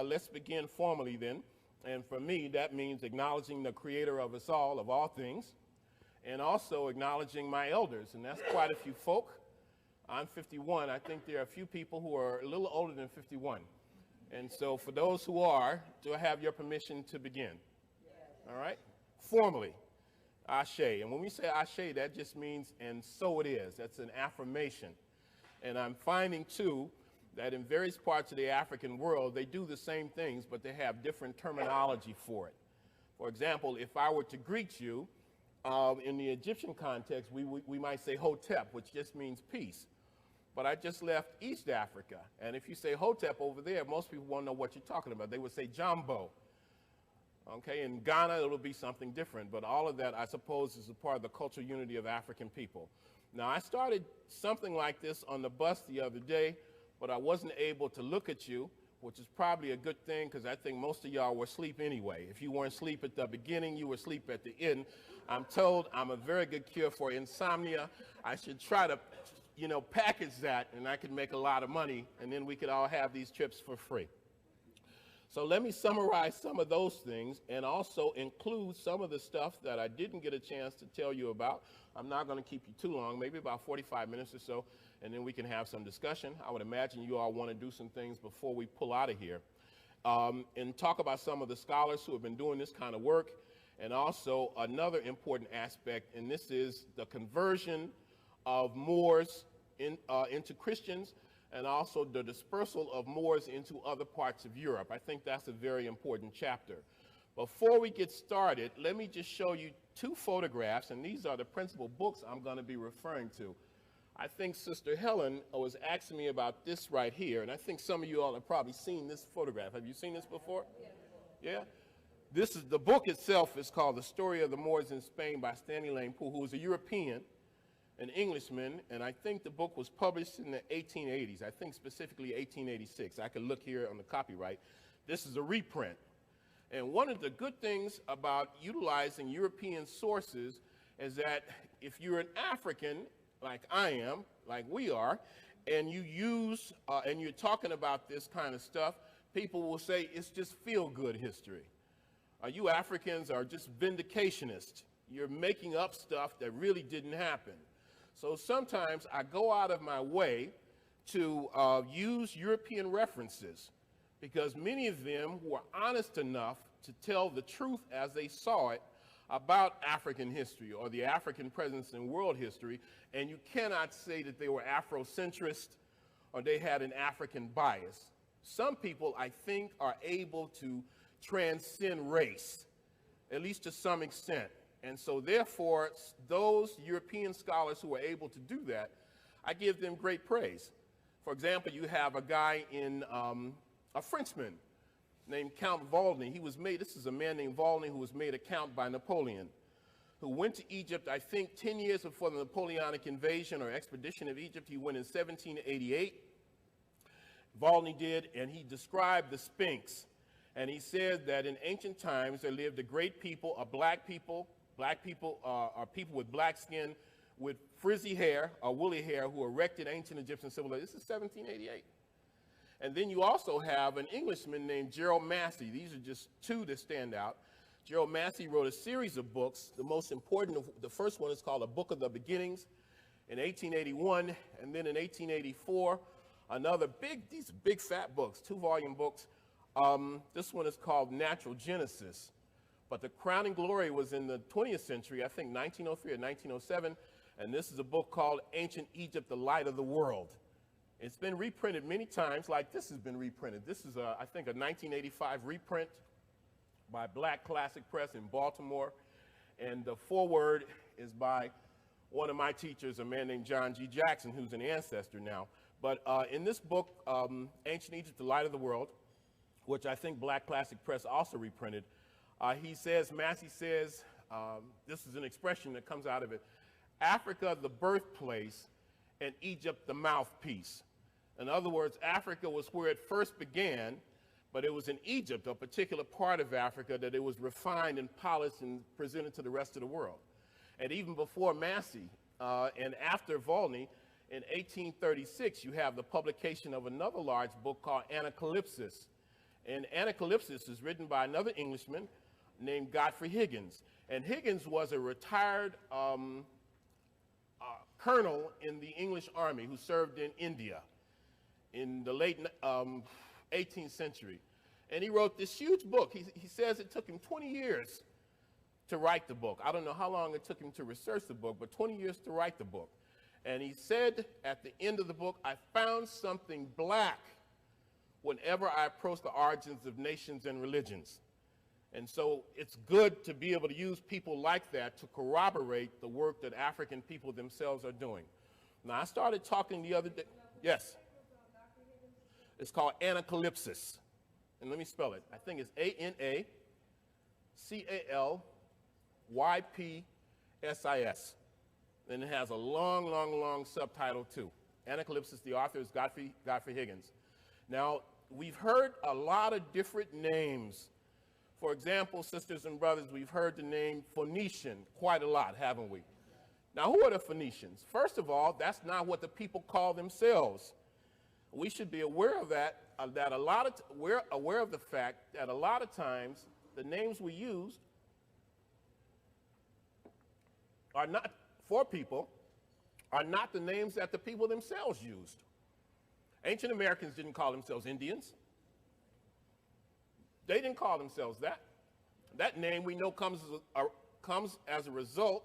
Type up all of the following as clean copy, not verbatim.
let's begin formally then. And for me, that means acknowledging the creator of us all, of all things, and also acknowledging my elders, and that's quite a few folk. I'm 51. I think there are a few people who are a little older than 51. And so for those who are, do I have your permission to begin? Yes. All right? Formally, Ashe. And when we say Ashe, that just means, and so it is. That's an affirmation. And I'm finding, too, that in various parts of the African world, they do the same things, but they have different terminology for it. For example, if I were to greet you, in the Egyptian context, we might say Hotep, which just means peace. But I just left East Africa, and if you say Hotep over there, most people won't know what you're talking about. They would say Jambo. Okay, in Ghana, it'll be something different, but all of that, I suppose, is a part of the cultural unity of African people. Now, I started something like this on the bus the other day, but I wasn't able to look at you, which is probably a good thing, because I think most of y'all were asleep anyway. If you weren't asleep at the beginning, you were asleep at the end. I'm told I'm a very good cure for insomnia. I should try to, package that, and I could make a lot of money, and then we could all have these trips for free. So let me summarize some of those things and also include some of the stuff that I didn't get a chance to tell you about. I'm not going to keep you too long, maybe about 45 minutes or so, and then we can have some discussion. I would imagine you all want to do some things before we pull out of here, and talk about some of the scholars who have been doing this kind of work, and also another important aspect, and this is the conversion of Moors into Christians, and also the dispersal of Moors into other parts of Europe. I think that's a very important chapter. Before we get started, let me just show you two photographs, and these are the principal books I'm going to be referring to. I think Sister Helen was asking me about this right here, and I think some of you all have probably seen this photograph. Have you seen this before? Yeah? The book itself is called The Story of the Moors in Spain by Stanley Lane Poole, who was a European, an Englishman, and I think the book was published in the 1880s, I think specifically 1886. I can look here on the copyright. This is a reprint. And one of the good things about utilizing European sources is that if you're an African, like I am, like we are, and you use, and you're talking about this kind of stuff, people will say it's just feel-good history. You Africans are just vindicationists. You're making up stuff that really didn't happen. So sometimes I go out of my way to use European references, because many of them were honest enough to tell the truth as they saw it about African history or the African presence in world history, and you cannot say that they were Afrocentrist or they had an African bias. Some people, I think, are able to transcend race, at least to some extent. And so therefore, those European scholars who are able to do that, I give them great praise. For example, you have a guy in, a Frenchman named Count Volney. This is a man named Volney who was made a count by Napoleon, who went to Egypt, I think 10 years before the Napoleonic invasion or expedition of Egypt. He went in 1788. Volney did, and he described the Sphinx. And he said that in ancient times there lived a great people, a black people. Black people are people with black skin, with frizzy hair or woolly hair, who erected ancient Egyptian civilization. This is 1788. And then you also have an Englishman named Gerald Massey. These are just two that stand out. Gerald Massey wrote a series of books. The most important, the first one is called A Book of the Beginnings in 1881. And then in 1884, these are big fat books, 2-volume books. This one is called Natural Genesis. But the crowning glory was in the 20th century, I think 1903 or 1907, and this is a book called Ancient Egypt, the Light of the World. It's been reprinted many times, like this has been reprinted. This is, I think, a 1985 reprint by Black Classic Press in Baltimore, and the foreword is by one of my teachers, a man named John G. Jackson, who's an ancestor now. But in this book, Ancient Egypt, the Light of the World, which I think Black Classic Press also reprinted, Massey says, this is an expression that comes out of it, Africa the birthplace and Egypt the mouthpiece. In other words, Africa was where it first began, but it was in Egypt, a particular part of Africa, that it was refined and polished and presented to the rest of the world. And even before Massey and after Volney, in 1836, you have the publication of another large book called Anacalypsis. And Anacalypsis is written by another Englishman named Godfrey Higgins. And Higgins was a retired colonel in the English army who served in India in the late 18th century. And he wrote this huge book. He says it took him 20 years to write the book. I don't know how long it took him to research the book, but 20 years to write the book. And he said at the end of the book, I found something black whenever I approach the origins of nations and religions. And so it's good to be able to use people like that to corroborate the work that African people themselves are doing. Now, I started talking the other day. Yes. It's called Anacalypsis. And let me spell it. I think it's Anacalypsis. And it has a long, long, long subtitle, too. Anacalypsis, the author is Godfrey Higgins. Now, we've heard a lot of different names. For example, sisters and brothers, we've heard the name Phoenician quite a lot, haven't we? Now, who are the Phoenicians? First of all, that's not what the people call themselves. We should be aware of that, we're aware of the fact that a lot of times the names we use are not for people, are not the names that the people themselves used. Ancient Americans didn't call themselves Indians. They didn't call themselves that. That name we know comes as a result,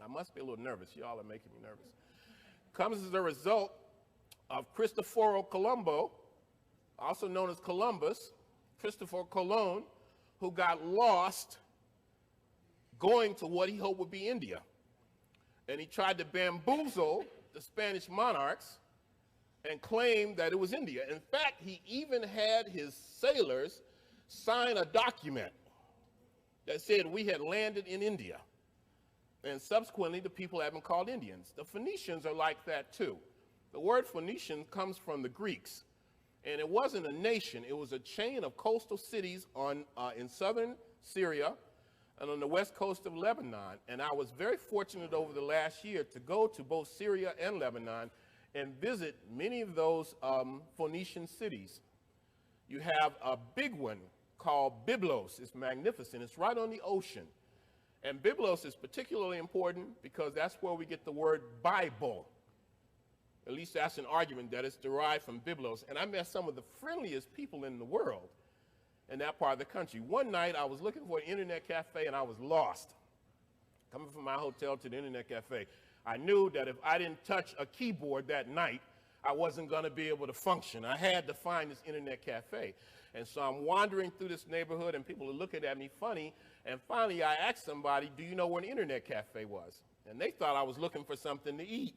I must be a little nervous, y'all are making me nervous, comes as a result of Cristoforo Colombo, also known as Columbus, Christopher Colon, who got lost going to what he hoped would be India. And he tried to bamboozle the Spanish monarchs and claimed that it was India. In fact, he even had his sailors sign a document that said we had landed in India. And subsequently, the people have been called Indians. The Phoenicians are like that too. The word Phoenician comes from the Greeks. And it wasn't a nation, it was a chain of coastal cities in southern Syria and on the west coast of Lebanon. And I was very fortunate over the last year to go to both Syria and Lebanon and visit many of those Phoenician cities. You have a big one called Byblos. It's magnificent. It's right on the ocean. And Byblos is particularly important because that's where we get the word Bible. At least that's an argument that it's derived from Byblos. And I met some of the friendliest people in the world in that part of the country. One night I was looking for an internet cafe and I was lost. Coming from my hotel to the internet cafe. I knew that if I didn't touch a keyboard that night, I wasn't going to be able to function. I had to find this internet cafe. And so I'm wandering through this neighborhood and people are looking at me funny. And finally I asked somebody, do you know where an internet cafe was? And they thought I was looking for something to eat.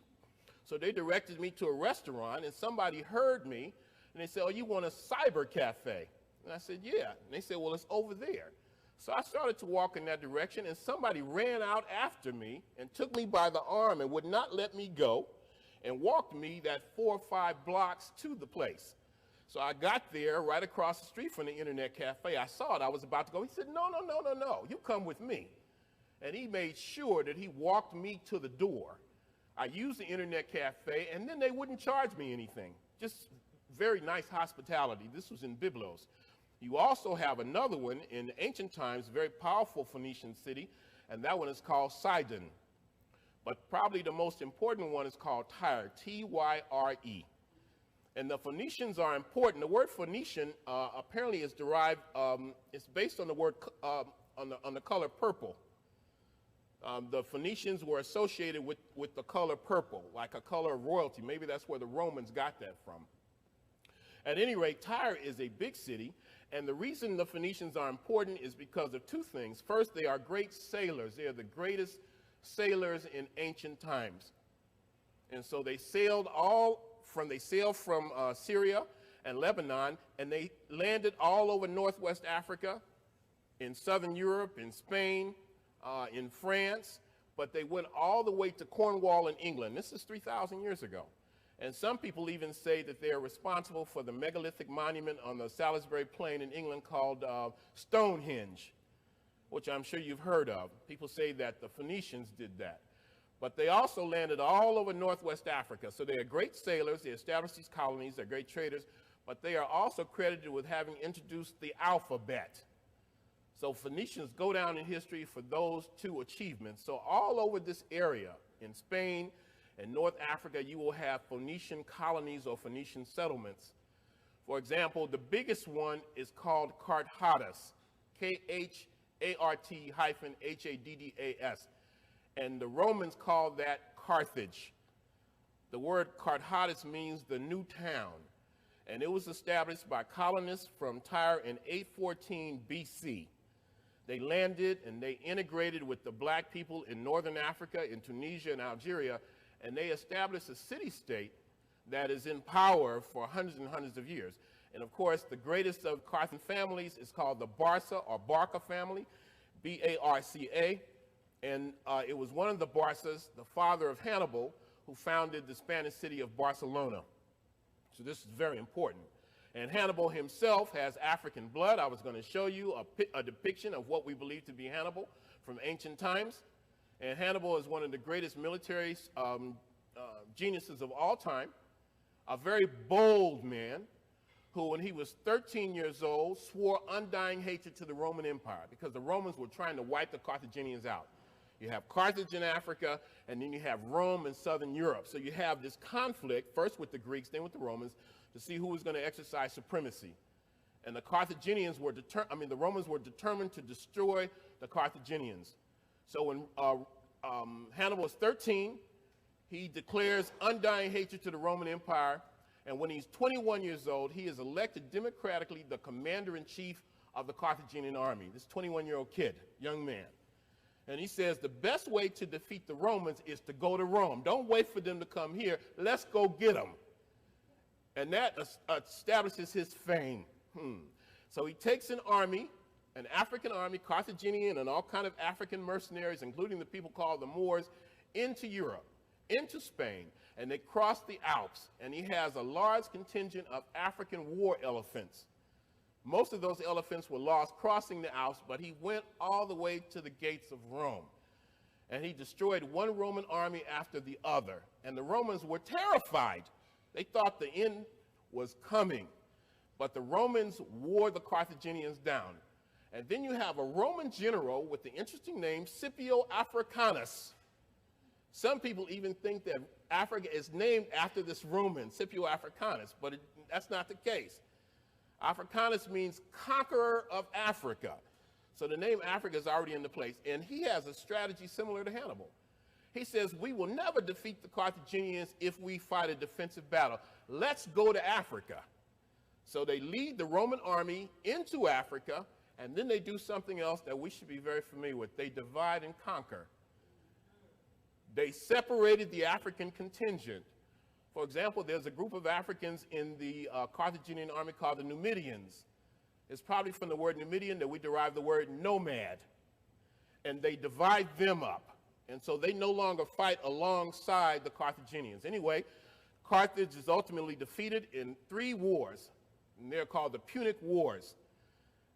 So they directed me to a restaurant and somebody heard me and they said, oh, you want a cyber cafe? And I said, yeah. And they said, well, it's over there. So I started to walk in that direction and somebody ran out after me and took me by the arm and would not let me go and walked me that 4 or 5 blocks to the place. So I got there right across the street from the internet cafe. I saw it, I was about to go. He said, no, you come with me. And he made sure that he walked me to the door. I used the internet cafe and then they wouldn't charge me anything. Just very nice hospitality. This was in Byblos. You also have another one in ancient times, very powerful Phoenician city, and that one is called Sidon. But probably the most important one is called Tyre, T-Y-R-E. And the Phoenicians are important. The word Phoenician apparently is derived, it's based on the word, on the color purple. The Phoenicians were associated with the color purple, like a color of royalty. Maybe that's where the Romans got that from. At any rate, Tyre is a big city, and the reason the Phoenicians are important is because of 2 things. First, they are great sailors. They are the greatest sailors in ancient times. And so they sailed from Syria and Lebanon, and they landed all over Northwest Africa, in Southern Europe, in Spain, in France, but they went all the way to Cornwall in England. This is 3,000 years ago. And some people even say that they are responsible for the megalithic monument on the Salisbury Plain in England called Stonehenge, which I'm sure you've heard of. People say that the Phoenicians did that. But they also landed all over Northwest Africa. So they are great sailors. They established these colonies. They're great traders. but they are also credited with having introduced the alphabet. So Phoenicians go down in history for those two achievements. So all over this area, in Spain and North Africa, you will have Phoenician colonies or Phoenician settlements. For example, the biggest one is called Carthadas, K-H-A-R-T-H-A-D-D-A-S. And the Romans called that Carthage. The word Carthadas means the new town. And it was established by colonists from Tyre in 814 BC. They landed and they integrated with the black people in northern Africa, in Tunisia and Algeria, and they established a city-state that is in power for hundreds and hundreds of years. And of course, the greatest of Carthan families is called the Barca or Barca family, B-A-R-C-A. And it was one of the Barcas, the father of Hannibal, who founded the Spanish city of Barcelona. So this is very important. And Hannibal himself has African blood. I was going to show you a depiction of what we believe to be Hannibal from ancient times. And Hannibal is one of the greatest military geniuses of all time, a very bold man who, when he was 13 years old, swore undying hatred to the Roman Empire because the Romans were trying to wipe the Carthaginians out. You have Carthage in Africa, and then you have Rome in southern Europe. So you have this conflict, first with the Greeks, then with the Romans, to see who was going to exercise supremacy. And the Carthaginians were the Romans were determined to destroy the Carthaginians. So when Hannibal is 13, he declares undying hatred to the Roman Empire. And when he's 21 years old, he is elected democratically the commander-in-chief of the Carthaginian army, this 21-year-old kid, young man. And he says the best way to defeat the Romans is to go to Rome. Don't wait for them to come here. Let's go get them. And that establishes his fame. So he takes an army, an African army, Carthaginian and all kind of African mercenaries, including the people called the Moors, into Europe, into Spain, and they cross the Alps. And he has a large contingent of African war elephants. Most of those elephants were lost crossing the Alps, but he went all the way to the gates of Rome. And he destroyed one Roman army after the other. And the Romans were terrified. They thought the end was coming. But the Romans wore the Carthaginians down. And then you have a Roman general with the interesting name Scipio Africanus. Some people even think that Africa is named after this Roman, Scipio Africanus, but that's not the case. Africanus means conqueror of Africa. So the name Africa is already in the place. And he has a strategy similar to Hannibal. He says, we will never defeat the Carthaginians if we fight a defensive battle. Let's go to Africa. So they lead the Roman army into Africa, and then they do something else that we should be very familiar with. They divide and conquer. They separated the African contingent. For example, there's a group of Africans in the Carthaginian army called the Numidians. It's probably from the word Numidian that we derive the word nomad. And they divide them up. And so they no longer fight alongside the Carthaginians. Anyway, Carthage is ultimately defeated in 3 wars, and they're called the Punic Wars.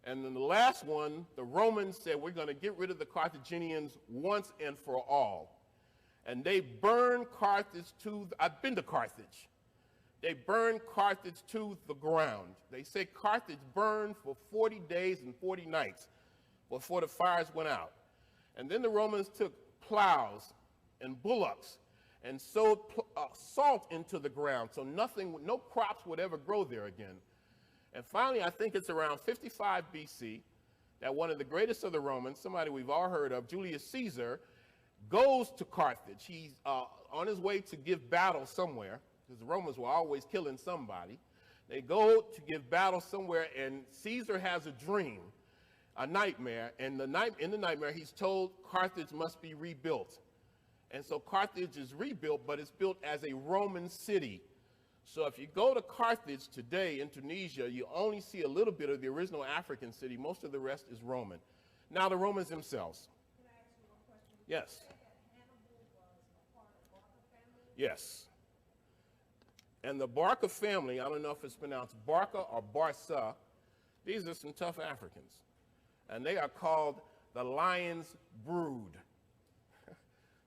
And in the last one, the Romans said, we're going to get rid of the Carthaginians once and for all. And they burned Carthage I've been to Carthage. They burned Carthage to the ground. They say Carthage burned for 40 days and 40 nights before the fires went out. And then the Romans took plows and bullocks and sowed salt into the ground so no crops would ever grow there again. And finally, I think it's around 55 BC that one of the greatest of the Romans, somebody we've all heard of, Julius Caesar, goes to Carthage. He's on his way to give battle somewhere, because the Romans were always killing somebody. They go to give battle somewhere, and Caesar has a dream, a nightmare, and in the nightmare he's told Carthage must be rebuilt. And so Carthage is rebuilt, but it's built as a Roman city. So if you go to Carthage today in Tunisia, you only see a little bit of the original African city. Most of the rest is Roman. Now the Romans themselves. Can I ask you one question? Yes. You said that Hannibal was a part of the Barca family? Yes. And the Barca family, I don't know if it's pronounced Barca or Barca, these are some tough Africans. And they are called the Lion's Brood.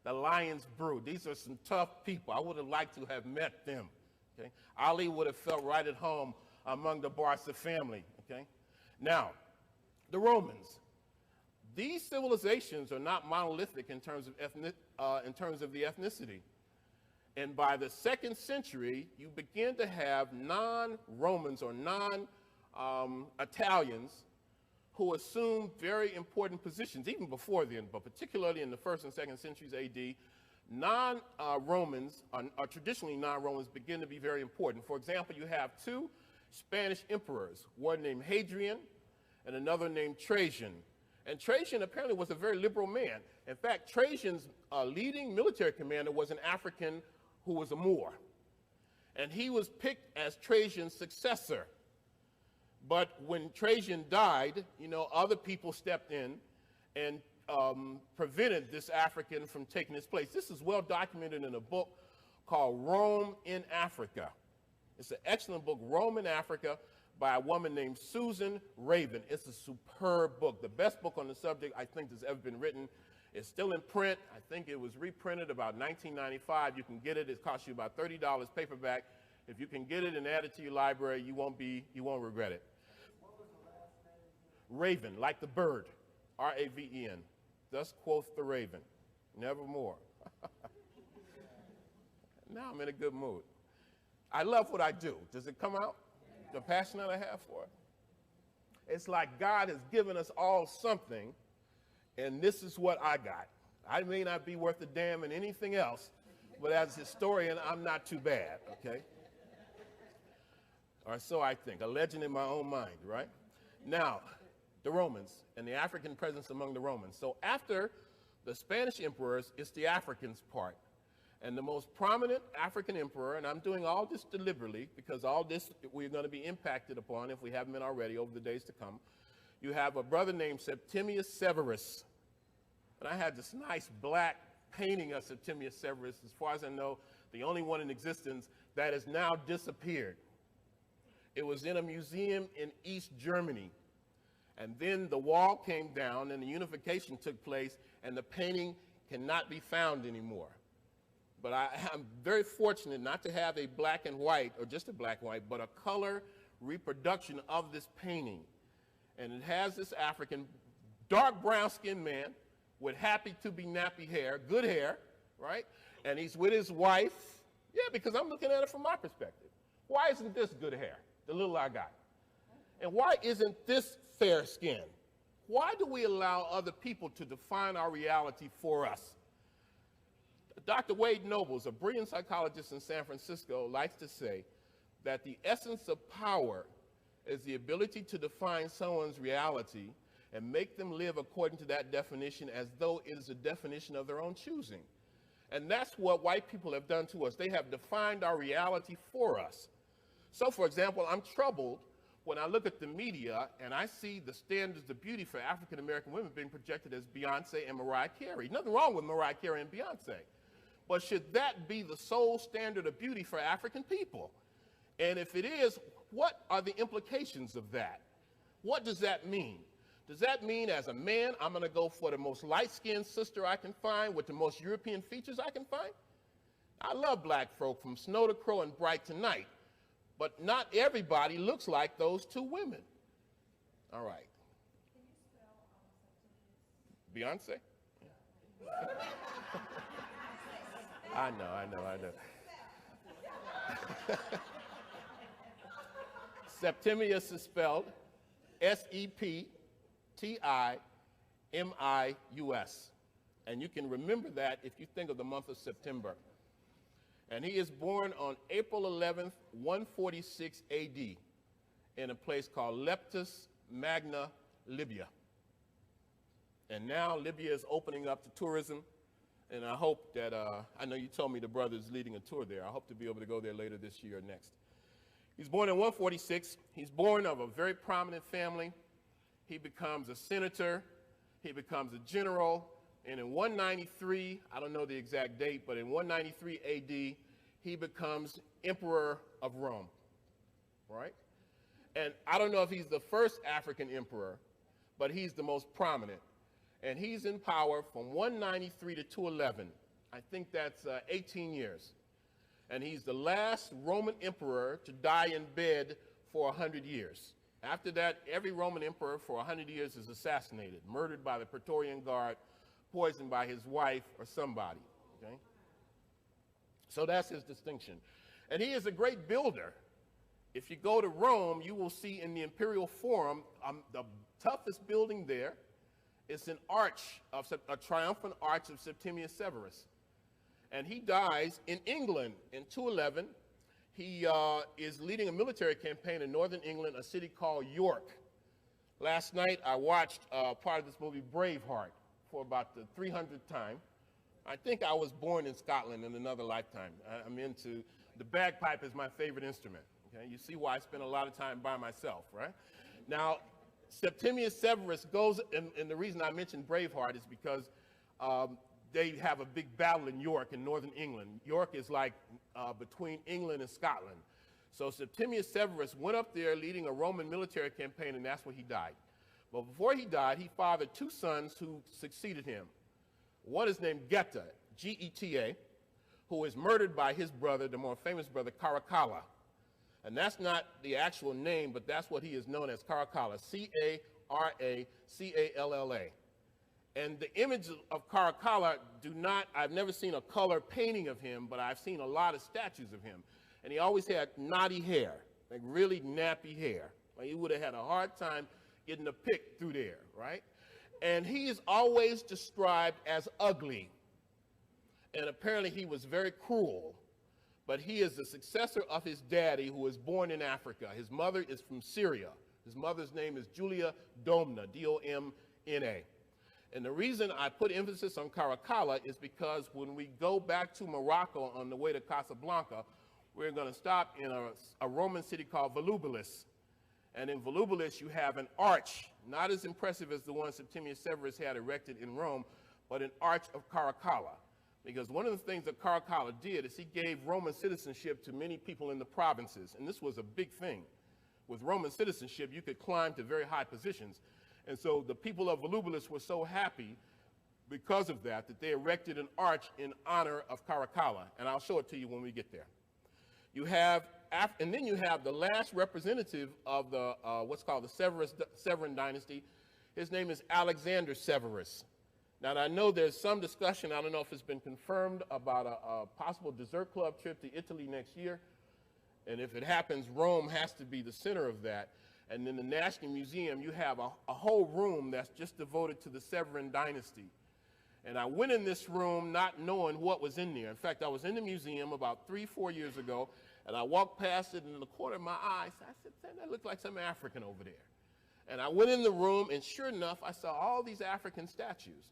The Lion's Brood. These are some tough people. I would have liked to have met them. Okay? Ali would have felt right at home among the Barca family, okay? Now, the Romans. These civilizations are not monolithic in terms of the ethnicity. And by the 2nd century, you begin to have non-Romans or non-Italians who assumed very important positions, even before then, but particularly in the 1st and 2nd centuries AD, non-Romans, or traditionally non-Romans, begin to be very important. For example, you have 2 Spanish emperors, one named Hadrian and another named Trajan. And Trajan apparently was a very liberal man. In fact, Trajan's leading military commander was an African who was a Moor. And he was picked as Trajan's successor. But when Trajan died, you know, other people stepped in and prevented this African from taking his place. This is well documented in a book called Rome in Africa. It's an excellent book, Rome in Africa, by a woman named Susan Raven. It's a superb book, the best book on the subject I think that's ever been written. It's still in print. I think it was reprinted about 1995. You can get it. It costs you about $30 paperback. If you can get it and add it to your library, you won't regret it. What was the last name? Raven, like the bird, R-A-V-E-N. Thus quoth the raven, nevermore. Now I'm in a good mood. I love what I do. Does it come out? The passion that I have for it? It's like God has given us all something, and this is what I got. I may not be worth a damn in anything else, but as a historian, I'm not too bad, okay? Or so I think, a legend in my own mind, right? Now, the Romans and the African presence among the Romans. So after the Spanish emperors, it's the Africans part. And the most prominent African emperor, and I'm doing all this deliberately because all this we're going to be impacted upon if we haven't been already over the days to come. You have a brother named Septimius Severus. And I had this nice black painting of Septimius Severus, as far as I know, the only one in existence that has now disappeared. It was in a museum in East Germany. And then the wall came down and the unification took place and the painting cannot be found anymore. But I'm very fortunate not to have a black and white, or just a black and white, but a color reproduction of this painting. And it has this African, dark brown-skinned man with happy-to-be-nappy hair, good hair, right? And he's with his wife. Yeah, because I'm looking at it from my perspective. Why isn't this good hair, the little I got? And why isn't this fair skin? Why do we allow other people to define our reality for us? Dr. Wade Nobles, a brilliant psychologist in San Francisco, likes to say that the essence of power is the ability to define someone's reality and make them live according to that definition as though it is a definition of their own choosing. And that's what white people have done to us. They have defined our reality for us. So, for example, I'm troubled when I look at the media and I see the standards of beauty for African-American women being projected as Beyonce and Mariah Carey. Nothing wrong with Mariah Carey and Beyonce. But should that be the sole standard of beauty for African people? And if it is, what are the implications of that? What does that mean? Does that mean as a man, I'm going to go for the most light-skinned sister I can find with the most European features I can find? I love black folk from Snow to Crow and Bright to Night, but not everybody looks like those two women. All right. Can you spell Beyonce? Yeah. I know. Septimius is spelled S-E-P-T-I-M-I-U-S. And you can remember that if you think of the month of September. And he is born on April 11th, 146 AD in a place called Leptis Magna, Libya. And now Libya is opening up to tourism. And I hope that, I know you told me the brother is leading a tour there. I hope to be able to go there later this year or next. He's born in 146. He's born of a very prominent family. He becomes a senator. He becomes a general. And in 193, I don't know the exact date, but in 193 AD, he becomes emperor of Rome, right? And I don't know if he's the first African emperor, but he's the most prominent. And he's in power from 193 to 211. I think that's 18 years. And he's the last Roman emperor to die in bed for 100 years. After that, every Roman emperor for 100 years is assassinated, murdered by the Praetorian Guard, poisoned by his wife or somebody, okay? So that's his distinction. And he is a great builder. If you go to Rome, you will see in the Imperial Forum, the toughest building there is an arch, a triumphant arch of Septimius Severus. And he dies in England in 211. He is leading a military campaign in northern England, a city called York. Last night, I watched part of this movie, Braveheart, for about the 300th time. I think I was born in Scotland in another lifetime. I'm into, the bagpipe is my favorite instrument. Okay? You see why I spend a lot of time by myself, right? Now, Septimius Severus goes, and the reason I mentioned Braveheart is because they have a big battle in York in northern England. York is like between England and Scotland. So Septimius Severus went up there leading a Roman military campaign, and that's where he died. But before he died, he fathered two sons who succeeded him. One is named Geta, G-E-T-A, who is murdered by his brother, the more famous brother, Caracalla. And that's not the actual name, but that's what he is known as, Caracalla, C-A-R-A-C-A-L-L-A. And the images of Caracalla I've never seen a color painting of him, but I've seen a lot of statues of him. And he always had knotty hair, like really nappy hair. Like he would have had a hard time getting a pick through there, right? And he is always described as ugly. And apparently he was very cruel. But he is the successor of his daddy, who was born in Africa. His mother is from Syria. His mother's name is Julia Domna, D-O-M-N-A. And the reason I put emphasis on Caracalla is because when we go back to Morocco on the way to Casablanca, we're going to stop in a Roman city called Volubilis. And in Volubilis, you have an arch, not as impressive as the one Septimius Severus had erected in Rome, but an arch of Caracalla. Because one of the things that Caracalla did is he gave Roman citizenship to many people in the provinces. And this was a big thing. With Roman citizenship, you could climb to very high positions. And so the people of Volubilis were so happy because of that they erected an arch in honor of Caracalla. And I'll show it to you when we get there. You have, and then you have the last representative of the what's called the Severan dynasty. His name is Alexander Severus. Now, I know there's some discussion, I don't know if it's been confirmed, about a possible dessert club trip to Italy next year. And if it happens, Rome has to be the center of that. And in the National Museum, you have a whole room that's just devoted to the Severan dynasty. And I went in this room not knowing what was in there. In fact, I was in the museum about 3-4 years ago, and I walked past it, and in the corner of my eye, I said, that looks like some African over there. And I went in the room, and sure enough, I saw all these African statues.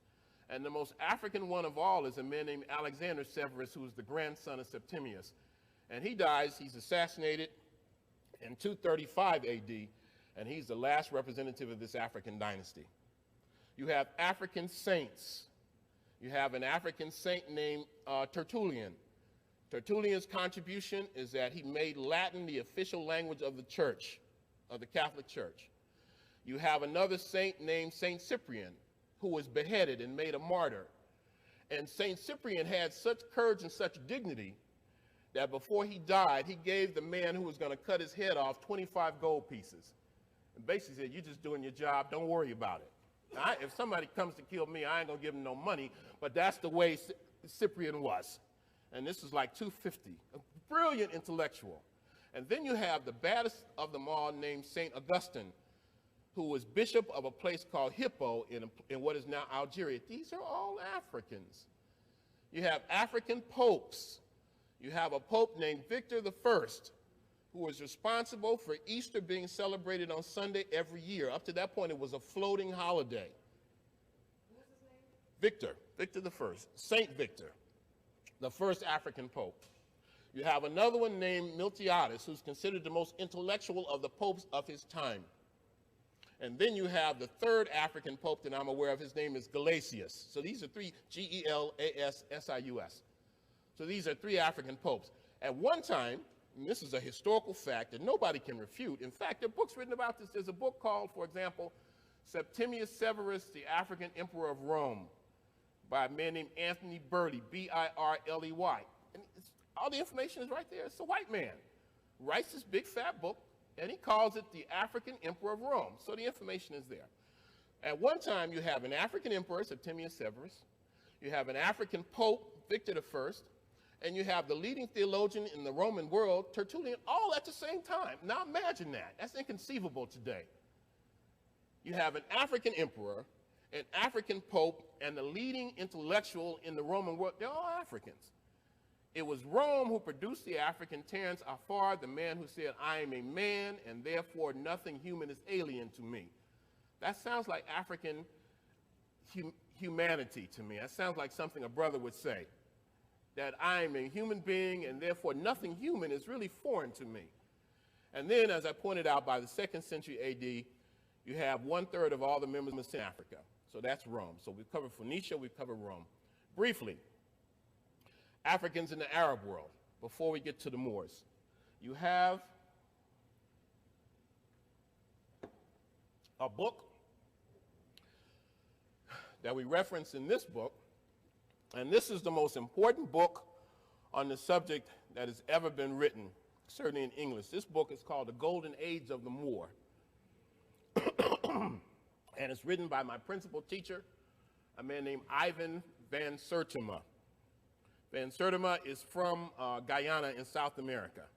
And the most African one of all is a man named Alexander Severus, who is the grandson of Septimius. And he dies, he's assassinated in 235 AD, and he's the last representative of this African dynasty. You have African saints. You have an African saint named Tertullian. Tertullian's contribution is that he made Latin the official language of the church, of the Catholic Church. You have another saint named Saint Cyprian, who was beheaded and made a martyr. And Saint Cyprian had such courage and such dignity that before he died, he gave the man who was going to cut his head off 25 gold pieces. And basically said, you're just doing your job, don't worry about it. Now, if somebody comes to kill me, I ain't going to give him no money, but that's the way Cyprian was. And this is like 250, a brilliant intellectual. And then you have the baddest of them all named Saint Augustine, who was bishop of a place called Hippo in what is now Algeria. These are all Africans. You have African popes. You have a pope named Victor I, who was responsible for Easter being celebrated on Sunday every year. Up to that point, it was a floating holiday. What's his name? Victor I, Saint Victor, the first African pope. You have another one named Miltiades, who's considered the most intellectual of the popes of his time. And then you have the third African pope that I'm aware of. His name is Gelasius. So these are three, G-E-L-A-S-S-I-U-S. So these are three African popes. At one time, and this is a historical fact that nobody can refute. In fact, there are books written about this. There's a book called, for example, Septimius Severus, the African Emperor of Rome, by a man named Anthony Burley, B-I-R-L-E-Y. And all the information is right there. It's a white man. Writes this big fat book, and he calls it the African Emperor of Rome. So the information is there. At one time, you have an African emperor, Septimius Severus. You have an African pope, Victor I, and you have the leading theologian in the Roman world, Tertullian, all at the same time. Now imagine that. That's inconceivable today. You have an African emperor, an African pope, and the leading intellectual in the Roman world. They're all Africans. It was Rome who produced the African Terence Afar, the man who said, I am a man, and therefore nothing human is alien to me. That sounds like African humanity to me. That sounds like something a brother would say. That I am a human being, and therefore nothing human is really foreign to me. And then, as I pointed out, by the 2nd century AD, you have 1/3 of all the members in Africa. So that's Rome. So we've covered Phoenicia, we've covered Rome. Briefly, Africans in the Arab world, before we get to the Moors. You have a book that we reference in this book, and this is the most important book on the subject that has ever been written, certainly in English. This book is called The Golden Age of the Moor, and it's written by my principal teacher, a man named Ivan van Sertima. Van Sertima is from Guyana in South America,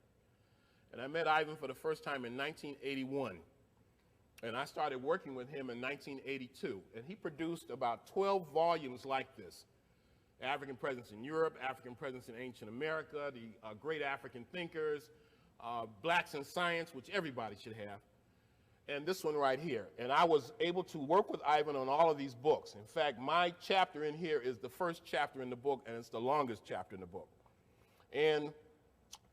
and I met Ivan for the first time in 1981. And I started working with him in 1982, and he produced about 12 volumes like this. African Presence in Europe, African Presence in Ancient America, the Great African Thinkers, Blacks in Science, which everybody should have, and this one right here. And I was able to work with Ivan on all of these books. In fact, my chapter in here is the first chapter in the book, and it's the longest chapter in the book. And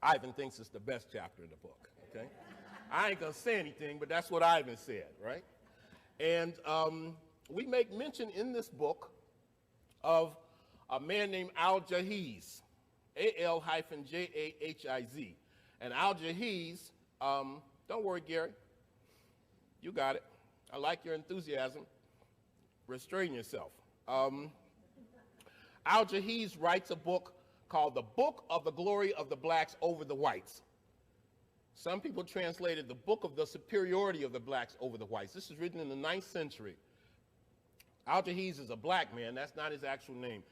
Ivan thinks it's the best chapter in the book, okay? I ain't gonna say anything, but that's what Ivan said, right? And we make mention in this book of a man named Al-Jahiz, A-L-J-A-H-I-Z. And Al-Jahiz, don't worry, Gary, you got it. I like your enthusiasm. Restrain yourself. Al-Jahiz writes a book called The Book of the Glory of the Blacks Over the Whites. Some people translated the book of the superiority of the blacks over the whites. This is written in the 9th century. Al-Jahiz is a black man. That's not his actual name.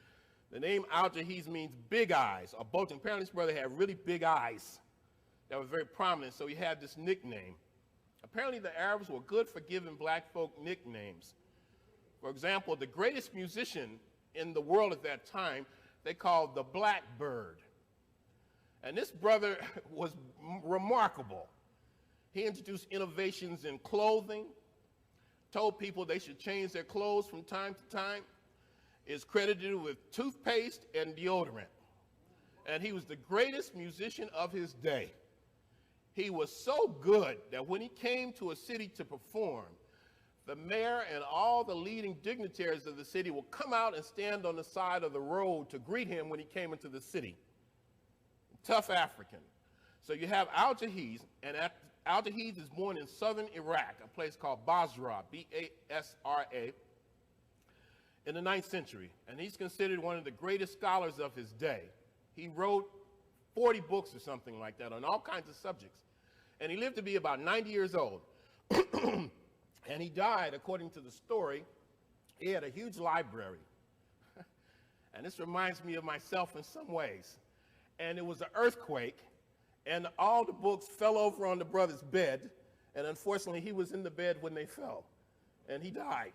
The name Al-Jahiz means big eyes, or both. Apparently this brother had really big eyes that were very prominent, so he had this nickname. Apparently the Arabs were good for giving black folk nicknames. For example, the greatest musician in the world at that time, they called the Blackbird. And this brother was remarkable. He introduced innovations in clothing, told people they should change their clothes from time to time, is credited with toothpaste and deodorant. And he was the greatest musician of his day. He was so good that when he came to a city to perform, the mayor and all the leading dignitaries of the city would come out and stand on the side of the road to greet him when he came into the city. Tough African. So you have Al-Jahiz, and Al-Jahiz is born in southern Iraq, a place called Basra, B-A-S-R-A, in the 9th century. And he's considered one of the greatest scholars of his day. He wrote 40 books or something like that on all kinds of subjects. And he lived to be about 90 years old. And he died, according to the story, he had a huge library. And this reminds me of myself in some ways. And it was an earthquake, and all the books fell over on the brother's bed, and unfortunately he was in the bed when they fell, and he died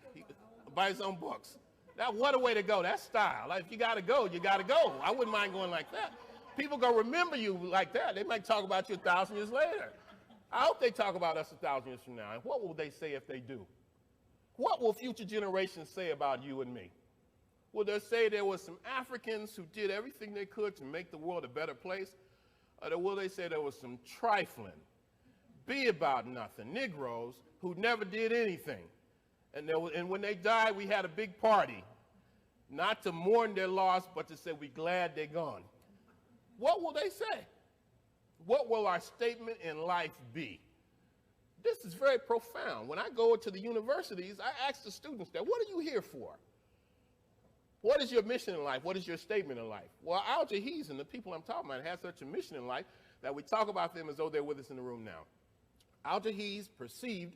by his own books. Now, what a way to go. That's style. Like, if you gotta go, you gotta go. I wouldn't mind going like that. People gonna remember you like that. They might talk about you 1,000 years later. I hope they talk about us 1,000 years from now, and what will they say if they do? What will future generations say about you and me? Will they say there were some Africans who did everything they could to make the world a better place? Or will they say there was some trifling, be about nothing Negroes who never did anything? And when they died, we had a big party, not to mourn their loss, but to say we're glad they're gone. What will they say? What will our statement in life be? This is very profound. When I go to the universities, I ask the students there, what are you here for? What is your mission in life? What is your statement in life? Well, Al-Jahiz and the people I'm talking about have such a mission in life that we talk about them as though they're with us in the room now. Al-Jahiz perceived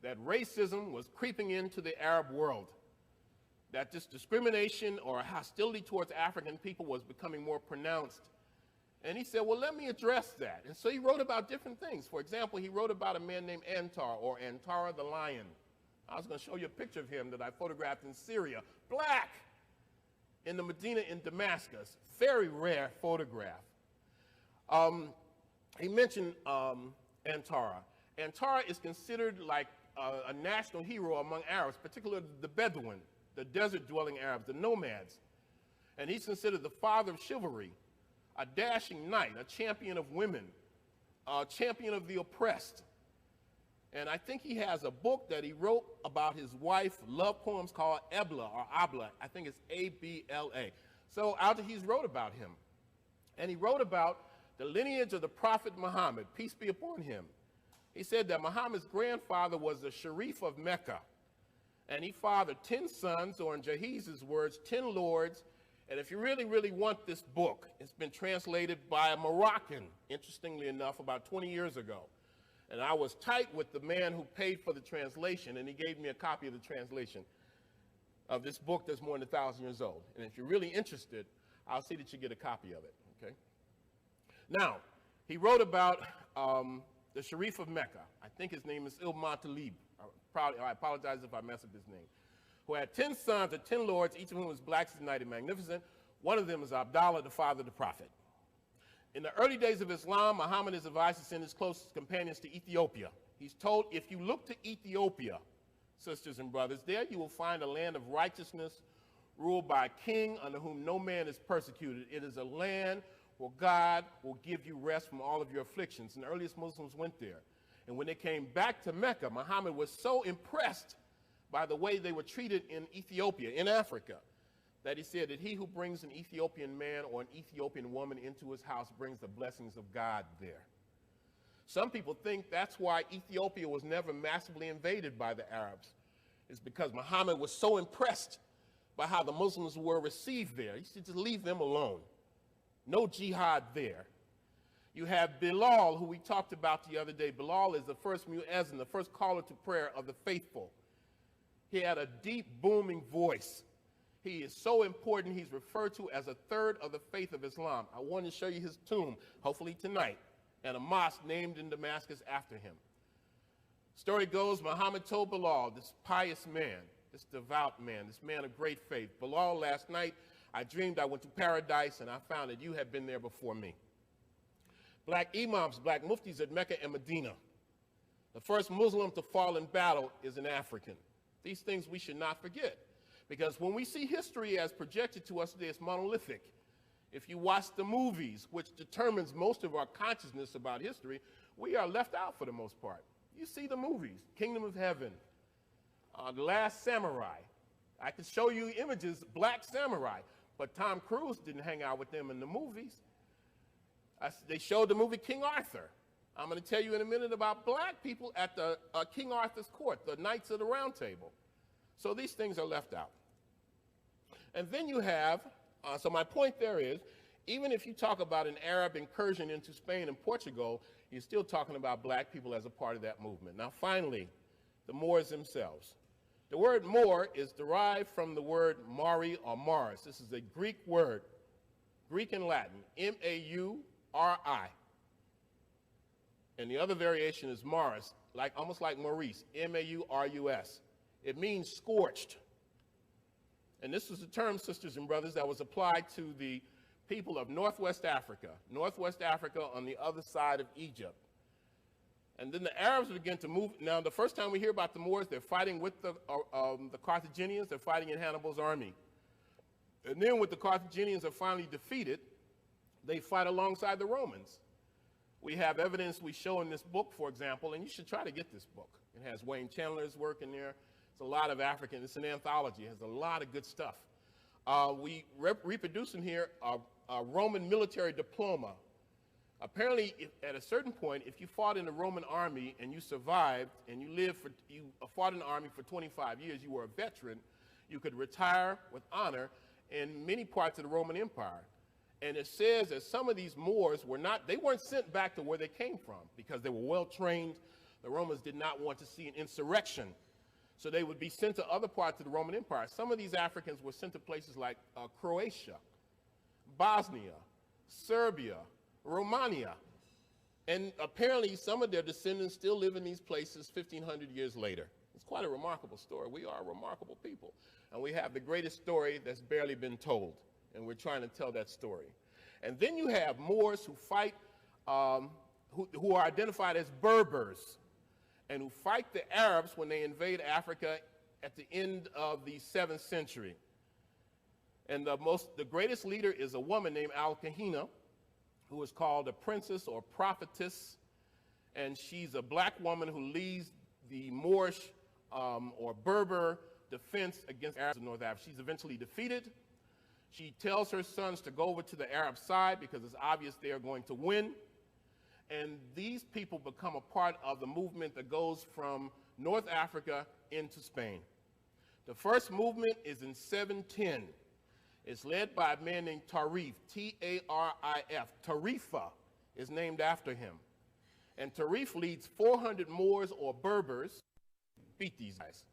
that racism was creeping into the Arab world, that this discrimination or hostility towards African people was becoming more pronounced. And he said, well, let me address that. And so he wrote about different things. For example, he wrote about a man named Antar, or Antara the lion. I was going to show you a picture of him that I photographed in Syria. Black, in the Medina in Damascus. Very rare photograph. He mentioned Antara. Antara is considered like a national hero among Arabs, particularly the Bedouin, the desert-dwelling Arabs, the nomads. And he's considered the father of chivalry, a dashing knight, a champion of women, a champion of the oppressed. And I think he has a book that he wrote about his wife, love poems called Ebla or Abla. I think it's A-B-L-A. So Al-Jahiz wrote about him. And he wrote about the lineage of the Prophet Muhammad, peace be upon him. He said that Muhammad's grandfather was the Sharif of Mecca. And he fathered 10 sons, or in Jahiz's words, 10 lords. And if you really, really want this book, it's been translated by a Moroccan, interestingly enough, about 20 years ago. And I was tight with the man who paid for the translation, and he gave me a copy of the translation of this book that's more than 1,000 years old. And if you're really interested, I'll see that you get a copy of it, okay? Now, he wrote about the Sharif of Mecca. I think his name is Il-Matalib. I apologize if I mess up his name. Who had 10 sons and 10 lords, each of whom was black, knight, and magnificent. One of them is Abdallah, the father of the prophet. In the early days of Islam, Muhammad is advised to send his closest companions to Ethiopia. He's told, if you look to Ethiopia, sisters and brothers, there you will find a land of righteousness ruled by a king under whom no man is persecuted. It is a land where God will give you rest from all of your afflictions. And the earliest Muslims went there. And when they came back to Mecca, Muhammad was so impressed by the way they were treated in Ethiopia, in Africa, that he said that he who brings an Ethiopian man or an Ethiopian woman into his house brings the blessings of God there. Some people think that's why Ethiopia was never massively invaded by the Arabs. It's because Muhammad was so impressed by how the Muslims were received there. He said, just leave them alone. No jihad there. You have Bilal, who we talked about the other day. Bilal is the first muezzin, the first caller to prayer of the faithful. He had a deep, booming voice. He is so important, he's referred to as a third of the faith of Islam. I want to show you his tomb, hopefully tonight, and a mosque named in Damascus after him. Story goes, Muhammad told Bilal, this pious man, this devout man, this man of great faith, Bilal, last night I dreamed I went to paradise and I found that you had been there before me. Black imams, black muftis at Mecca and Medina. The first Muslim to fall in battle is an African. These things we should not forget, because when we see history as projected to us today, it's monolithic. If you watch the movies, which determines most of our consciousness about history, we are left out for the most part. You see the movies, Kingdom of Heaven, The Last Samurai. I could show you images, black samurai, but Tom Cruise didn't hang out with them in the movies. They showed the movie King Arthur. I'm going to tell you in a minute about black people at the King Arthur's court, the Knights of the Round Table. So these things are left out. And then you have, so my point there is, even if you talk about an Arab incursion into Spain and Portugal, you're still talking about black people as a part of that movement. Now finally, the Moors themselves. The word Moor is derived from the word Mari or Mars. This is a Greek word, Greek and Latin, M-A-U-R-I. And the other variation is Mars, almost like Maurice, M-A-U-R-U-S. It means scorched. And this was a term, sisters and brothers, that was applied to the people of Northwest Africa on the other side of Egypt. And then the Arabs began to move. Now, the first time we hear about the Moors, they're fighting with the Carthaginians, they're fighting in Hannibal's army. And then when the Carthaginians are finally defeated, they fight alongside the Romans. We have evidence we show in this book, for example, and you should try to get this book. It has Wayne Chandler's work in there. It's a lot of African, it's an anthology, it has a lot of good stuff. We reproduce in here a Roman military diploma. Apparently, at a certain point, if you fought in the Roman army and you survived and you fought in the army for 25 years, you were a veteran, you could retire with honor in many parts of the Roman Empire. And it says that some of these Moors weren't sent back to where they came from because they were well trained, The Romans did not want to see an insurrection, so they would be sent to other parts of the Roman Empire. Some of these Africans were sent to places like Croatia, Bosnia, Serbia, Romania, and apparently some of their descendants still live in these places 1,500 years later. It's quite a remarkable story. We are a remarkable people, and we have the greatest story that's barely been told, and we're trying to tell that story. And then you have Moors who fight, who are identified as Berbers, and who fight the Arabs when they invade Africa at the end of the 7th century. And the greatest leader is a woman named Al-Kahina, who is called a princess or prophetess, and she's a black woman who leads the Moorish or Berber defense against Arabs in North Africa. She's eventually defeated. She tells her sons to go over to the Arab side because it's obvious they are going to win. And these people become a part of the movement that goes from North Africa into Spain. The first movement is in 710. It's led by a man named Tarif, T-A-R-I-F. Tarifa is named after him. And Tarif leads 400 Moors or Berbers to beat these guys.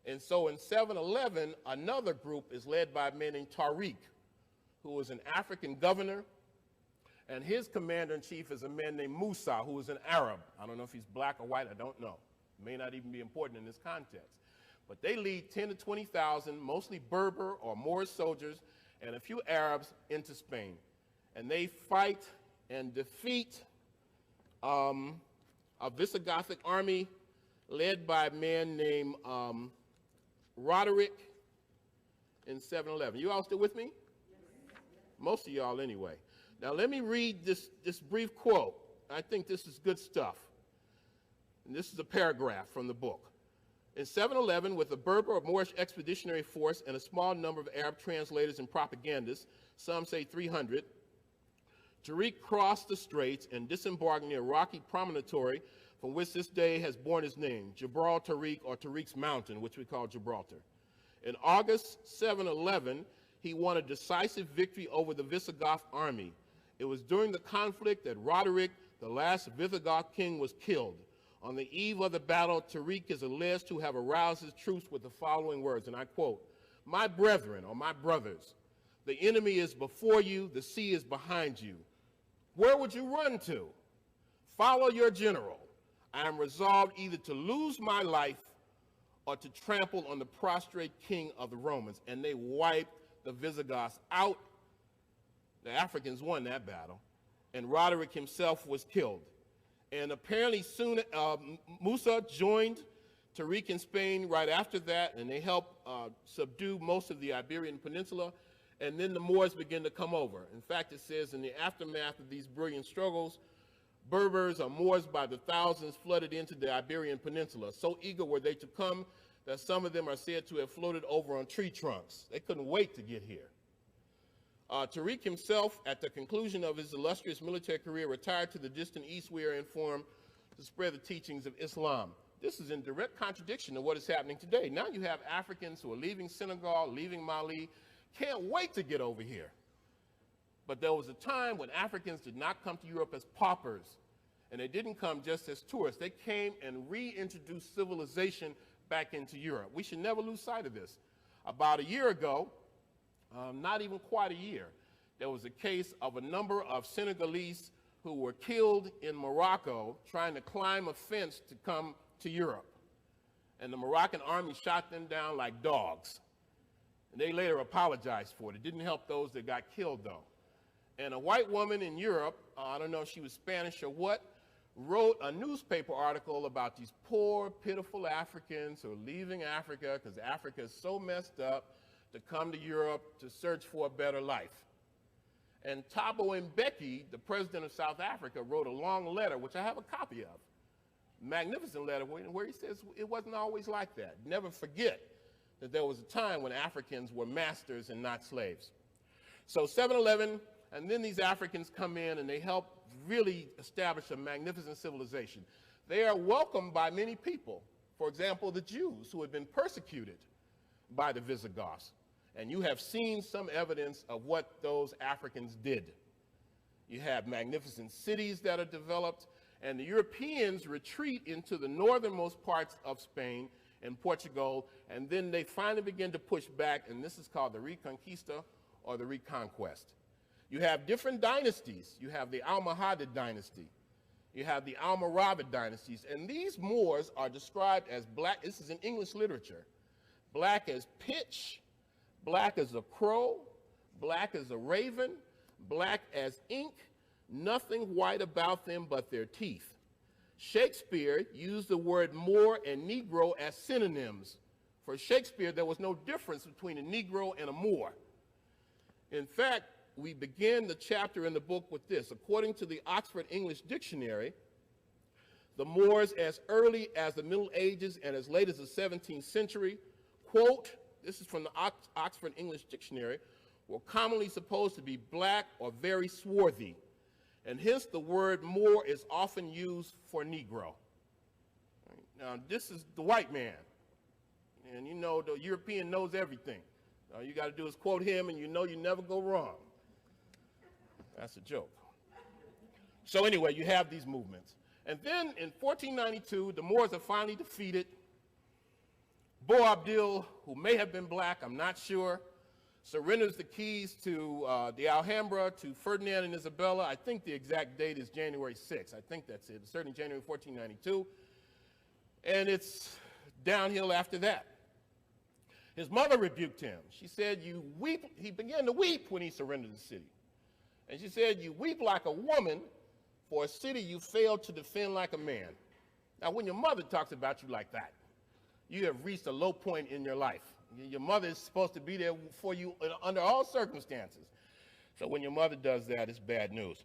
And so in 711, another group is led by a man named Tariq, who was an African governor, and his commander-in-chief is a man named Musa, who is an Arab. I don't know if he's black or white, I don't know. It may not even be important in this context. But they lead 10 to 20,000, mostly Berber or Moorish soldiers, and a few Arabs into Spain. And they fight and defeat a Visigothic army led by a man named Roderick in 711. You all still with me? Most of y'all anyway. Now let me read this brief quote. I think this is good stuff. And this is a paragraph from the book. In 711, with a Berber or Moorish expeditionary force and a small number of Arab translators and propagandists, some say 300, Tariq crossed the straits and disembarked near a rocky promontory from which this day has borne his name, Jabal Tariq, or Tariq's Mountain, which we call Gibraltar. In August 711, he won a decisive victory over the Visigoth army. It was during the conflict that Roderick, the last Visigoth king, was killed. On the eve of the battle, Tariq is alleged to have aroused his troops with the following words, and I quote, "My brethren, or my brothers, the enemy is before you, the sea is behind you. Where would you run to? Follow your general. I am resolved either to lose my life or to trample on the prostrate king of the Romans." And they wiped the Visigoths out. The Africans won that battle, and Roderick himself was killed. And apparently soon Musa joined Tariq in Spain right after that, and they helped subdue most of the Iberian Peninsula, and then the Moors began to come over. In fact, it says in the aftermath of these brilliant struggles, Berbers or Moors by the thousands flooded into the Iberian Peninsula. So eager were they to come that some of them are said to have floated over on tree trunks. They couldn't wait to get here. Tariq himself, at the conclusion of his illustrious military career, retired to the distant east, we are informed, to spread the teachings of Islam. This is in direct contradiction to what is happening today. Now you have Africans who are leaving Senegal, leaving Mali, can't wait to get over here. But there was a time when Africans did not come to Europe as paupers, and they didn't come just as tourists. They came and reintroduced civilization back into Europe. We should never lose sight of this. About a year ago, not even quite a year, there was a case of a number of Senegalese who were killed in Morocco trying to climb a fence to come to Europe. And the Moroccan army shot them down like dogs. And they later apologized for it. It didn't help those that got killed, though. And a white woman in Europe, I don't know if she was Spanish or what, wrote a newspaper article about these poor, pitiful Africans who are leaving Africa because Africa is so messed up, to come to Europe to search for a better life. And Thabo Mbeki, the president of South Africa, wrote a long letter, which I have a copy of, magnificent letter, where he says it wasn't always like that. Never forget that there was a time when Africans were masters and not slaves. So 711, and then these Africans come in and they help really establish a magnificent civilization. They are welcomed by many people. For example, the Jews, who had been persecuted by the Visigoths. And you have seen some evidence of what those Africans did. You have magnificent cities that are developed, And the Europeans retreat into the northernmost parts of Spain and Portugal, and then they finally begin to push back, and this is called the Reconquista or the Reconquest. You have different dynasties. You have the Almohadid dynasty. You have the Almoravid dynasties, and these Moors are described as black. This is in English literature. Black as pitch, black as a crow, black as a raven, black as ink, nothing white about them but their teeth. Shakespeare used the word Moor and Negro as synonyms. For Shakespeare, there was no difference between a Negro and a Moor. In fact, we begin the chapter in the book with this. According to the Oxford English Dictionary, the Moors as early as the Middle Ages and as late as the 17th century, quote, this is from the Oxford English Dictionary, were commonly supposed to be black or very swarthy, and hence the word Moor is often used for Negro. Now, this is the white man, and you know the European knows everything. All you got to do is quote him, and you know you never go wrong. That's a joke. So anyway, you have these movements. And then in 1492, the Moors are finally defeated. Boabdil, who may have been black, I'm not sure, surrenders the keys to the Alhambra to Ferdinand and Isabella. I think the exact date is January 6th. I think that's it. It's certainly January 1492. And it's downhill after that. His mother rebuked him. She said, "You weep." He began to weep when he surrendered the city. And she said, "You weep like a woman for a city you failed to defend like a man." Now, when your mother talks about you like that, you have reached a low point in your life. Your mother is supposed to be there for you under all circumstances. So when your mother does that, it's bad news.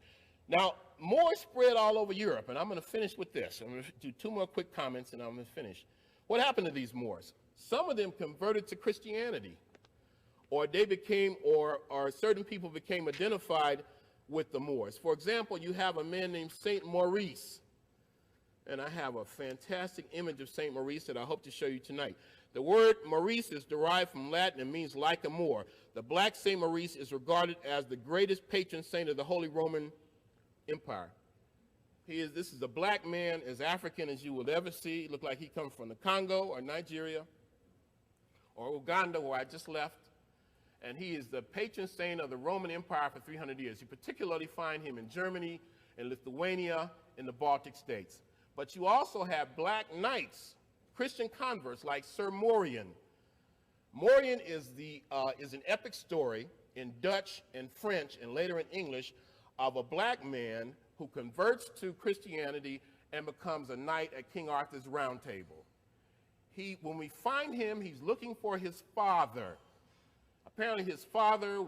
Now, Moors spread all over Europe, and I'm going to finish with this. I'm going to do two more quick comments, and I'm going to finish. What happened to these Moors? Some of them converted to Christianity, or they became, or certain people became identified with the Moors. For example, you have a man named Saint Maurice, and I have a fantastic image of Saint Maurice that I hope to show you tonight. The word Maurice is derived from Latin and means like a Moor. The black Saint Maurice is regarded as the greatest patron saint of the Holy Roman Empire. This is a black man, as African as you will ever see. He looked like he comes from the Congo or Nigeria or Uganda, where I just left. And he is the patron saint of the Roman Empire for 300 years. You particularly find him in Germany, in Lithuania, in the Baltic states. But you also have black knights, Christian converts like Sir Morian. Morian is an epic story in Dutch and French and later in English of a black man who converts to Christianity and becomes a knight at King Arthur's Round Table. When we find him, he's looking for his father. Apparently his father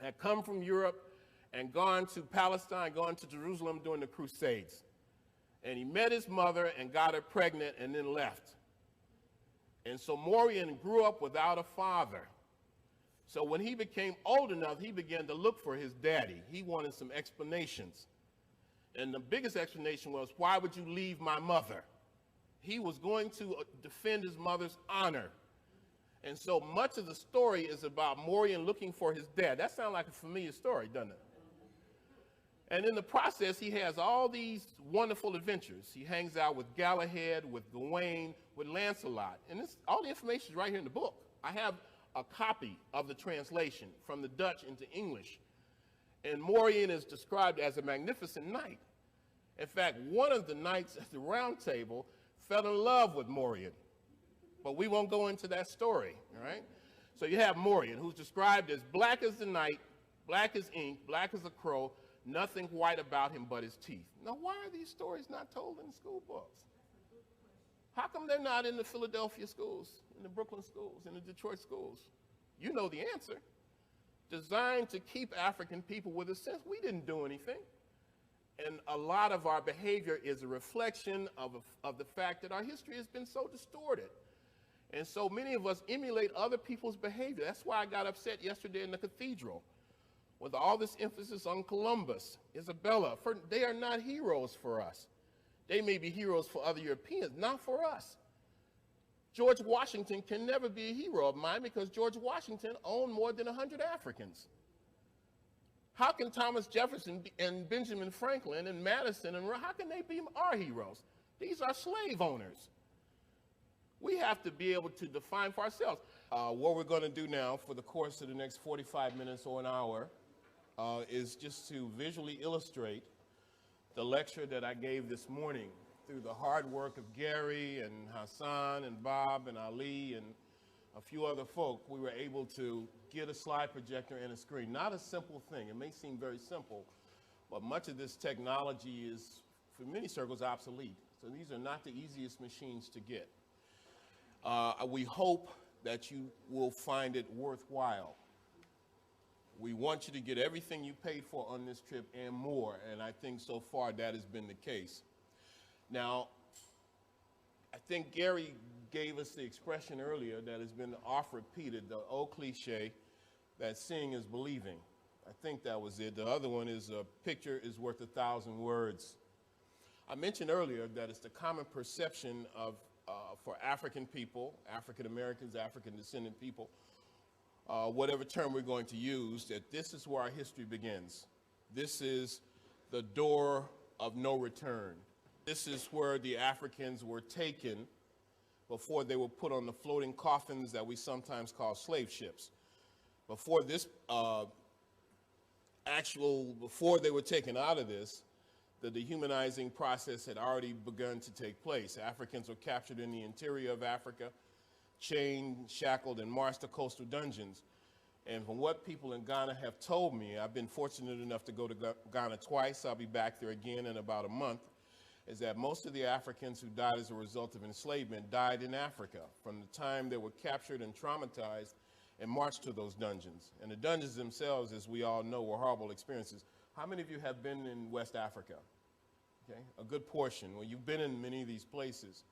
had come from Europe and gone to Palestine, gone to Jerusalem during the Crusades. And he met his mother and got her pregnant and then left. And so Morian grew up without a father. So when he became old enough, he began to look for his daddy. He wanted some explanations. And the biggest explanation was, why would you leave my mother? He was going to defend his mother's honor. And so much of the story is about Morian looking for his dad. That sounds like a familiar story, doesn't it? And in the process, he has all these wonderful adventures. He hangs out with Galahad, with Gawain, with Lancelot. And all the information is right here in the book. I have a copy of the translation from the Dutch into English. And Morian is described as a magnificent knight. In fact, one of the knights at the Round Table fell in love with Morian. But we won't go into that story, all right? So you have Morian, who's described as black as the night, black as ink, black as a crow, nothing white about him but his teeth. Now, why are these stories not told in school books? How come they're not in the Philadelphia schools, in the Brooklyn schools, in the Detroit schools? You know the answer. Designed to keep African people with a sense we didn't do anything. And a lot of our behavior is a reflection of the fact that our history has been so distorted. And so many of us emulate other people's behavior. That's why I got upset yesterday in the cathedral with all this emphasis on Columbus, Isabella. They are not heroes for us. They may be heroes for other Europeans, not for us. George Washington can never be a hero of mine because George Washington owned more than 100 Africans. How can Thomas Jefferson and Benjamin Franklin and Madison and how can they be our heroes? These are slave owners. We have to be able to define for ourselves. What we're going to do now for the course of the next 45 minutes or an hour is just to visually illustrate the lecture that I gave this morning. Through the hard work of Gary and Hassan and Bob and Ali and a few other folk, we were able to get a slide projector and a screen. Not a simple thing. It may seem very simple, but much of this technology is, for many circles, obsolete. So these are not the easiest machines to get. We hope that you will find it worthwhile. We want you to get everything you paid for on this trip and more, and I think so far that has been the case. Now, I think Gary gave us the expression earlier that has been oft repeated, the old cliche that seeing is believing. I think that was it. The other one is a picture is worth 1,000 words. I mentioned earlier that it's the common perception of, for African people, African Americans, African descendant people, whatever term we're going to use, that this is where our history begins. This is the door of no return. This is where the Africans were taken before they were put on the floating coffins that we sometimes call slave ships. Before this before they were taken out of this, the dehumanizing process had already begun to take place. Africans were captured in the interior of Africa, chained, shackled, and marched to coastal dungeons. And from what people in Ghana have told me, I've been fortunate enough to go to Ghana twice. I'll be back there again in about a month. Is that most of the Africans who died as a result of enslavement died in Africa from the time they were captured and traumatized and marched to those dungeons. And the dungeons themselves, as we all know, were horrible experiences. How many of you have been in West Africa? Okay, a good portion. Well, you've been in many of these places.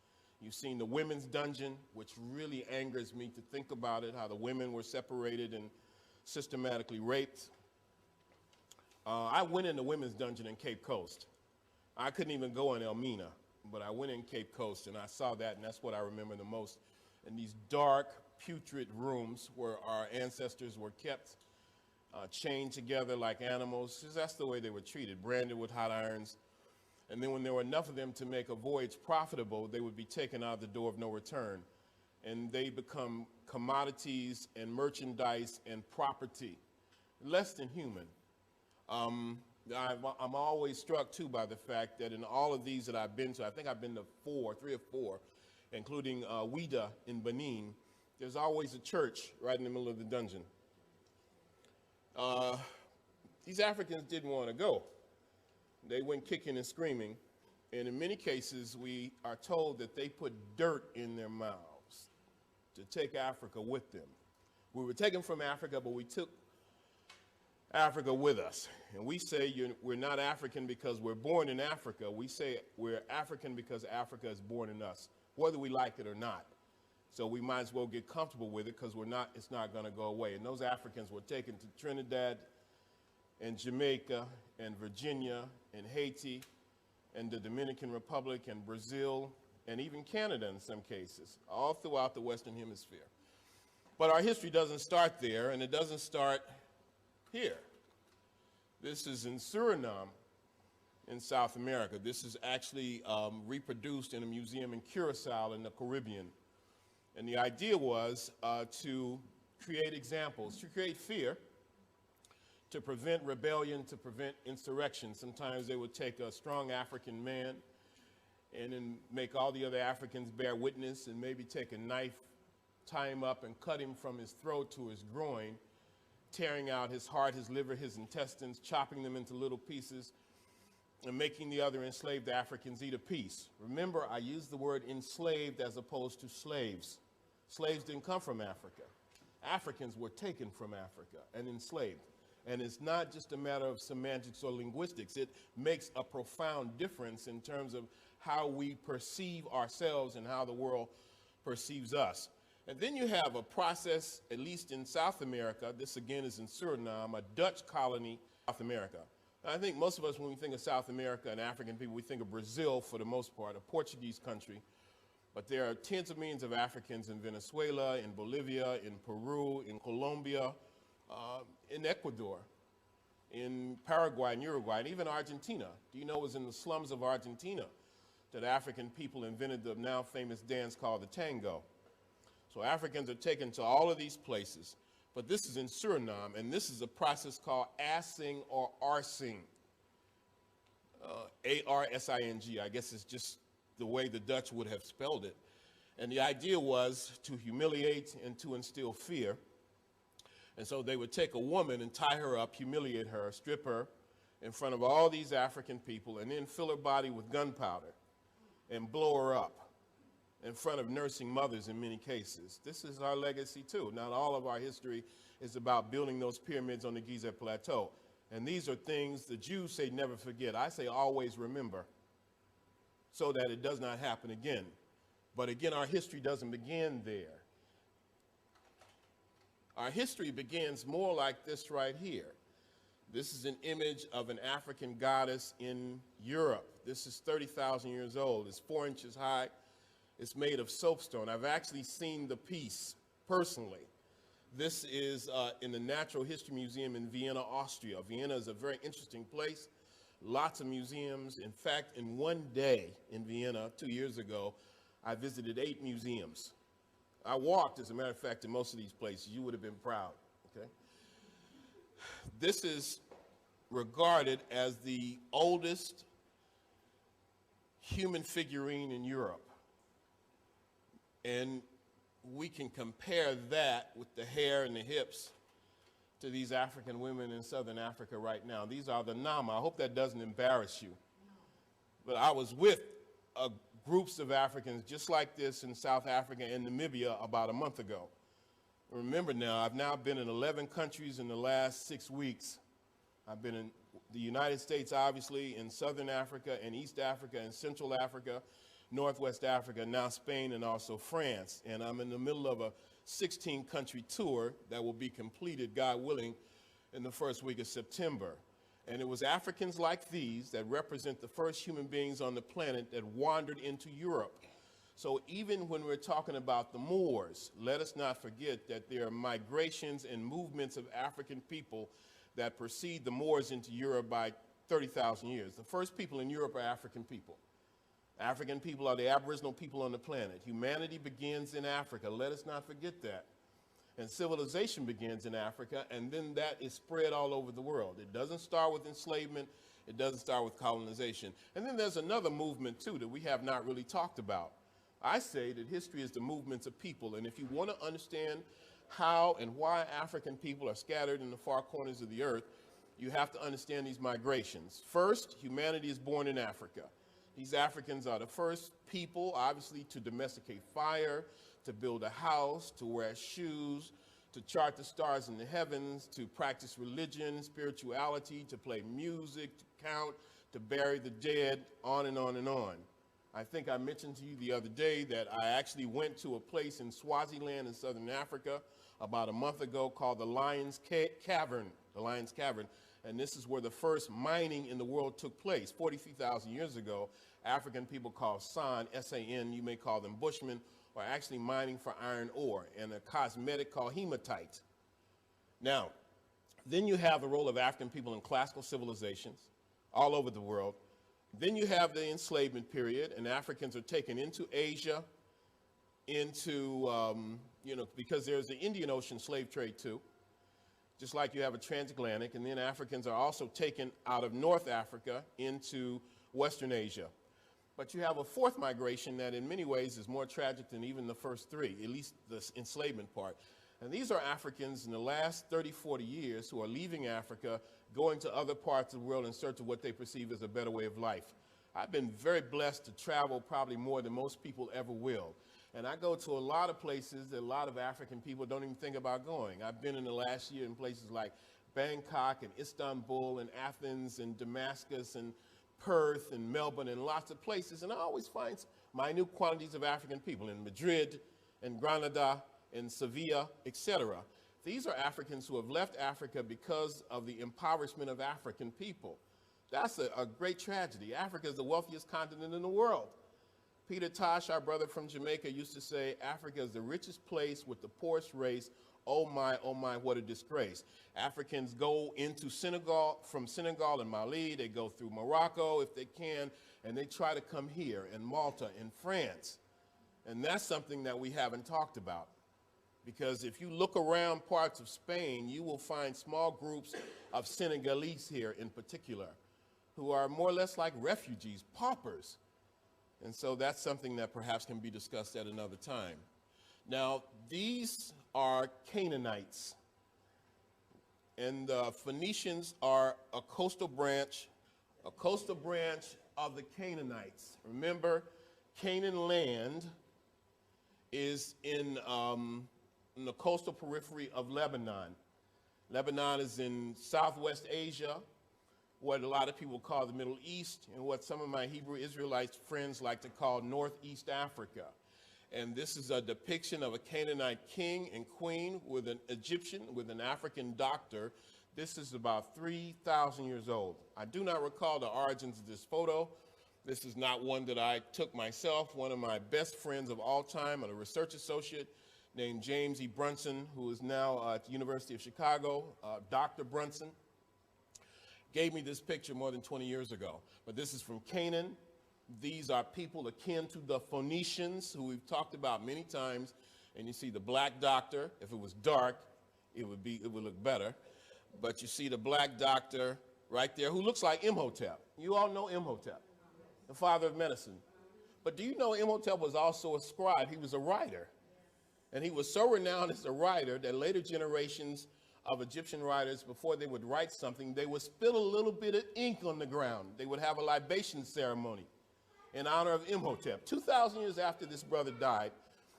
You've seen the women's dungeon, which really angers me to think about it, how the women were separated and systematically raped. I went in the women's dungeon in Cape Coast. I couldn't even go in Elmina, but I went in Cape Coast and I saw that, and that's what I remember the most. In these dark, putrid rooms where our ancestors were kept chained together like animals. That's the way they were treated, branded with hot irons. And then when there were enough of them to make a voyage profitable, they would be taken out the door of no return. And they become commodities and merchandise and property, less than human. I'm always struck, too, by the fact that in all of these that I've been to, I think I've been to 3 or 4, including Ouida in Benin, there's always a church right in the middle of the dungeon. These Africans didn't want to go. They went kicking and screaming, and in many cases, we are told that they put dirt in their mouths to take Africa with them. We were taken from Africa, but we took Africa with us. And we say we're not African because we're born in Africa. We say we're African because Africa is born in us, whether we like it or not. So we might as well get comfortable with it because it's not going to go away. And those Africans were taken to Trinidad and Jamaica and Virginia and Haiti and the Dominican Republic and Brazil and even Canada in some cases, all throughout the Western Hemisphere. But our history doesn't start there, and it doesn't start here. This is in Suriname in South America. This is actually reproduced in a museum in Curacao in the Caribbean. And the idea was to create examples, to create fear, to prevent rebellion, to prevent insurrection. Sometimes they would take a strong African man and then make all the other Africans bear witness and maybe take a knife, tie him up and cut him from his throat to his groin, tearing out his heart, his liver, his intestines, chopping them into little pieces, and making the other enslaved Africans eat a piece. Remember, I used the word enslaved as opposed to slaves. Slaves didn't come from Africa. Africans were taken from Africa and enslaved. And it's not just a matter of semantics or linguistics. It makes a profound difference in terms of how we perceive ourselves and how the world perceives us. And then you have a process, at least in South America, this again is in Suriname, a Dutch colony, South America. I think most of us, when we think of South America and African people, we think of Brazil for the most part, a Portuguese country. But there are tens of millions of Africans in Venezuela, in Bolivia, in Peru, in Colombia, in Ecuador. in Paraguay and Uruguay, and even Argentina. Do you know it was in the slums of Argentina that African people invented the now famous dance called the tango? So Africans are taken to all of these places, but this is in Suriname, and this is a process called assing or arsing, A-R-S-I-N-G. I guess it's just the way the Dutch would have spelled it. And the idea was to humiliate and to instill fear. And so they would take a woman and tie her up, humiliate her, strip her in front of all these African people, and then fill her body with gunpowder and blow her up in front of nursing mothers in many cases. This is our legacy too. Not all of our history is about building those pyramids on the Giza Plateau. And these are things the Jews say never forget. I say always remember, so that it does not happen again. But again, our history doesn't begin there. Our history begins more like this right here. This is an image of an African goddess in Europe. This is 30,000 years old. It's 4 inches high. It's made of soapstone. I've actually seen the piece personally. This is in the Natural History Museum in Vienna, Austria. Vienna is a very interesting place. Lots of museums. In fact, in one day in Vienna 2 years ago, I visited 8 museums. I walked, as a matter of fact, to most of these places. You would have been proud, okay? This is regarded as the oldest human figurine in Europe. And we can compare that with the hair and the hips to these African women in Southern Africa right now. These are the Nama. I hope that doesn't embarrass you. But I was with groups of Africans just like this in South Africa and Namibia about a month ago. Remember now, I've now been in 11 countries in the last 6 weeks. I've been in the United States, obviously, in Southern Africa and East Africa and Central Africa, Northwest Africa, now Spain and also France. And I'm in the middle of a 16-country tour that will be completed, God willing, in the first week of September. And it was Africans like these that represent the first human beings on the planet that wandered into Europe. So even when we're talking about the Moors, let us not forget that there are migrations and movements of African people that precede the Moors into Europe by 30,000 years. The first people in Europe are African people. African people are the Aboriginal people on the planet. Humanity begins in Africa. Let us not forget that. And civilization begins in Africa, and then that is spread all over the world. It doesn't start with enslavement. It doesn't start with colonization. And then there's another movement, too, that we have not really talked about. I say that history is the movements of people, and if you want to understand how and why African people are scattered in the far corners of the earth, you have to understand these migrations. First, humanity is born in Africa. These Africans are the first people, obviously, to domesticate fire, to build a house, to wear shoes, to chart the stars in the heavens, to practice religion, spirituality, to play music, to count, to bury the dead, on and on and on. I think I mentioned to you the other day that I actually went to a place in Swaziland in Southern Africa about a month ago called the Lion's Cavern, and this is where the first mining in the world took place. 43,000 years ago, African people called San, S-A-N, you may call them Bushmen, are actually mining for iron ore and a cosmetic called hematite. Now, then you have the role of African people in classical civilizations all over the world. Then you have the enslavement period, and Africans are taken into Asia, because there's the Indian Ocean slave trade too, just like you have a transatlantic, and then Africans are also taken out of North Africa into Western Asia. But you have a fourth migration that in many ways is more tragic than even the first three, at least the enslavement part. And these are Africans in the last 30, 40 years who are leaving Africa, going to other parts of the world in search of what they perceive as a better way of life. I've been very blessed to travel probably more than most people ever will. And I go to a lot of places that a lot of African people don't even think about going. I've been in the last year in places like Bangkok and Istanbul and Athens and Damascus and Perth and Melbourne and lots of places, and I always find minute quantities of African people in Madrid and Granada and Sevilla, etc. These are Africans who have left Africa because of the impoverishment of African people. That's a great tragedy. Africa is the wealthiest continent in the world. Peter Tosh, our brother from Jamaica, used to say Africa is the richest place with the poorest race oh my, what a disgrace. Africans go into Senegal, from Senegal and Mali, they go through Morocco if they can, and they try to come here in Malta, in France. And that's something that we haven't talked about. Because if you look around parts of Spain, you will find small groups of Senegalese here in particular, who are more or less like refugees, paupers. And so that's something that perhaps can be discussed at another time. Now, these are Canaanites. And the Phoenicians are a coastal branch of the Canaanites. Remember, Canaan land is in the coastal periphery of Lebanon. Lebanon is in Southwest Asia, what a lot of people call the Middle East, and what some of my Hebrew Israelite friends like to call Northeast Africa. And this is a depiction of a Canaanite king and queen with an Egyptian, with an African doctor. This is about 3,000 years old. I do not recall the origins of this photo. This is not one that I took myself. One of my best friends of all time, a research associate named James E. Brunson, who is now at the University of Chicago, Dr. Brunson, gave me this picture more than 20 years ago. But this is from Canaan. These are people akin to the Phoenicians, who we've talked about many times. And you see the black doctor. If it was dark, it would look better. But you see the black doctor right there, who looks like Imhotep. You all know Imhotep, the father of medicine. But do you know Imhotep was also a scribe? He was a writer. And he was so renowned as a writer that later generations of Egyptian writers, before they would write something, they would spill a little bit of ink on the ground. They would have a libation ceremony in honor of Imhotep. 2,000 years after this brother died,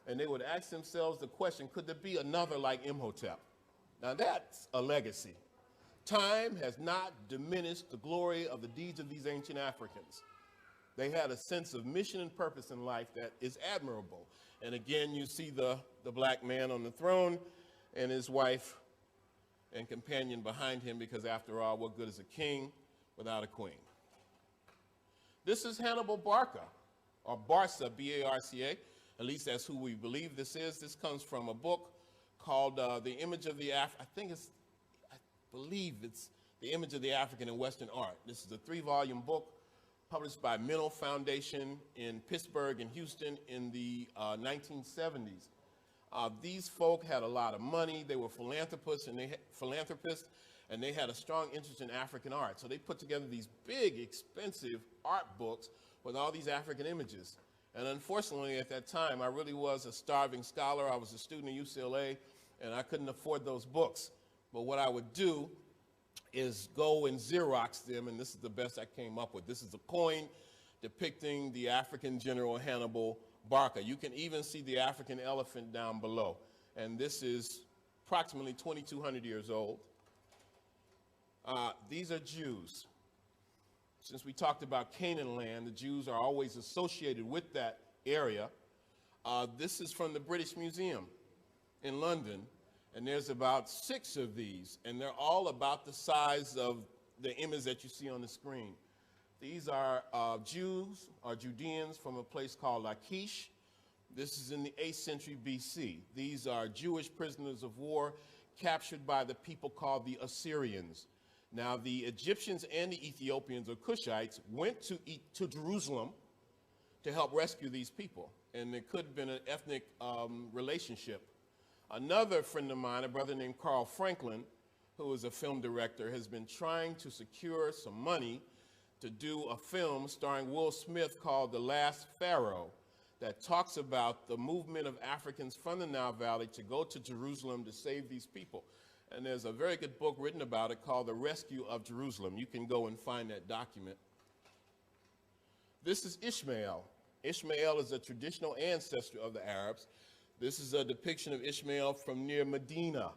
and they would ask themselves the question, could there be another like Imhotep? Now that's a legacy. Time has not diminished the glory of the deeds of these ancient Africans. They had a sense of mission and purpose in life that is admirable. And again, you see the black man on the throne and his wife and companion behind him, because after all, what good is a king without a queen? This is Hannibal Barca, or Barca, B-A-R-C-A. At least that's who we believe this is. This comes from a book called The Image of the I believe it's The Image of the African in Western Art. This is a 3-volume book published by Mental Foundation in Pittsburgh and Houston in the 1970s. These folk had a lot of money. They were philanthropists, and they had a strong interest in African art. So they put together these big, expensive art books with all these African images. And unfortunately, at that time, I really was a starving scholar. I was a student at UCLA, and I couldn't afford those books. But what I would do is go and Xerox them, and this is the best I came up with. This is a coin depicting the African general Hannibal Barca. You can even see the African elephant down below. And this is approximately 2,200 years old. These are Jews. Since we talked about Canaan land, the Jews are always associated with that area. This is from the British Museum in London, and there's about 6 of these, and they're all about the size of the image that you see on the screen. These are Jews or Judeans from a place called Lachish. This is in the 8th century BC. These are Jewish prisoners of war captured by the people called the Assyrians. Now, the Egyptians and the Ethiopians, or Cushites, went to Jerusalem to help rescue these people, and there could have been an ethnic relationship. Another friend of mine, a brother named Carl Franklin, who is a film director, has been trying to secure some money to do a film starring Will Smith called The Last Pharaoh, that talks about the movement of Africans from the Nile Valley to go to Jerusalem to save these people. And there's a very good book written about it called The Rescue of Jerusalem. You can go and find that document. This is Ishmael. Ishmael is a traditional ancestor of the Arabs. This is a depiction of Ishmael from near Medina.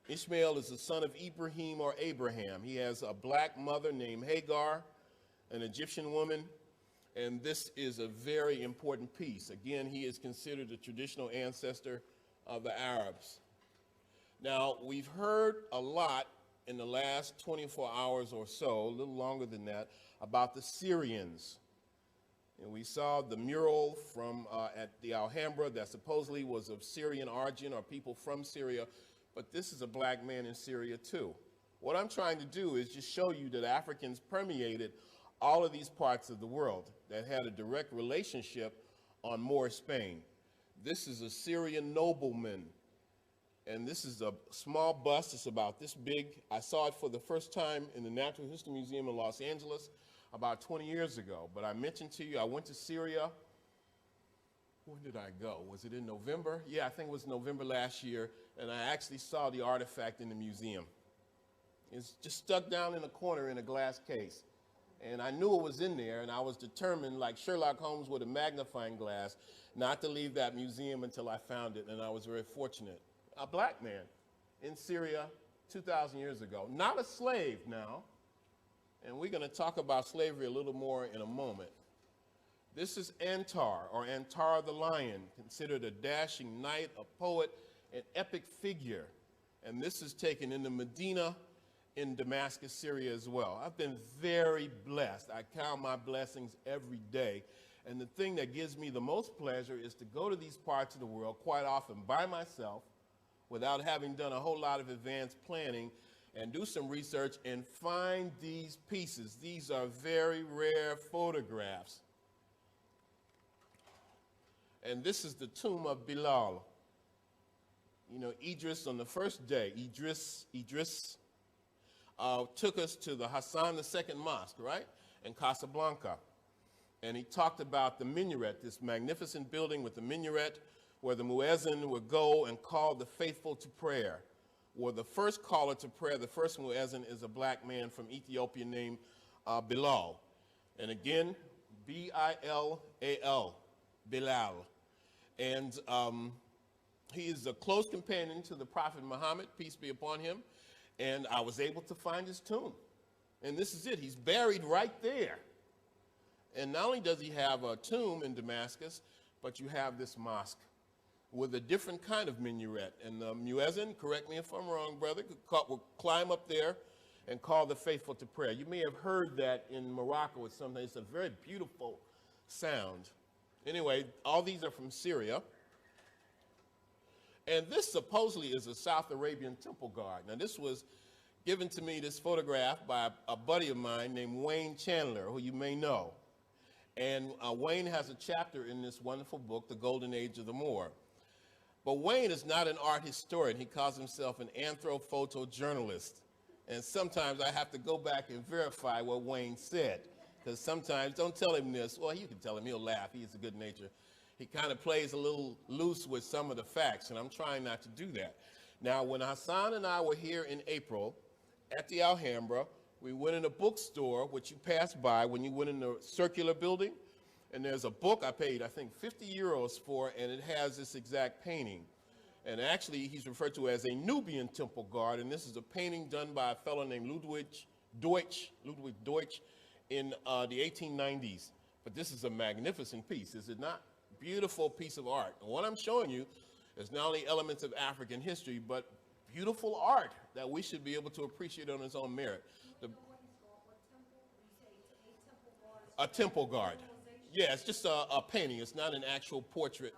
Ishmael is the son of Ibrahim or Abraham. He has a black mother named Hagar, an Egyptian woman, and this is a very important piece. Again, he is considered a traditional ancestor of the Arabs. Now, we've heard a lot in the last 24 hours or so, a little longer than that, about the Syrians. And we saw the mural from at the Alhambra that supposedly was of Syrian origin or people from Syria, but this is a black man in Syria too. What I'm trying to do is just show you that Africans permeated all of these parts of the world that had a direct relationship on Moorish Spain. This is a Syrian nobleman, and this is a small bust. It's about this big. I saw it for the first time in the Natural History Museum in Los Angeles about 20 years ago. But I mentioned to you, I went to Syria. When did I go? Was it in November? Yeah, I think it was November last year, and I actually saw the artifact in the museum. It's just stuck down in a corner in a glass case. And I knew it was in there, and I was determined, like Sherlock Holmes with a magnifying glass, not to leave that museum until I found it, and I was very fortunate. A black man in Syria 2,000 years ago, not a slave now, and we're going to talk about slavery a little more in a moment. This is Antar, or Antar the Lion, considered a dashing knight, a poet, an epic figure, and this is taken in the Medina in Damascus, Syria as well. I've been very blessed. I count my blessings every day. And the thing that gives me the most pleasure is to go to these parts of the world quite often by myself without having done a whole lot of advanced planning and do some research and find these pieces. These are very rare photographs. And this is the tomb of Bilal. You know, Idris on the first day, Idris took us to the Hassan II Mosque, right, in Casablanca. And he talked about the minaret, this magnificent building with the minaret where the muezzin would go and call the faithful to prayer. Or the first caller to prayer, the first muezzin, is a black man from Ethiopia named Bilal. And again, B-I-L-A-L, Bilal. And he is a close companion to the Prophet Muhammad, peace be upon him. And I was able to find his tomb. And this is it. He's buried right there. And not only does he have a tomb in Damascus, but you have this mosque with a different kind of minaret. And the muezzin, correct me if I'm wrong, brother, will climb up there and call the faithful to prayer. You may have heard that in Morocco or something. It's a very beautiful sound. Anyway, all these are from Syria. And this supposedly is a South Arabian temple guard. Now this was given to me, this photograph, by a buddy of mine named Wayne Chandler, who you may know. And Wayne has a chapter in this wonderful book, The Golden Age of the Moor. But Wayne is not an art historian. He calls himself an anthrophotojournalist. And sometimes I have to go back and verify what Wayne said. Because sometimes, don't tell him this. Well, you can tell him, he'll laugh. He has a good nature. He kind of plays a little loose with some of the facts, and I'm trying not to do that. Now, when Hassan and I were here in April at the Alhambra, we went in a bookstore, which you pass by when you went in the circular building, and there's a book I paid, I think, 50 euros for, and it has this exact painting. And actually, he's referred to as a Nubian temple guard, and this is a painting done by a fellow named Ludwig Deutsch in the 1890s. But this is a magnificent piece, is it not? Beautiful piece of art. And what I'm showing you is not only elements of African history, but beautiful art that we should be able to appreciate on its own merit. A temple guard. Yeah, it's just a painting. It's not an actual portrait.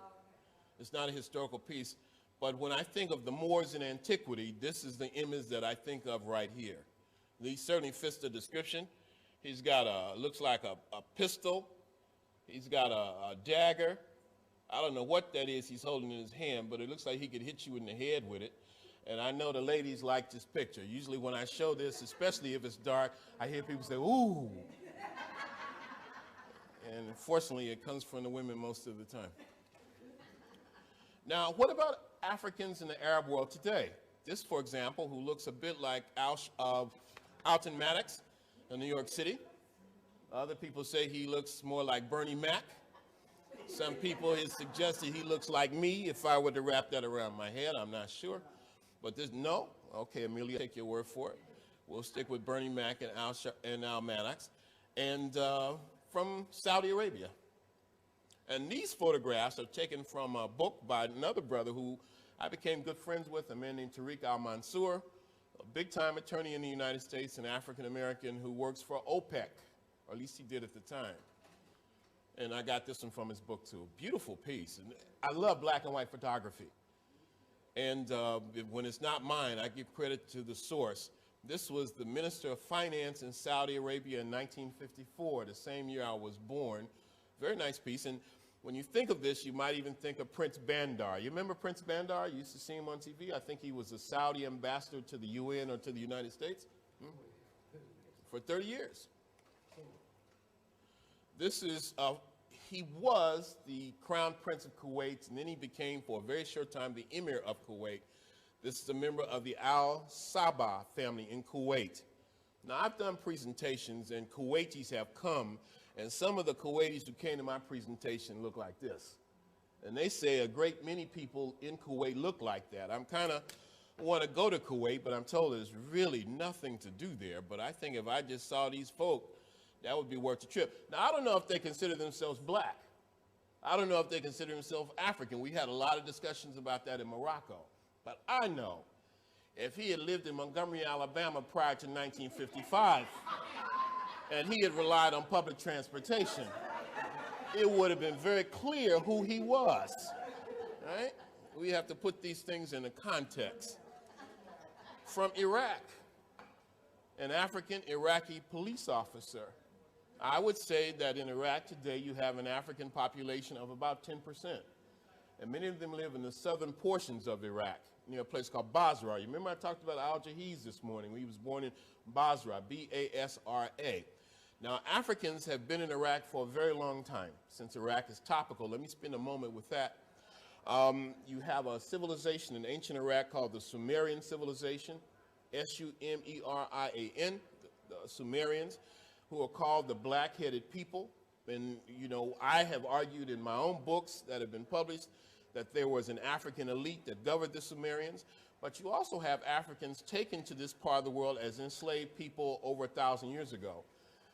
It's not a historical piece. But when I think of the Moors in antiquity, this is the image that I think of right here. He certainly fits the description. He's got looks like a pistol. He's got a dagger. I don't know what that is he's holding in his hand, but it looks like he could hit you in the head with it. And I know the ladies like this picture. Usually when I show this, especially if it's dark, I hear people say, ooh. And unfortunately, it comes from the women most of the time. Now, what about Africans in the Arab world today? This, for example, who looks a bit like Alton Maddox in New York City. Other people say he looks more like Bernie Mac. Some people have suggested he looks like me. If I were to wrap that around my head, I'm not sure. But this, no. Okay, Amelia, take your word for it. We'll stick with Bernie Mac and Al Maddox. And from Saudi Arabia. And these photographs are taken from a book by another brother who I became good friends with, a man named Tariq Al-Mansour, a big-time attorney in the United States, an African-American who works for OPEC, or at least he did at the time. And I got this one from his book too. Beautiful piece. And I love black and white photography. And when it's not mine, I give credit to the source. This was the Minister of Finance in Saudi Arabia in 1954, the same year I was born. Very nice piece. And when you think of this, you might even think of Prince Bandar. You remember Prince Bandar? You used to see him on TV. I think he was a Saudi ambassador to the UN or to the United States for 30 years. This is, he was the Crown Prince of Kuwait, and then he became, for a very short time, the Emir of Kuwait. This is a member of the Al Sabah family in Kuwait. Now, I've done presentations, and Kuwaitis have come, and some of the Kuwaitis who came to my presentation look like this. And they say a great many people in Kuwait look like that. I'm kind of want to go to Kuwait, but I'm told there's really nothing to do there. But I think if I just saw these folk, that would be worth the trip. Now, I don't know if they consider themselves black. I don't know if they consider themselves African. We had a lot of discussions about that in Morocco. But I know if he had lived in Montgomery, Alabama prior to 1955, and he had relied on public transportation, it would have been very clear who he was, right? We have to put these things in a context. From Iraq, an African Iraqi police officer. I would say that in Iraq today you have an African population of about 10%. And many of them live in the southern portions of Iraq, near a place called Basra. You remember I talked about Al-Jahiz this morning. He was born in Basra, B-A-S-R-A. Now, Africans have been in Iraq for a very long time, since Iraq is topical. Let me spend a moment with that. You have a civilization in ancient Iraq called the Sumerian civilization, S-U-M-E-R-I-A-N, the Sumerians, who are called the black-headed people. And, you know, I have argued in my own books that have been published that there was an African elite that governed the Sumerians. But you also have Africans taken to this part of the world as enslaved people over 1,000 years ago.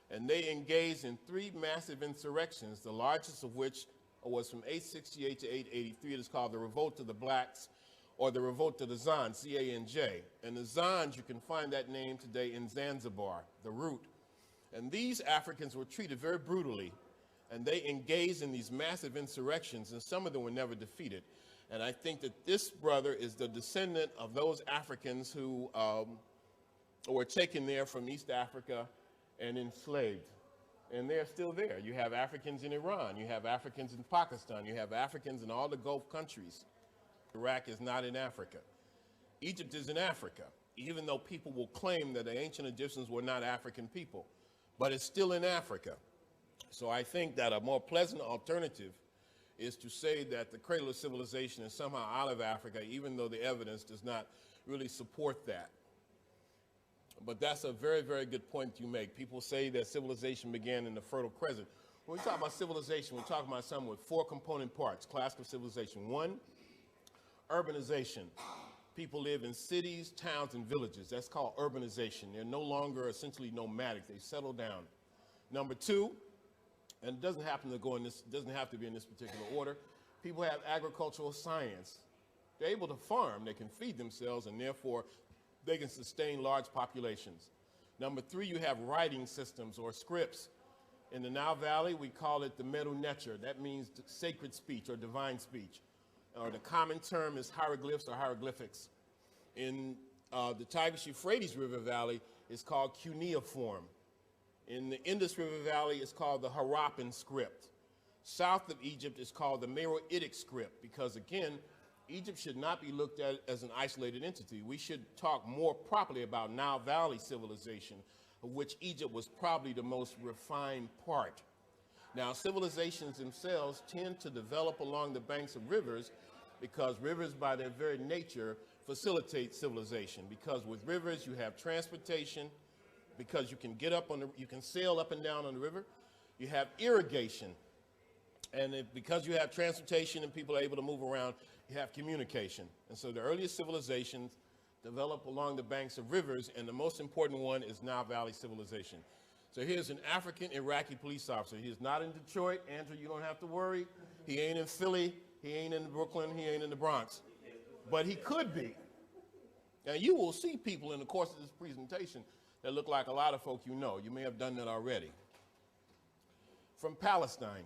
And they engaged in 3 massive insurrections, the largest of which was from 868 to 883. It is called the Revolt of the Blacks, or the Revolt of the Zans, Z-A-N-J. And the Zans, you can find that name today in Zanzibar, the root. And these Africans were treated very brutally, and they engaged in these massive insurrections, and some of them were never defeated. And I think that this brother is the descendant of those Africans who were taken there from East Africa and enslaved. And they're still there. You have Africans in Iran, you have Africans in Pakistan, you have Africans in all the Gulf countries. Iraq is not in Africa. Egypt is in Africa, even though people will claim that the ancient Egyptians were not African people. But it's still in Africa. So I think that a more pleasant alternative is to say that the cradle of civilization is somehow out of Africa, even though the evidence does not really support that. But that's a very, very good point you make. People say that civilization began in the Fertile Crescent. When we talk about civilization, we're talking about something with 4 component parts, classical civilization. 1, urbanization. People live in cities, towns, and villages. That's called urbanization. They're no longer essentially nomadic. They settle down. Number 2, and it doesn't have to be in this particular order, people have agricultural science. They're able to farm, they can feed themselves, and therefore they can sustain large populations. Number 3, you have writing systems or scripts. In the Nile Valley, we call it the Medu Neter. That means sacred speech or divine speech. Or the common term is hieroglyphs or hieroglyphics. In the Tigris-Euphrates River Valley, it's called cuneiform. In the Indus River Valley, it's called the Harappan script. South of Egypt, it's called the Meroitic script, because again, Egypt should not be looked at as an isolated entity. We should talk more properly about Nile Valley civilization, of which Egypt was probably the most refined part. Now, civilizations themselves tend to develop along the banks of rivers because rivers, by their very nature, facilitate civilization. Because with rivers, you have transportation, because you can you can sail up and down on the river. You have irrigation, and because you have transportation and people are able to move around, you have communication. And so the earliest civilizations develop along the banks of rivers, and the most important one is Nile Valley civilization. So here's an African Iraqi police officer. He is not in Detroit. Andrew, you don't have to worry. He ain't in Philly. He ain't in Brooklyn. He ain't in the Bronx. But he could be. Now, you will see people in the course of this presentation that look like a lot of folk you know. You may have done that already. From Palestine,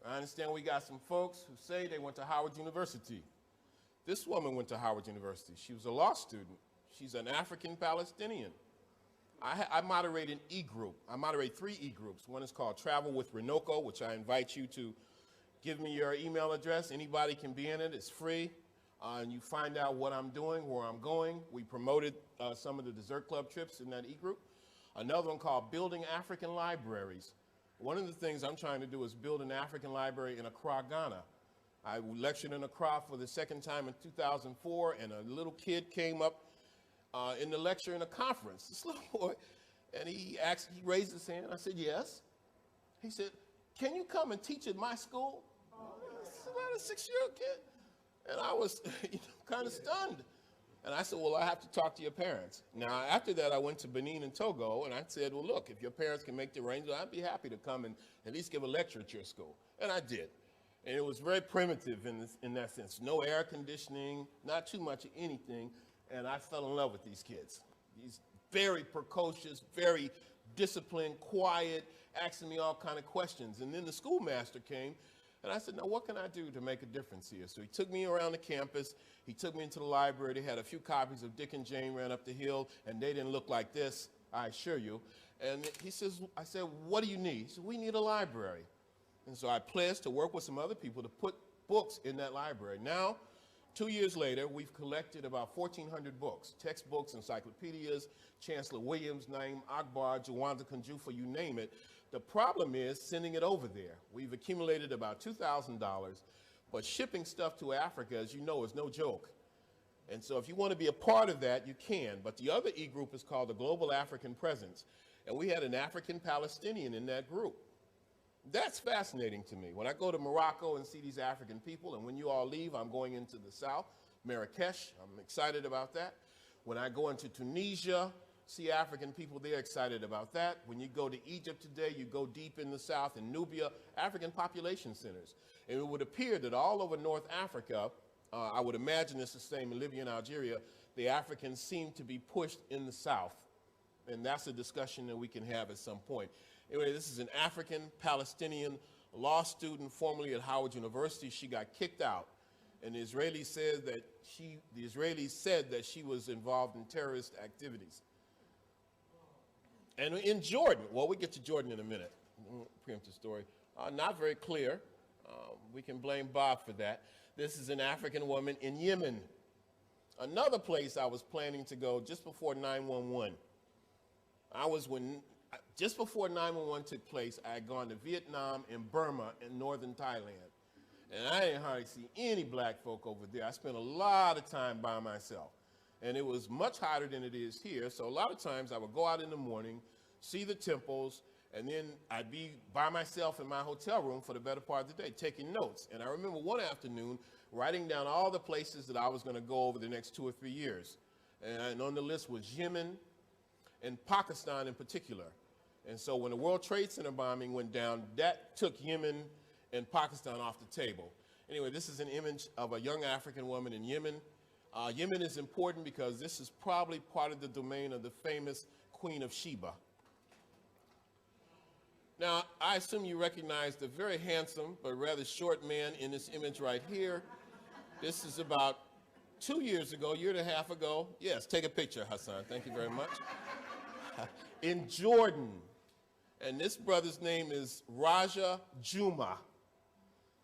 I understand we got some folks who say they went to Howard University. This woman went to Howard University. She was a law student. She's an African Palestinian. I moderate an e-group. I moderate 3 e-groups. One is called Travel with Runoko, which I invite you to give me your email address. Anybody can be in it. It's free. And you find out what I'm doing, where I'm going. We promoted some of the Dessert Club trips in that e-group. Another one called Building African Libraries. One of the things I'm trying to do is build an African library in Accra, Ghana. I lectured in Accra for the 2nd time in 2004, and a little kid came up in the lecture in a conference, this little boy, and he raised his hand. I said, yes. He said, can you come and teach at my school? It's about a 6-year-old kid. And I was kind of stunned. And I said, well, I have to talk to your parents. Now, after that, I went to Benin and Togo, and I said, well, look, if your parents can make the arrangement, I'd be happy to come and at least give a lecture at your school. And I did. And it was very primitive in that sense. No air conditioning, not too much of anything. And I fell in love with these kids. These very precocious, very disciplined, quiet, asking me all kind of questions. And then the schoolmaster came, and I said, now what can I do to make a difference here? So he took me around the campus. He took me into the library. They had a few copies of Dick and Jane Ran Up the Hill, and they didn't look like this, I assure you. And I said, what do you need? He said, we need a library. And so I pledged to work with some other people to put books in that library. Now, 2 years later, we've collected about 1,400 books, textbooks, encyclopedias, Chancellor Williams, Naim Akbar, Jawanda Kunjufa, you name it. The problem is sending it over there. We've accumulated about $2,000, but shipping stuff to Africa, as you know, is no joke. And so if you want to be a part of that, you can. But the other e-group is called the Global African Presence, and we had an African Palestinian in that group. That's fascinating to me. When I go to Morocco and see these African people, and when you all leave, I'm going into the south, Marrakesh, I'm excited about that. When I go into Tunisia, see African people, they're excited about that. When you go to Egypt today, you go deep in the south, in Nubia, African population centers. And it would appear that all over North Africa, I would imagine it's the same in Libya and Algeria, the Africans seem to be pushed in the south. And that's a discussion that we can have at some point. Anyway, this is an African Palestinian law student formerly at Howard University. She got kicked out, and the Israelis said that she was involved in terrorist activities. And in Jordan, well, we get to Jordan in a minute. Preempt the story. Not very clear. We can blame Bob for that. This is an African woman in Yemen. Another place I was planning to go just before 9/11. Just before 9/11 took place, I had gone to Vietnam and Burma in northern Thailand. And I didn't hardly see any black folk over there. I spent a lot of time by myself. And it was much hotter than it is here. So a lot of times I would go out in the morning, see the temples, and then I'd be by myself in my hotel room for the better part of the day, taking notes. And I remember one afternoon writing down all the places that I was going to go over the next 2 or 3 years. And on the list was Yemen and Pakistan in particular. And so when the World Trade Center bombing went down, that took Yemen and Pakistan off the table. Anyway, this is an image of a young African woman in Yemen. Yemen is important because this is probably part of the domain of the famous Queen of Sheba. Now, I assume you recognize the very handsome but rather short man in this image right here. This is about 2 years ago, year and a half ago. Yes, take a picture, Hassan. Thank you very much. In Jordan. And this brother's name is Raja Juma.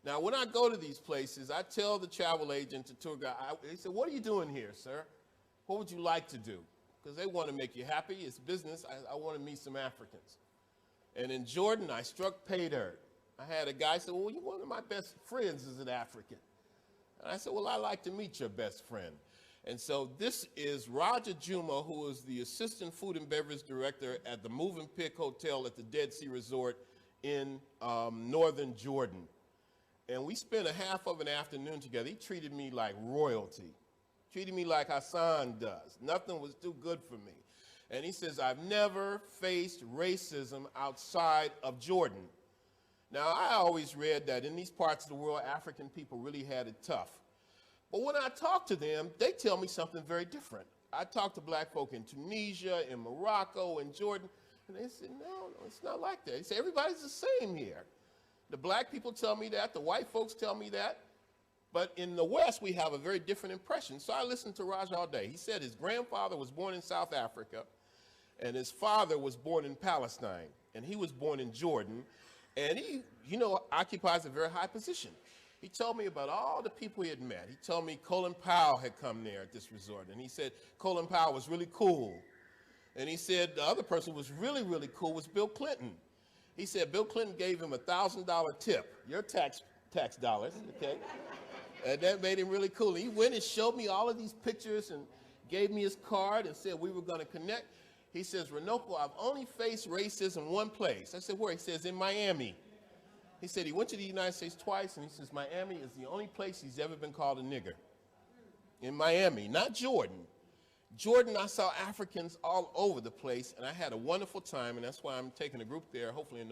Now, when I go to these places, I tell the travel agent, the tour guide, they say, what are you doing here, sir? What would you like to do? Because they want to make you happy. It's business. I want to meet some Africans. And in Jordan, I struck pay dirt. I had a guy say, well, you're one of my best friends is an African. And I said, well, I'd like to meet your best friend. And so this is Raja Juma, who is the assistant food and beverage director at the Movenpick Hotel at the Dead Sea Resort in northern Jordan. And we spent a half of an afternoon together. He treated me like royalty, treated me like Hassan does. Nothing was too good for me. And he says, I've never faced racism outside of Jordan. Now, I always read that in these parts of the world, African people really had it tough. But when I talk to them, they tell me something very different. I talk to black folk in Tunisia, in Morocco, in Jordan, and they say, no, it's not like that. They say, everybody's the same here. The black people tell me that. The white folks tell me that. But in the West, we have a very different impression. So I listened to Raj all day. He said his grandfather was born in South Africa, and his father was born in Palestine, and he was born in Jordan, and he, you know, occupies a very high position. He told me about all the people he had met. He told me Colin Powell had come there at this resort, and he said Colin Powell was really cool. And he said the other person who was really, really cool was Bill Clinton. He said Bill Clinton gave him a $1,000 tip, your tax dollars, okay? And that made him really cool. He went and showed me all of these pictures and gave me his card and said we were going to connect. He says, Runoko, I've only faced racism one place. I said, where? He says, in Miami. He said he went to the United States twice, and he says Miami is the only place he's ever been called a nigger. In Miami, not Jordan. Jordan, I saw Africans all over the place, and I had a wonderful time, and that's why I'm taking a group there, hopefully in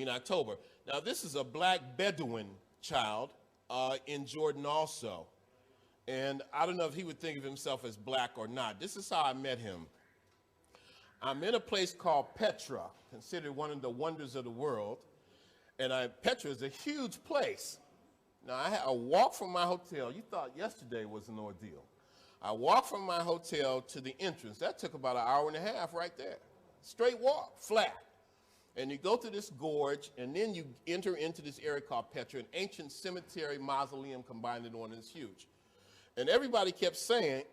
October. Now, this is a black Bedouin child in Jordan also. And I don't know if he would think of himself as black or not. This is how I met him. I'm in a place called Petra, considered one of the wonders of the world. And Petra is a huge place. Now, I walked from my hotel. You thought yesterday was an ordeal. I walked from my hotel to the entrance. That took about an hour and a half right there. Straight walk, flat. And you go through this gorge, and then you enter into this area called Petra, an ancient cemetery mausoleum combined into one, and it's huge. And everybody kept saying,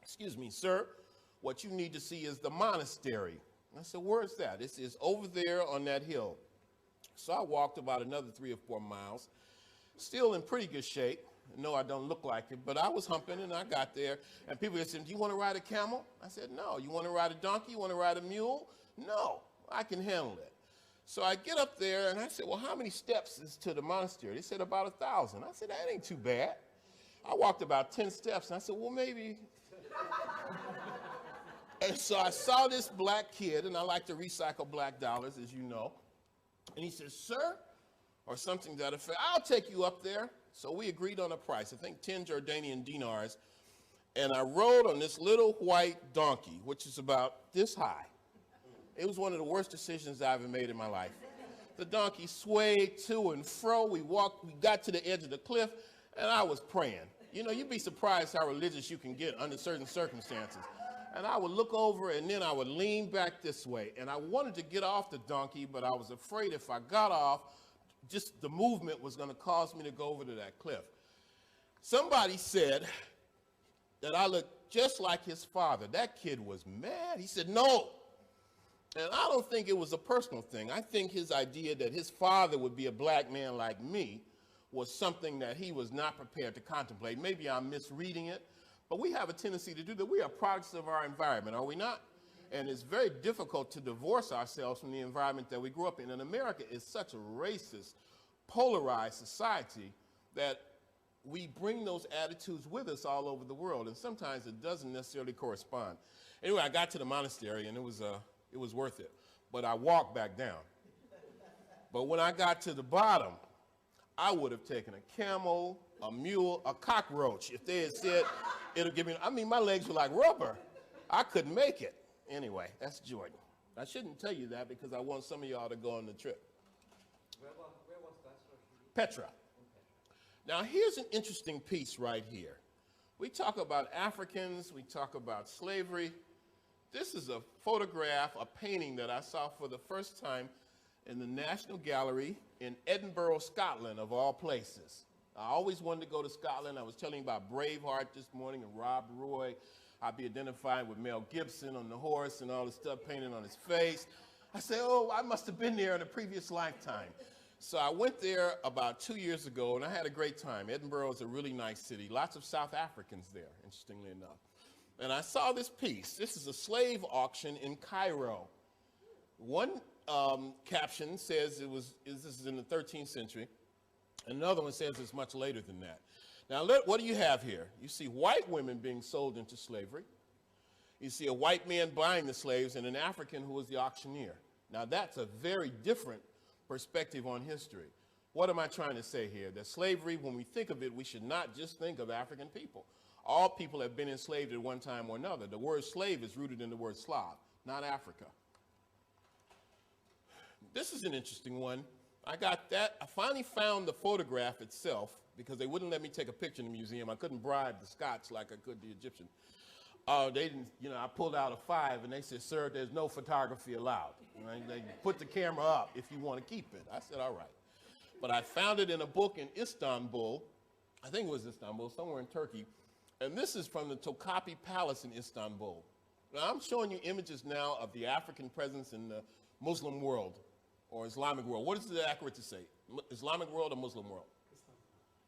excuse me, sir, what you need to see is the monastery. And I said, where's that? This is over there on that hill. So I walked about another 3 or 4 miles, still in pretty good shape. No, I don't look like it, but I was humping, and I got there. And people said, do you want to ride a camel? I said, no. You want to ride a donkey? You want to ride a mule? No, I can handle it. So I get up there, and I said, well, how many steps is to the monastery? They said, about 1,000. I said, that ain't too bad. I walked about 10 steps, and I said, well, maybe. And so I saw this black kid, and I like to recycle black dollars, as you know. And he says, sir, or something to that effect, I'll take you up there. So we agreed on a price, I think 10 Jordanian dinars. And I rode on this little white donkey, which is about this high. It was one of the worst decisions I ever made in my life. The donkey swayed to and fro. We got to the edge of the cliff, and I was praying. You know, you'd be surprised how religious you can get under certain circumstances. And I would look over, and then I would lean back this way. And I wanted to get off the donkey, but I was afraid if I got off, just the movement was going to cause me to go over to that cliff. Somebody said that I looked just like his father. That kid was mad. He said, no. And I don't think it was a personal thing. I think his idea that his father would be a black man like me was something that he was not prepared to contemplate. Maybe I'm misreading it, but we have a tendency to do that. We are products of our environment, are we not? And it's very difficult to divorce ourselves from the environment that we grew up in. And America is such a racist, polarized society that we bring those attitudes with us all over the world. And sometimes it doesn't necessarily correspond. Anyway, I got to the monastery, and it was worth it. But I walked back down. But when I got to the bottom, I would have taken a camel, a mule, a cockroach. If they had said, it'll give me, my legs were like rubber. I couldn't make it. Anyway, that's Jordan. I shouldn't tell you that because I want some of y'all to go on the trip. Where was that, sir? Petra. Now, here's an interesting piece right here. We talk about Africans, we talk about slavery. This is a photograph, a painting that I saw for the first time in the National Gallery in Edinburgh, Scotland, of all places. I always wanted to go to Scotland. I was telling you about Braveheart this morning and Rob Roy. I'd be identifying with Mel Gibson on the horse and all the stuff painted on his face. I said, oh, I must have been there in a previous lifetime. So I went there about 2 years ago, and I had a great time. Edinburgh is a really nice city. Lots of South Africans there, interestingly enough. And I saw this piece. This is a slave auction in Cairo. One caption says this is in the 13th century. Another one says it's much later than that. Now, what do you have here? You see white women being sold into slavery. You see a white man buying the slaves and an African who was the auctioneer. Now, that's a very different perspective on history. What am I trying to say here? That slavery, when we think of it, we should not just think of African people. All people have been enslaved at one time or another. The word slave is rooted in the word Slav, not Africa. This is an interesting one. I got that. I finally found the photograph itself because they wouldn't let me take a picture in the museum. I couldn't bribe the Scots like I could the Egyptian. They didn't, I pulled out a 5 and they said, sir, there's no photography allowed. They put the camera up if you want to keep it. I said, all right. But I found it in a book in Istanbul. I think it was Istanbul, somewhere in Turkey. And this is from the Topkapi Palace in Istanbul. Now, I'm showing you images now of the African presence in the Muslim world or Islamic world. What is it accurate to say? Islamic world or Muslim world?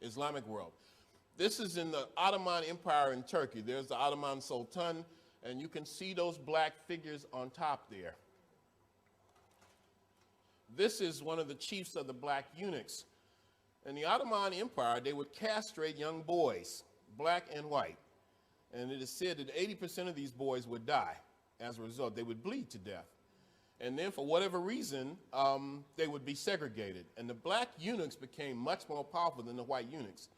Islamic world. This is in the Ottoman Empire in Turkey. There's the Ottoman Sultan, and you can see those black figures on top there. This is one of the chiefs of the black eunuchs. In the Ottoman Empire, they would castrate young boys, black and white. And it is said that 80% of these boys would die as a result. They would bleed to death. And then for whatever reason, they would be segregated. And the black eunuchs became much more powerful than the white eunuchs.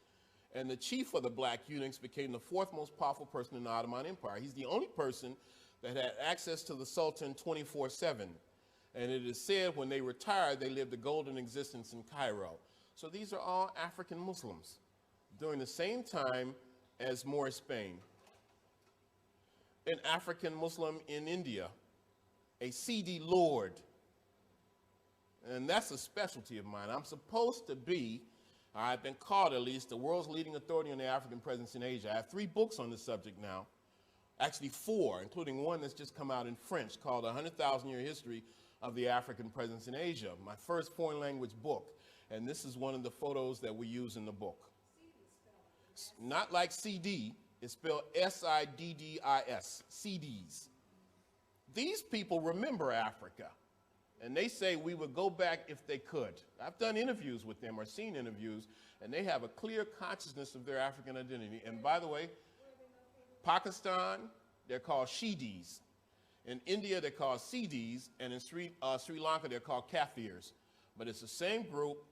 And the chief of the black eunuchs became the 4th most powerful person in the Ottoman Empire. He's the only person that had access to the Sultan 24/7. And it is said when they retired, they lived a golden existence in Cairo. So these are all African Muslims during the same time as Moorish Spain. An African Muslim in India, a CD Lord. And that's a specialty of mine. I'm supposed to be, I've been called at least, the world's leading authority on the African presence in Asia. I have 3 books on this subject now, actually 4, including one that's just come out in French called 100,000-Year History of the African Presence in Asia, my first foreign language book. And this is one of the photos that we use in the book. Not like CD, it's spelled S-I-D-D-I-S, CDs. These people remember Africa, and they say we would go back if they could. I've done interviews with them or seen interviews, and they have a clear consciousness of their African identity. And by the way, Pakistan, they're called Shidis. In India, they're called Siddhis, and in Sri Lanka, they're called Kafirs. But it's the same group,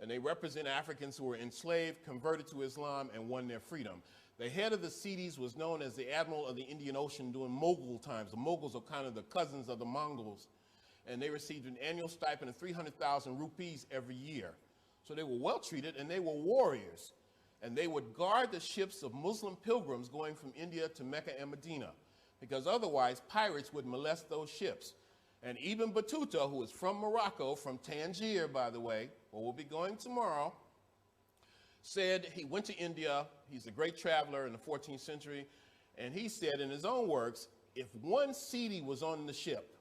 and they represent Africans who were enslaved, converted to Islam, and won their freedom. The head of the Siddhis was known as the Admiral of the Indian Ocean during Mughal times. The Mughals are kind of the cousins of the Mongols, and they received an annual stipend of 300,000 rupees every year. So they were well treated, and they were warriors. And they would guard the ships of Muslim pilgrims going from India to Mecca and Medina, because otherwise pirates would molest those ships. And Ibn Battuta, who is from Morocco, from Tangier, by the way, where we'll be going tomorrow, said he went to India. He's a great traveler in the 14th century. And he said in his own works, if one Sidi was on the ship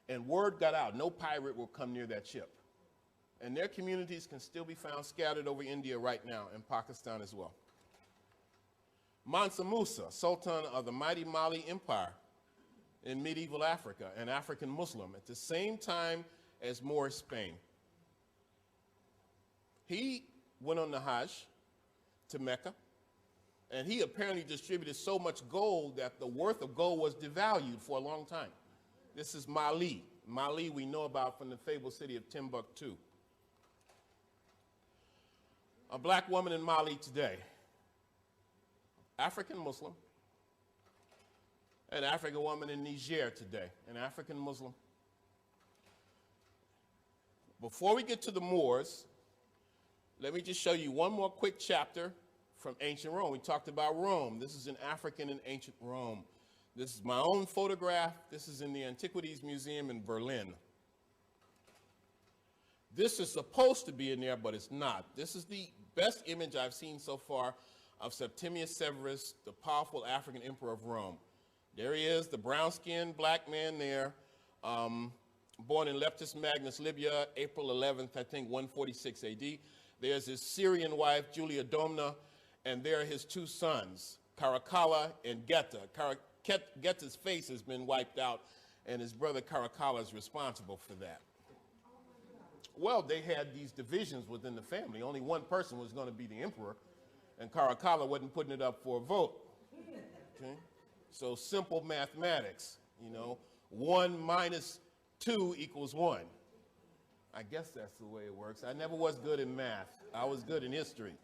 and word got out, no pirate will come near that ship. And their communities can still be found scattered over India right now, and Pakistan as well. Mansa Musa, Sultan of the mighty Mali Empire in medieval Africa, an African Muslim at the same time as Moorish Spain. He went on the Hajj to Mecca, and he apparently distributed so much gold that the worth of gold was devalued for a long time. This is Mali. Mali we know about from the fabled city of Timbuktu. A black woman in Mali today, African Muslim, an African woman in Niger today, an African Muslim. Before we get to the Moors, let me just show you one more quick chapter from ancient Rome. We talked about Rome. This is an African in ancient Rome. This is my own photograph. This is in the Antiquities Museum in Berlin. This is supposed to be in there, but it's not. This is the best image I've seen so far of Septimius Severus, the powerful African emperor of Rome. There he is, the brown-skinned black man there, born in Leptis Magnus, Libya, April 11th, I think, 146 AD. There's his Syrian wife, Julia Domna, and there are his 2 sons, Caracalla and Geta. Geta's face has been wiped out, and his brother Caracalla is responsible for that. Well, they had these divisions within the family. Only one person was going to be the emperor, and Caracalla wasn't putting it up for a vote. Okay? So simple mathematics, 1 minus 2 equals 1. I guess that's the way it works. I never was good in math. I was good in history.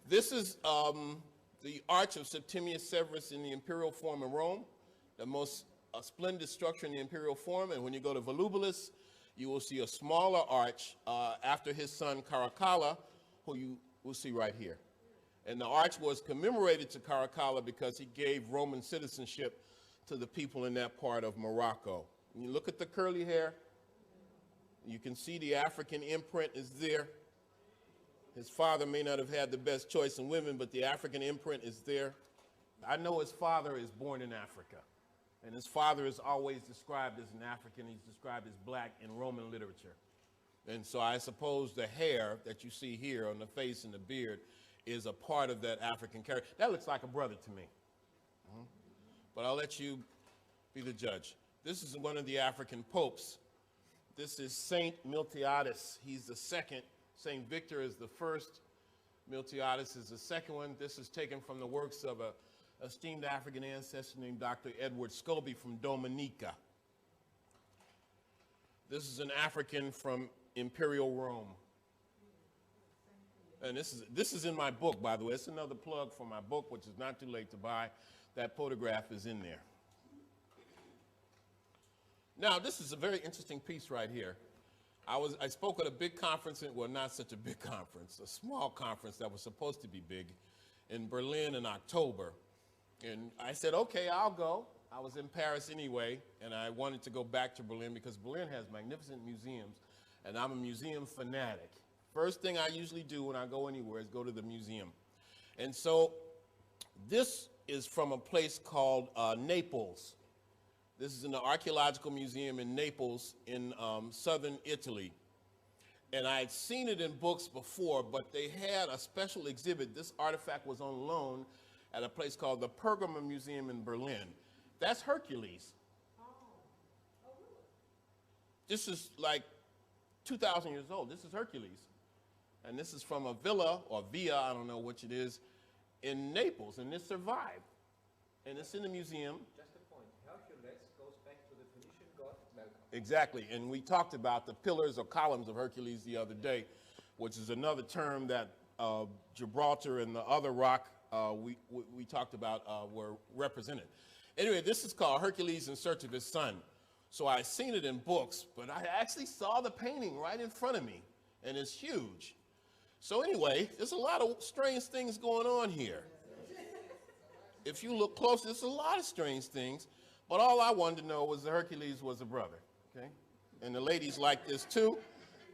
This is the Arch of Septimius Severus in the Imperial Forum in Rome, the most splendid structure in the Imperial Forum. And when you go to Volubilis, you will see a smaller arch after his son Caracalla, who you will see right here. And the arch was commemorated to Caracalla because he gave Roman citizenship to the people in that part of Morocco. When you look at the curly hair, you can see the African imprint is there. His father may not have had the best choice in women, but the African imprint is there. I know his father is born in Africa, and his father is always described as an African. He's described as black in Roman literature. And so I suppose the hair that you see here on the face and the beard is a part of that African character. That looks like a brother to me. But I'll let you be the judge. This is one of the African popes. This is Saint Miltiades. He's the second. Saint Victor is the first. Miltiades is the second one. This is taken from the works of an esteemed African ancestor named Dr. Edward Scobie from Dominica. This is an African from Imperial Rome. And this is in my book, by the way. It's another plug for my book, which is not too late to buy. That photograph is in there. Now, this is a very interesting piece right here. I spoke at a big conference, well, not such a big conference, a small conference that was supposed to be big in Berlin in October. And I said, okay, I'll go. I was in Paris anyway, and I wanted to go back to Berlin because Berlin has magnificent museums, and I'm a museum fanatic. First thing I usually do when I go anywhere is go to the museum. And so this is from a place called Naples. This is in the Archaeological Museum in Naples in southern Italy. And I had seen it in books before, but they had a special exhibit. This artifact was on loan at a place called the Pergamon Museum in Berlin. That's Hercules. Oh, really? This is like 2,000 years old. This is Hercules. And this is from a villa, or via, I don't know which it is, in Naples, and it survived. And it's in the museum. Just a point. Hercules goes back to the Phoenician god Melkor. Exactly, and we talked about the pillars or columns of Hercules the other day, which is another term that Gibraltar and the other rock we talked about were represented. Anyway, this is called Hercules in Search of His Son. So I've seen it in books, but I actually saw the painting right in front of me, and it's huge. So anyway, there's a lot of strange things going on here. If you look close, there's a lot of strange things, but all I wanted to know was that Hercules was a brother, okay? And the ladies like this too,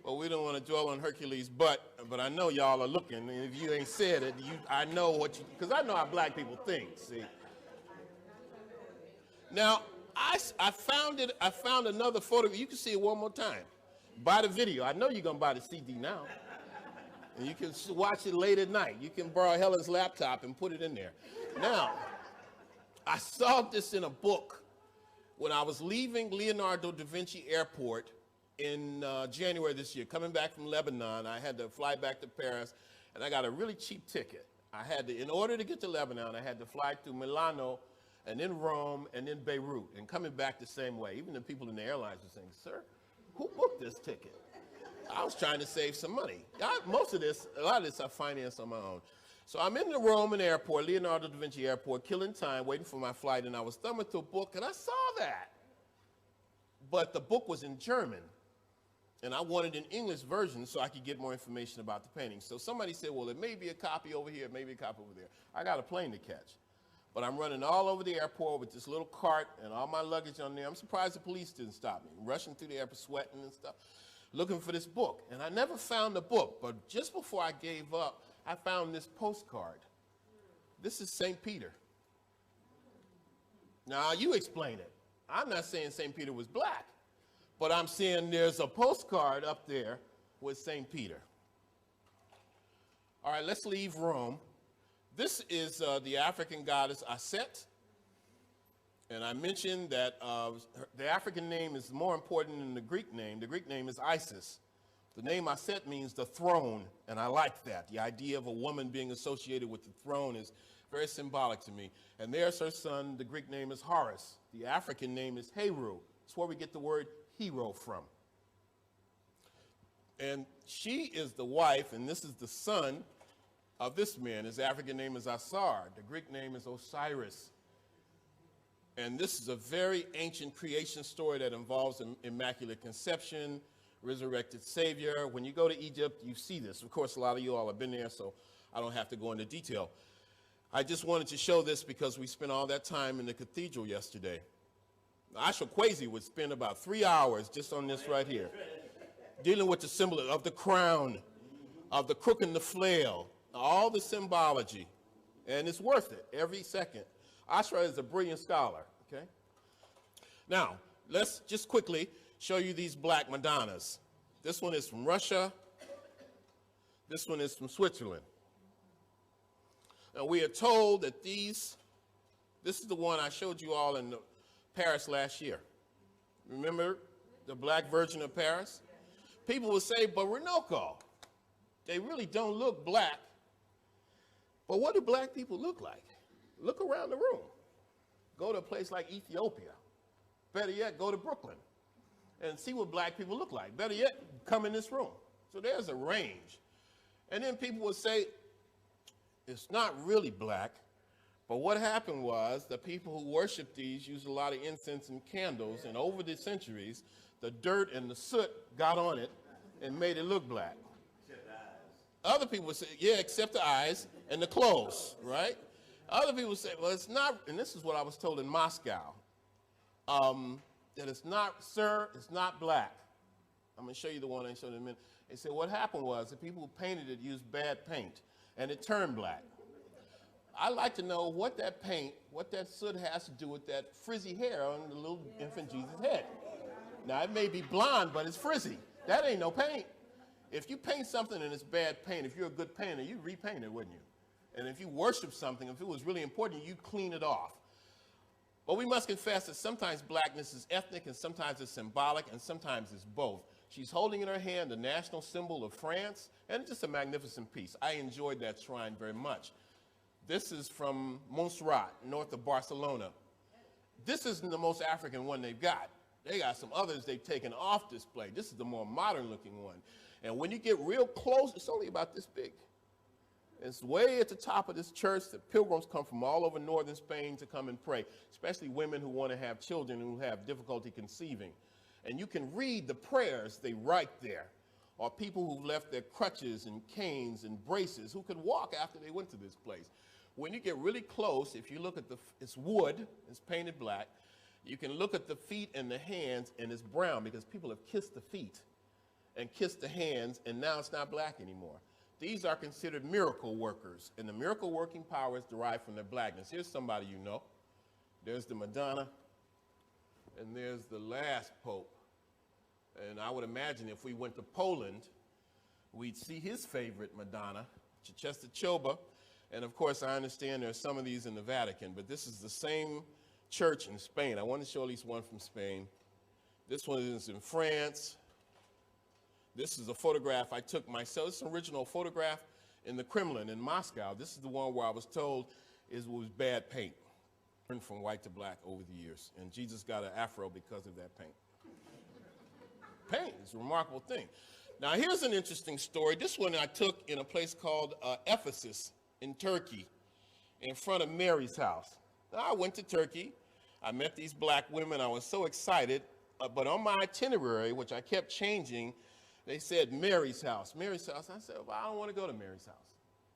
but we don't want to dwell on Hercules' but I know y'all are looking, and if you ain't said it, I know what you, because I know how black people think, see? Now, I found another photo. You can see it one more time. Buy the video. I know you're going to buy the CD now. And you can watch it late at night. You can borrow Helen's laptop and put it in there. Now, I saw this in a book when I was leaving Leonardo da Vinci Airport in January this year. Coming back from Lebanon, I had to fly back to Paris, and I got a really cheap ticket. I had to, in order to get to Lebanon, I had to fly through Milano, and then Rome, and then Beirut, and coming back the same way. Even the people in the airlines were saying, sir, who booked this ticket? I was trying to save some money. A lot of this I financed on my own. So I'm in the Roman airport, Leonardo da Vinci Airport, killing time, waiting for my flight, and I was thumbing through a book, and I saw that. But the book was in German, and I wanted an English version so I could get more information about the painting. So somebody said, well, there may be a copy over here, maybe a copy over there. I got a plane to catch. But I'm running all over the airport with this little cart and all my luggage on there. I'm surprised the police didn't stop me. Rushing through the airport, sweating and stuff, looking for this book. And I never found the book, but just before I gave up, I found this postcard. This is St. Peter. Now, you explain it. I'm not saying St. Peter was black, but I'm saying there's a postcard up there with St. Peter. All right, let's leave Rome. This is the African goddess Aset, and I mentioned that the African name is more important than the Greek name. The Greek name is Isis. The name Aset means the throne, and I like that. The idea of a woman being associated with the throne is very symbolic to me. And there's her son. The Greek name is Horus. The African name is Heru. It's where we get the word hero from. And she is the wife, and this is the son of this man. His African name is Asar. The Greek name is Osiris. And this is a very ancient creation story that involves Immaculate Conception, resurrected Savior. When you go to Egypt, you see this. Of course, a lot of you all have been there, so I don't have to go into detail. I just wanted to show this because we spent all that time in the cathedral yesterday. Ashok Kwesi would spend about 3 hours just on this right here, dealing with the symbol of the crown, of the crook and the flail, all the symbology, and it's worth it every second. Ashra is a brilliant scholar, okay? Now, let's just quickly show you these black Madonnas. This one is from Russia. This one is from Switzerland. Now, we are told that this is the one I showed you all in Paris last year. Remember the Black Virgin of Paris? People will say, but Runoko, they really don't look black. But what do black people look like? Look around the room. Go to a place like Ethiopia. Better yet, go to Brooklyn and see what black people look like. Better yet, come in this room. So there's a range. And then people will say, it's not really black, but what happened was the people who worshiped these used a lot of incense and candles, and over the centuries, the dirt and the soot got on it and made it look black. Except the eyes. Other people say, yeah, except the eyes and the clothes, right? Other people say, well, it's not, and this is what I was told in Moscow, that it's not, sir, it's not black. I'm going to show you the one I showed in a minute. They said what happened was the people who painted it used bad paint, and it turned black. I'd like to know what that paint, what that soot has to do with that frizzy hair on the little infant Jesus' head. Now, it may be blonde, but it's frizzy. That ain't no paint. If you paint something and it's bad paint, if you're a good painter, you'd repaint it, wouldn't you? And if you worship something, if it was really important, you'd clean it off. But we must confess that sometimes blackness is ethnic, and sometimes it's symbolic, and sometimes it's both. She's holding in her hand the national symbol of France, and it's just a magnificent piece. I enjoyed that shrine very much. This is from Montserrat, north of Barcelona. This isn't the most African one they've got. They got some others they've taken off display. This is the more modern looking one. And when you get real close, it's only about this big. It's way at the top of this church. The pilgrims come from all over northern Spain to come and pray, especially women who want to have children who have difficulty conceiving. And you can read the prayers they write there, or people who've left their crutches and canes and braces who could walk after they went to this place. When you get really close, if you look at it's wood, it's painted black. You can look at the feet and the hands, and it's brown because people have kissed the feet and kissed the hands, and now it's not black anymore. These are considered miracle workers, and the miracle working power is derived from their blackness. Here's somebody you know. There's the Madonna, and there's the last Pope. And I would imagine if we went to Poland, we'd see his favorite Madonna, Czestochowa. And of course, I understand there are some of these in the Vatican, but this is the same church in Spain. I want to show at least one from Spain. This one is in France. This is a photograph I took myself. It's an original photograph in the Kremlin in Moscow. This is the one where I was told was bad paint. Turned from white to black over the years. And Jesus got an afro because of that paint. Paint is a remarkable thing. Now, here's an interesting story. This one I took in a place called Ephesus in Turkey, in front of Mary's house. Now, I went to Turkey. I met these black women. I was so excited. But on my itinerary, which I kept changing, they said Mary's house, Mary's house. I said, well, I don't want to go to Mary's house.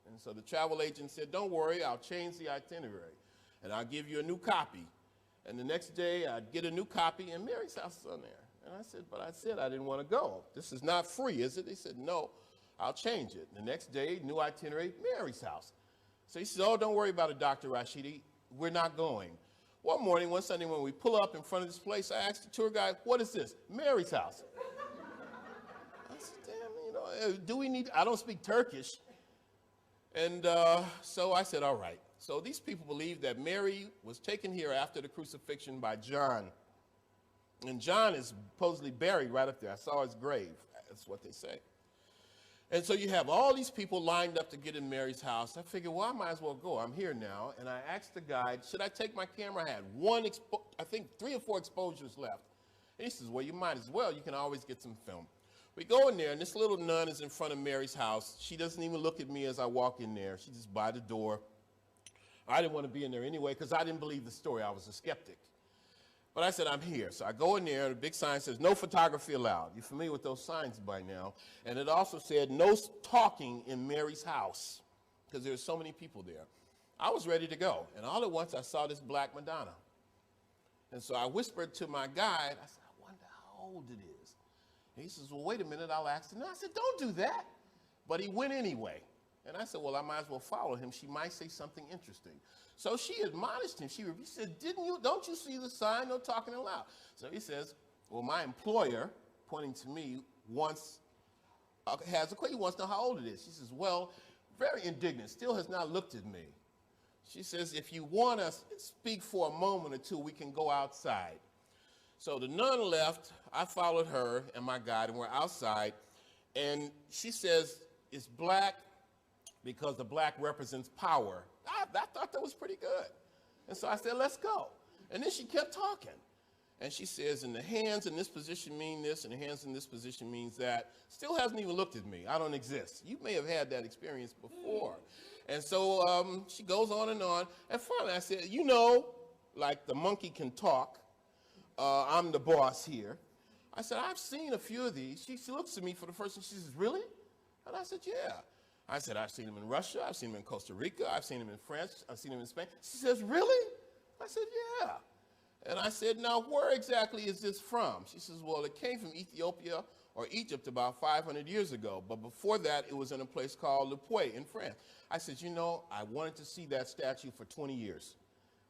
And so the travel agent said, don't worry, I'll change the itinerary, and I'll give you a new copy. And the next day, I'd get a new copy, and Mary's house is on there. And I said, but I said I didn't want to go. This is not free, is it? They said, no, I'll change it. The next day, new itinerary, Mary's house. So he said, oh, don't worry about it, Dr. Rashidi. We're not going. One Sunday, when we pull up in front of this place, I asked the tour guide, what is this? Mary's house. I said, damn, do we need, I don't speak Turkish. And so I said, all right. So these people believe that Mary was taken here after the crucifixion by John. And John is supposedly buried right up there. I saw his grave. That's what they say. And so you have all these people lined up to get in Mary's house. I figured, well, I might as well go. I'm here now. And I asked the guide, should I take my camera? I had I think 3 or 4 exposures left. And he says, well, you might as well. You can always get some film. We go in there, and this little nun is in front of Mary's house. She doesn't even look at me as I walk in there. She's just by the door. I didn't want to be in there anyway because I didn't believe the story. I was a skeptic. But I said, I'm here. So I go in there, and the big sign says, no photography allowed. You're familiar with those signs by now. And it also said, no talking in Mary's house, because there's so many people there. I was ready to go. And all at once, I saw this black Madonna. And so I whispered to my guide, I said, I wonder how old it is. And he says, well, wait a minute, I'll ask him. And I said, don't do that. But he went anyway. And I said, well, I might as well follow him. She might say something interesting. So she admonished him. She said, don't you see the sign, no talking aloud? So he says, well, my employer, pointing to me, he wants to know how old it is. She says, well, very indignant, still has not looked at me. She says, if you want to speak for a moment or two, we can go outside. So the nun left, I followed her and my guide, and we're outside. And she says, it's black because the black represents power. I thought that was pretty good. And so I said, let's go. And then she kept talking. And she says, and the hands in this position mean this, and the hands in this position means that. Still hasn't even looked at me. I don't exist. You may have had that experience before. And so she goes on. And finally I said, you know, like the monkey can talk, I'm the boss here. I said, I've seen a few of these. She looks at me for the first time. She says, really? And I said, yeah. I said, I've seen them in Russia. I've seen them in Costa Rica. I've seen them in France. I've seen them in Spain. She says, really? I said, yeah. And I said, now, where exactly is this from? She says, well, it came from Ethiopia or Egypt about 500 years ago. But before that, it was in a place called Le Puy in France. I said, you know, I wanted to see that statue for 20 years.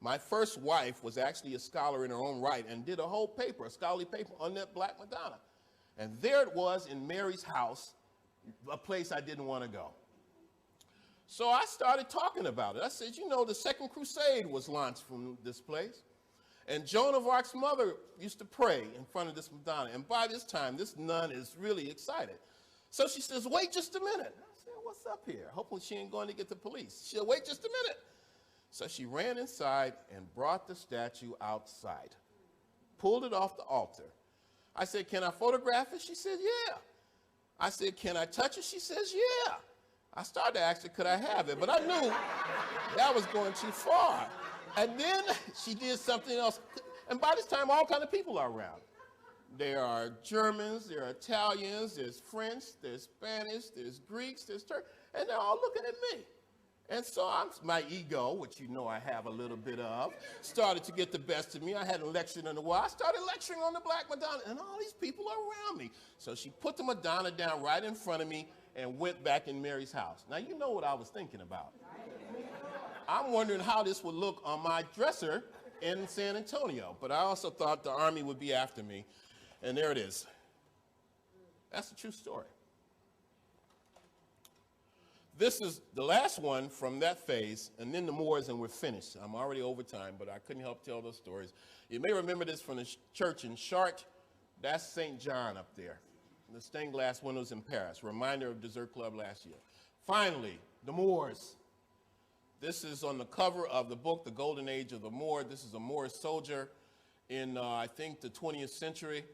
My first wife was actually a scholar in her own right and did a whole paper, a scholarly paper on that black Madonna. And there it was in Mary's house, a place I didn't want to go. So I started talking about it. I said, you know, the Second Crusade was launched from this place. And Joan of Arc's mother used to pray in front of this Madonna. And by this time, this nun is really excited. So she says, wait just a minute. I said, what's up here? Hopefully she ain't going to get the police. She said, wait just a minute. So she ran inside and brought the statue outside, pulled it off the altar. I said, can I photograph it? She said, yeah. I said, can I touch it? She says, yeah. I started to ask her, could I have it? But I knew that was going too far. And then she did something else. And by this time, all kinds of people are around. There are Germans, there are Italians, there's French, there's Spanish, there's Greeks, there's Turks, and they're all looking at me. And so my ego, which you know I have a little bit of, started to get the best of me. I hadn't lectured in a while. I started lecturing on the black Madonna, and all these people are around me. So she put the Madonna down right in front of me and went back in Mary's house. Now, you know what I was thinking about. I'm wondering how this would look on my dresser in San Antonio. But I also thought the army would be after me. And there it is. That's a true story. This is the last one from that phase, and then the Moors, and we're finished. I'm already over time, but I couldn't help tell those stories. You may remember this from the church in Chartres. That's St. John up there. The stained glass windows in Paris, reminder of Dessert Club last year. Finally, the Moors. This is on the cover of the book, The Golden Age of the Moor. This is a Moorish soldier in, I think, the 20th century,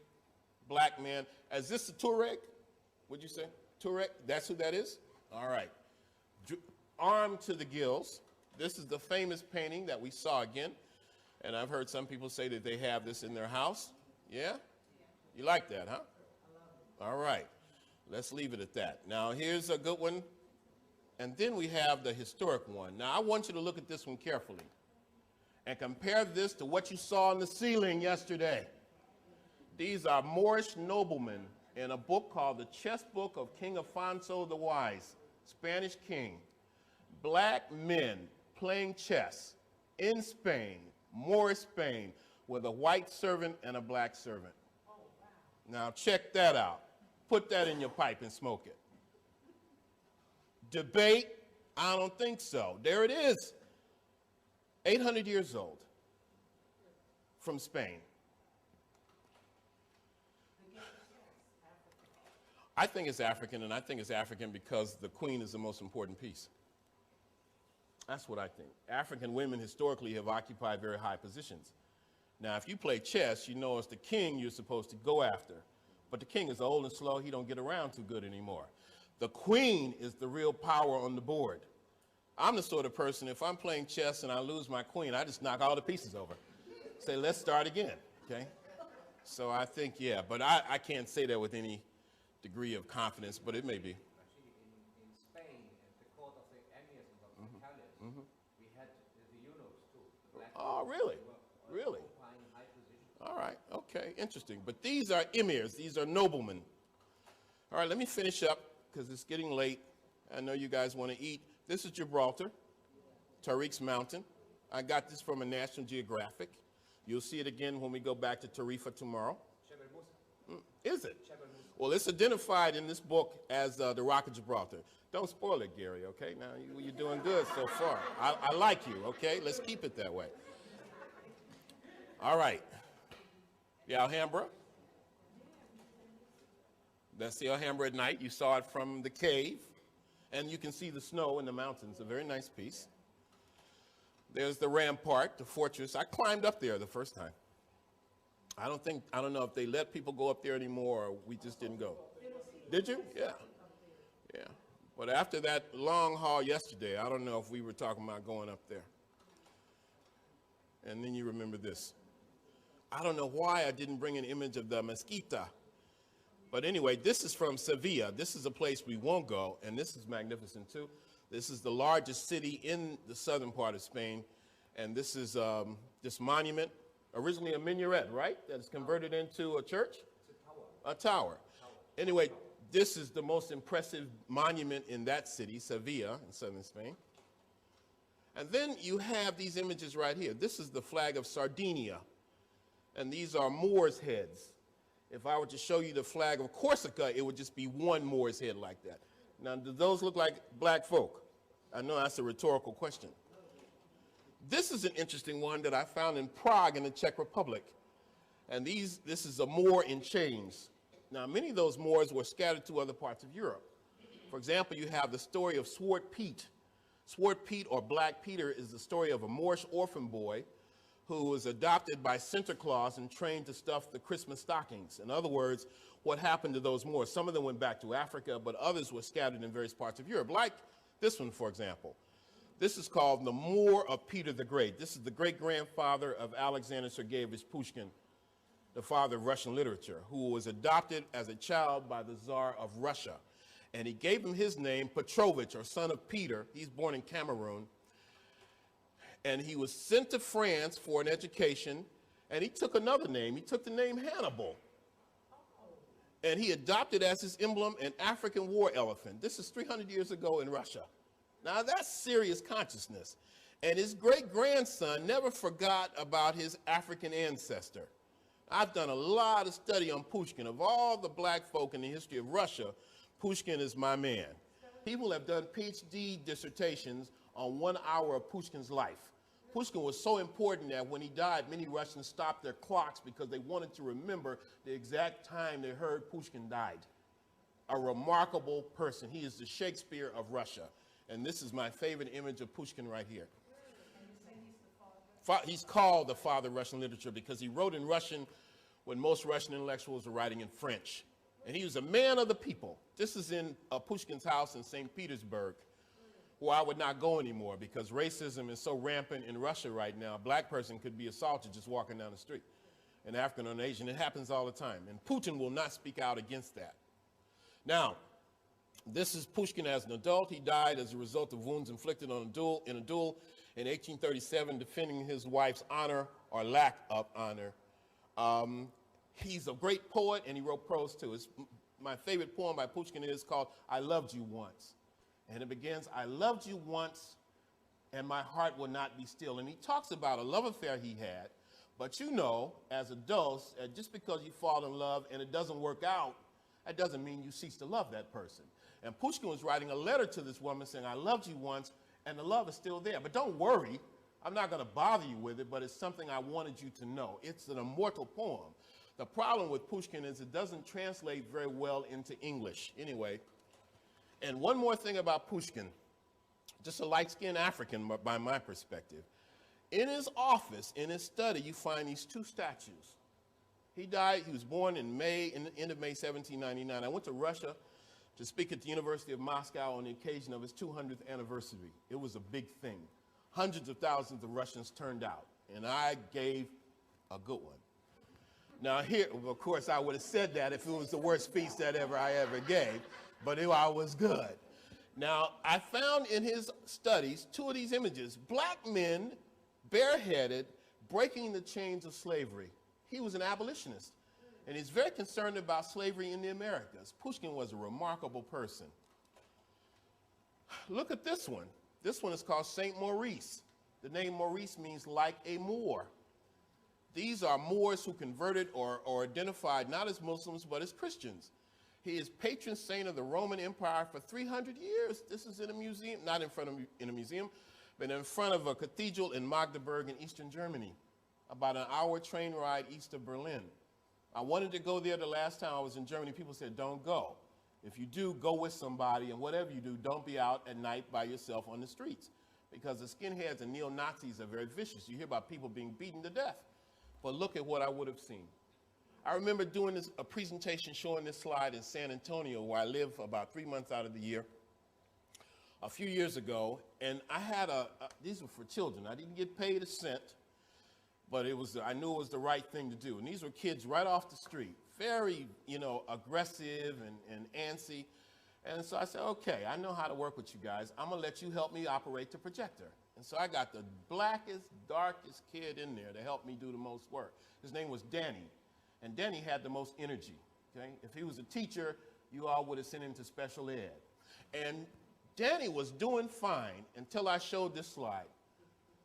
black man. Is this the Tuareg? Would you say? Tuareg? That's who that is? All right. Armed to the gills. This is the famous painting that we saw again. And I've heard some people say that they have this in their house. Yeah? You like that, huh? All right, let's leave it at that. Now, here's a good one, and then we have the historic one. Now, I want you to look at this one carefully and compare this to what you saw on the ceiling yesterday. These are Moorish noblemen in a book called The Chess Book of King Afonso the Wise, Spanish king. Black men playing chess in Spain, Moorish Spain, with a white servant and a black servant. Now, check that out. Put that in your pipe and smoke it. Debate? I don't think so. There it is. 800 years old from Spain. I think it's African, and I think it's African because the queen is the most important piece. That's what I think. African women historically have occupied very high positions. Now, if you play chess, you know it's the king you're supposed to go after. But the king is old and slow. He don't get around too good anymore. The queen is the real power on the board. I'm the sort of person, if I'm playing chess and I lose my queen, I just knock all the pieces over. Say, let's start again, okay? So I think, yeah, but I can't say that with any degree of confidence, but it may be. Actually, in Spain, at the court of the emirs and of the Italians, we had the eunuchs too. The black Oh, really? were Really? occupying high positions. All right, okay, interesting. But these are emirs, these are noblemen. All right, let me finish up because it's getting late. I know you guys want to eat. This is Gibraltar, Tariq's Mountain. I got this from a National Geographic. You'll see it again when we go back to Tarifa tomorrow. Jebel Musa. Is it? Jebel Musa. Well, it's identified in this book as the Rock of Gibraltar. Don't spoil it, Gary, okay? Now, you're doing good so far. I like you, okay? Let's keep it that way. All right. The Alhambra. That's the Alhambra at night. You saw it from the cave. And you can see the snow in the mountains, a very nice piece. There's the rampart, the fortress. I climbed up there the first time. I don't know if they let people go up there anymore or we just didn't go. Did you? Yeah. Yeah. But after that long haul yesterday, I don't know if we were talking about going up there. And then you remember this. I don't know why I didn't bring an image of the Mezquita. But anyway, this is from Sevilla. This is a place we won't go, and this is magnificent too. This is the largest city in the southern part of Spain, and this is this monument, originally a minaret, right? That is converted into a church? A tower. Anyway, this is the most impressive monument in that city, Sevilla, in southern Spain. And then you have these images right here. This is the flag of Sardinia, and these are Moors' heads. If I were to show you the flag of Corsica, it would just be one Moor's head like that. Now, do those look like black folk? I know that's a rhetorical question. This is an interesting one that I found in Prague in the Czech Republic. And this is a Moor in chains. Now, many of those Moors were scattered to other parts of Europe. For example, you have the story of Swart Piet. Swart Piet, or Black Peter, is the story of a Moorish orphan boy who was adopted by Santa Claus and trained to stuff the Christmas stockings. In other words, what happened to those Moors? Some of them went back to Africa, but others were scattered in various parts of Europe, like this one, for example. This is called the Moor of Peter the Great. This is the great-grandfather of Alexander Sergeyevich Pushkin, the father of Russian literature, who was adopted as a child by the Tsar of Russia. And he gave him his name, Petrovich, or son of Peter. He's born in Cameroon. And he was sent to France for an education, and he took another name. He took the name Hannibal. And he adopted as his emblem an African war elephant. This is 300 years ago in Russia. Now, that's serious consciousness. And his great-grandson never forgot about his African ancestor. I've done a lot of study on Pushkin. Of all the black folk in the history of Russia, Pushkin is my man. People have done PhD dissertations on 1 hour of Pushkin's life. Pushkin was so important that when he died, many Russians stopped their clocks because they wanted to remember the exact time they heard Pushkin died. A remarkable person. He is the Shakespeare of Russia. And this is my favorite image of Pushkin right here. He's called the father of Russian literature because he wrote in Russian when most Russian intellectuals were writing in French. And he was a man of the people. This is in Pushkin's house in St. Petersburg, where I would not go anymore because racism is so rampant in Russia right now. A black person could be assaulted just walking down the street. An African or an Asian, it happens all the time. And Putin will not speak out against that. Now, this is Pushkin as an adult. He died as a result of wounds inflicted in a duel in 1837, defending his wife's honor or lack of honor. He's a great poet, and he wrote prose too. My favorite poem by Pushkin is called I Loved You Once. And it begins, I loved you once, and my heart will not be still. And he talks about a love affair he had. But you know, as adults, just because you fall in love and it doesn't work out, that doesn't mean you cease to love that person. And Pushkin was writing a letter to this woman saying, I loved you once, and the love is still there. But don't worry, I'm not going to bother you with it, but it's something I wanted you to know. It's an immortal poem. The problem with Pushkin is it doesn't translate very well into English. Anyway, and one more thing about Pushkin, just a light-skinned African by my perspective. In his office, in his study, you find these two statues. He died, he was born in the end of May 1799. I went to Russia to speak at the University of Moscow on the occasion of his 200th anniversary. It was a big thing. Hundreds of thousands of Russians turned out, and I gave a good one. Now here, of course, I would have said that if it was the worst speech that I ever gave, but I was good. Now, I found in his studies 2 of these images, black men, bareheaded, breaking the chains of slavery. He was an abolitionist, and he's very concerned about slavery in the Americas. Pushkin was a remarkable person. Look at this one. This one is called Saint Maurice. The name Maurice means like a Moor. These are Moors who converted or identified not as Muslims, but as Christians. He is patron saint of the Roman Empire for 300 years. This is in a museum, not in front of in a museum, but in front of a cathedral in Magdeburg in eastern Germany, about an hour train ride east of Berlin. I wanted to go there the last time I was in Germany. People said, don't go. If you do, go with somebody, and whatever you do, don't be out at night by yourself on the streets, because the skinheads and neo-Nazis are very vicious. You hear about people being beaten to death. But look at what I would have seen. I remember doing a presentation showing this slide in San Antonio, where I live about 3 months out of the year, a few years ago, and I had these were for children. I didn't get paid a cent, but I knew it was the right thing to do. And these were kids right off the street, very, aggressive and antsy. And so I said, okay, I know how to work with you guys. I'm gonna let you help me operate the projector. And so I got the blackest, darkest kid in there to help me do the most work. His name was Danny. And Danny had the most energy, okay? If he was a teacher, you all would have sent him to special ed. And Danny was doing fine until I showed this slide.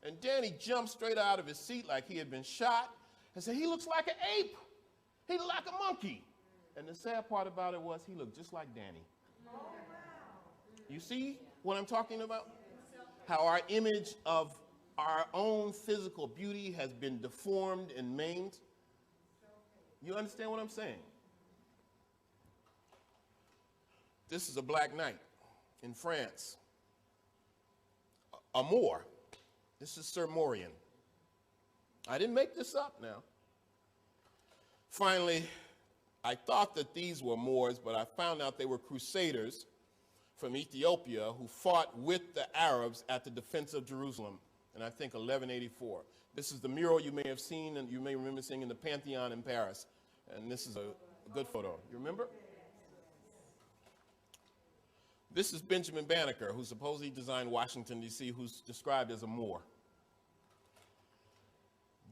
And Danny jumped straight out of his seat like he had been shot and said, he looks like an ape. He looked like a monkey. And the sad part about it was he looked just like Danny. You see what I'm talking about? How our image of our own physical beauty has been deformed and maimed. You understand what I'm saying? This is a black knight in France. A Moor. This is Sir Morian. I didn't make this up now. Finally, I thought that these were Moors, but I found out they were crusaders from Ethiopia who fought with the Arabs at the defense of Jerusalem in, I think, 1184. This is the mural you may have seen and you may remember seeing in the Pantheon in Paris. And this is a good photo. You remember? This is Benjamin Banneker, who supposedly designed Washington, D.C., who's described as a Moor.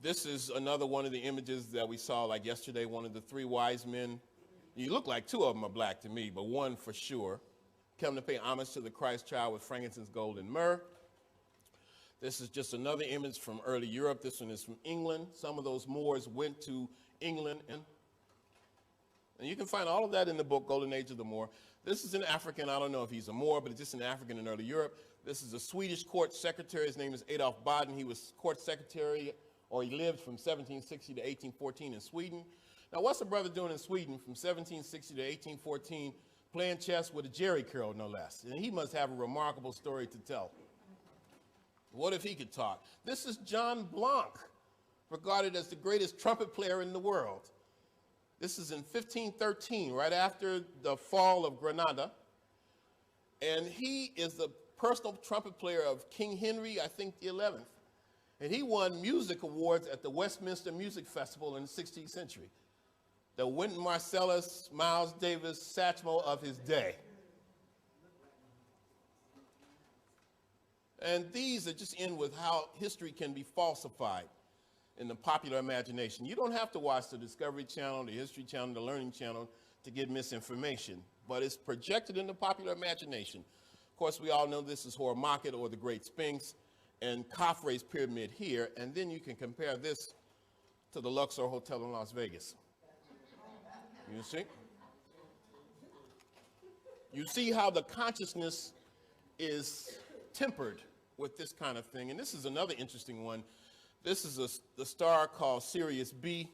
This is another one of the images that we saw like yesterday, one of the 3 wise men. You look like 2 of them are black to me, but one for sure. Come to pay homage to the Christ child with frankincense, gold, and myrrh. This is just another image from early Europe. This one is from England. Some of those Moors went to England. And you can find all of that in the book, Golden Age of the Moor. This is an African. I don't know if he's a Moor, but it's just an African in early Europe. This is a Swedish court secretary. His name is Adolf Baden. He was court secretary, or he lived from 1760 to 1814 in Sweden. Now, what's a brother doing in Sweden from 1760 to 1814? Playing chess with a jerry curl, no less. And he must have a remarkable story to tell. What if he could talk? This is John Blanc, regarded as the greatest trumpet player in the world. This is in 1513, right after the fall of Granada. And he is the personal trumpet player of King Henry, I think, the 11th. And he won music awards at the Westminster Music Festival in the 16th century. The Wynton Marsalis, Miles Davis, Satchmo of his day. And these are just in with how history can be falsified in the popular imagination. You don't have to watch the Discovery Channel, the History Channel, the Learning Channel to get misinformation, but it's projected in the popular imagination. Of course, we all know this is Hormozd or the Great Sphinx and Khafre's pyramid here, and then you can compare this to the Luxor Hotel in Las Vegas. You see? You see how the consciousness is tempered with this kind of thing. And this is another interesting one. This is the star called Sirius B,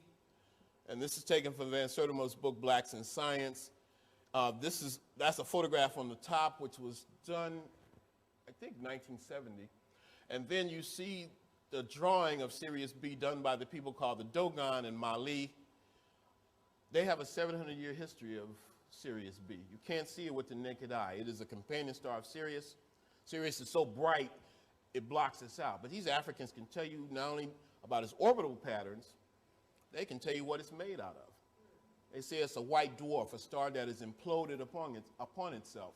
and this is taken from Van Sertimo's book, Blacks in Science. That's a photograph on the top, which was done, I think, 1970. And then you see the drawing of Sirius B done by the people called the Dogon in Mali. They have a 700-year history of Sirius B. You can't see it with the naked eye. It is a companion star of Sirius. Sirius is so bright, it blocks us out. But these Africans can tell you not only about its orbital patterns, They can tell you what it's made out of. They say it's a white dwarf, a star that has imploded upon itself.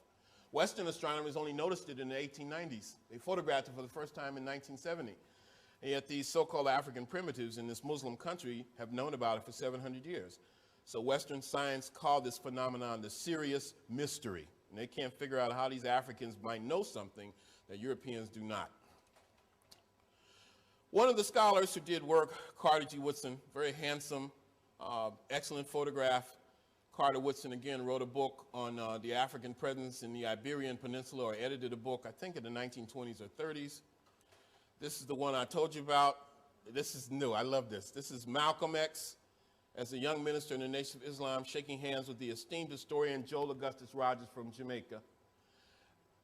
Western astronomers only noticed it in the 1890s. They photographed it for the first time in 1970. And yet these so-called African primitives in this Muslim country have known about it for 700 years. So Western science called this phenomenon the Sirius mystery. And they can't figure out how these Africans might know something that Europeans do not. One of the scholars who did work, Carter G. Woodson, very handsome, excellent photograph. Carter Woodson, again, wrote a book on the African presence in the Iberian Peninsula, or edited a book, I think, in the 1920s or 30s. This is the one I told you about. This is new. I love this. This is Malcolm X as a young minister in the Nation of Islam, shaking hands with the esteemed historian Joel Augustus Rogers from Jamaica.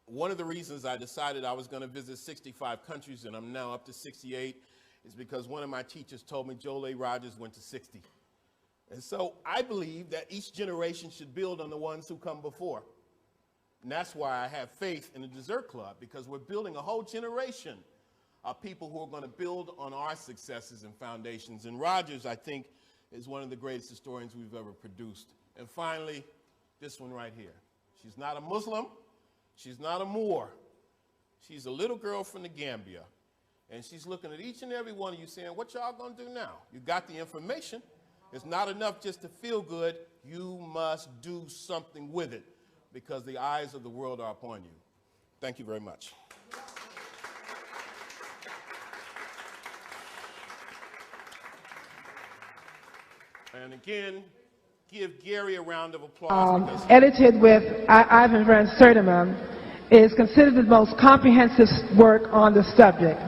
One of the reasons I decided I was going to visit 65 countries, and I'm now up to 68, is because one of my teachers told me Joel A. Rogers went to 60. And so I believe that each generation should build on the ones who come before. And that's why I have faith in the Dessert Club, because we're building a whole generation of people who are going to build on our successes and foundations. And Rogers, I think, is one of the greatest historians we've ever produced. And finally, this one right here. She's not a Muslim. She's not a Moor. She's a little girl from the Gambia. And she's looking at each and every one of you saying, what y'all going to do now? You got the information. It's not enough just to feel good. You must do something with it, because the eyes of the world are upon you. Thank you very much. And again, give Gary a round of applause. Edited with Ivan van Sertima, is considered the most comprehensive work on the subject.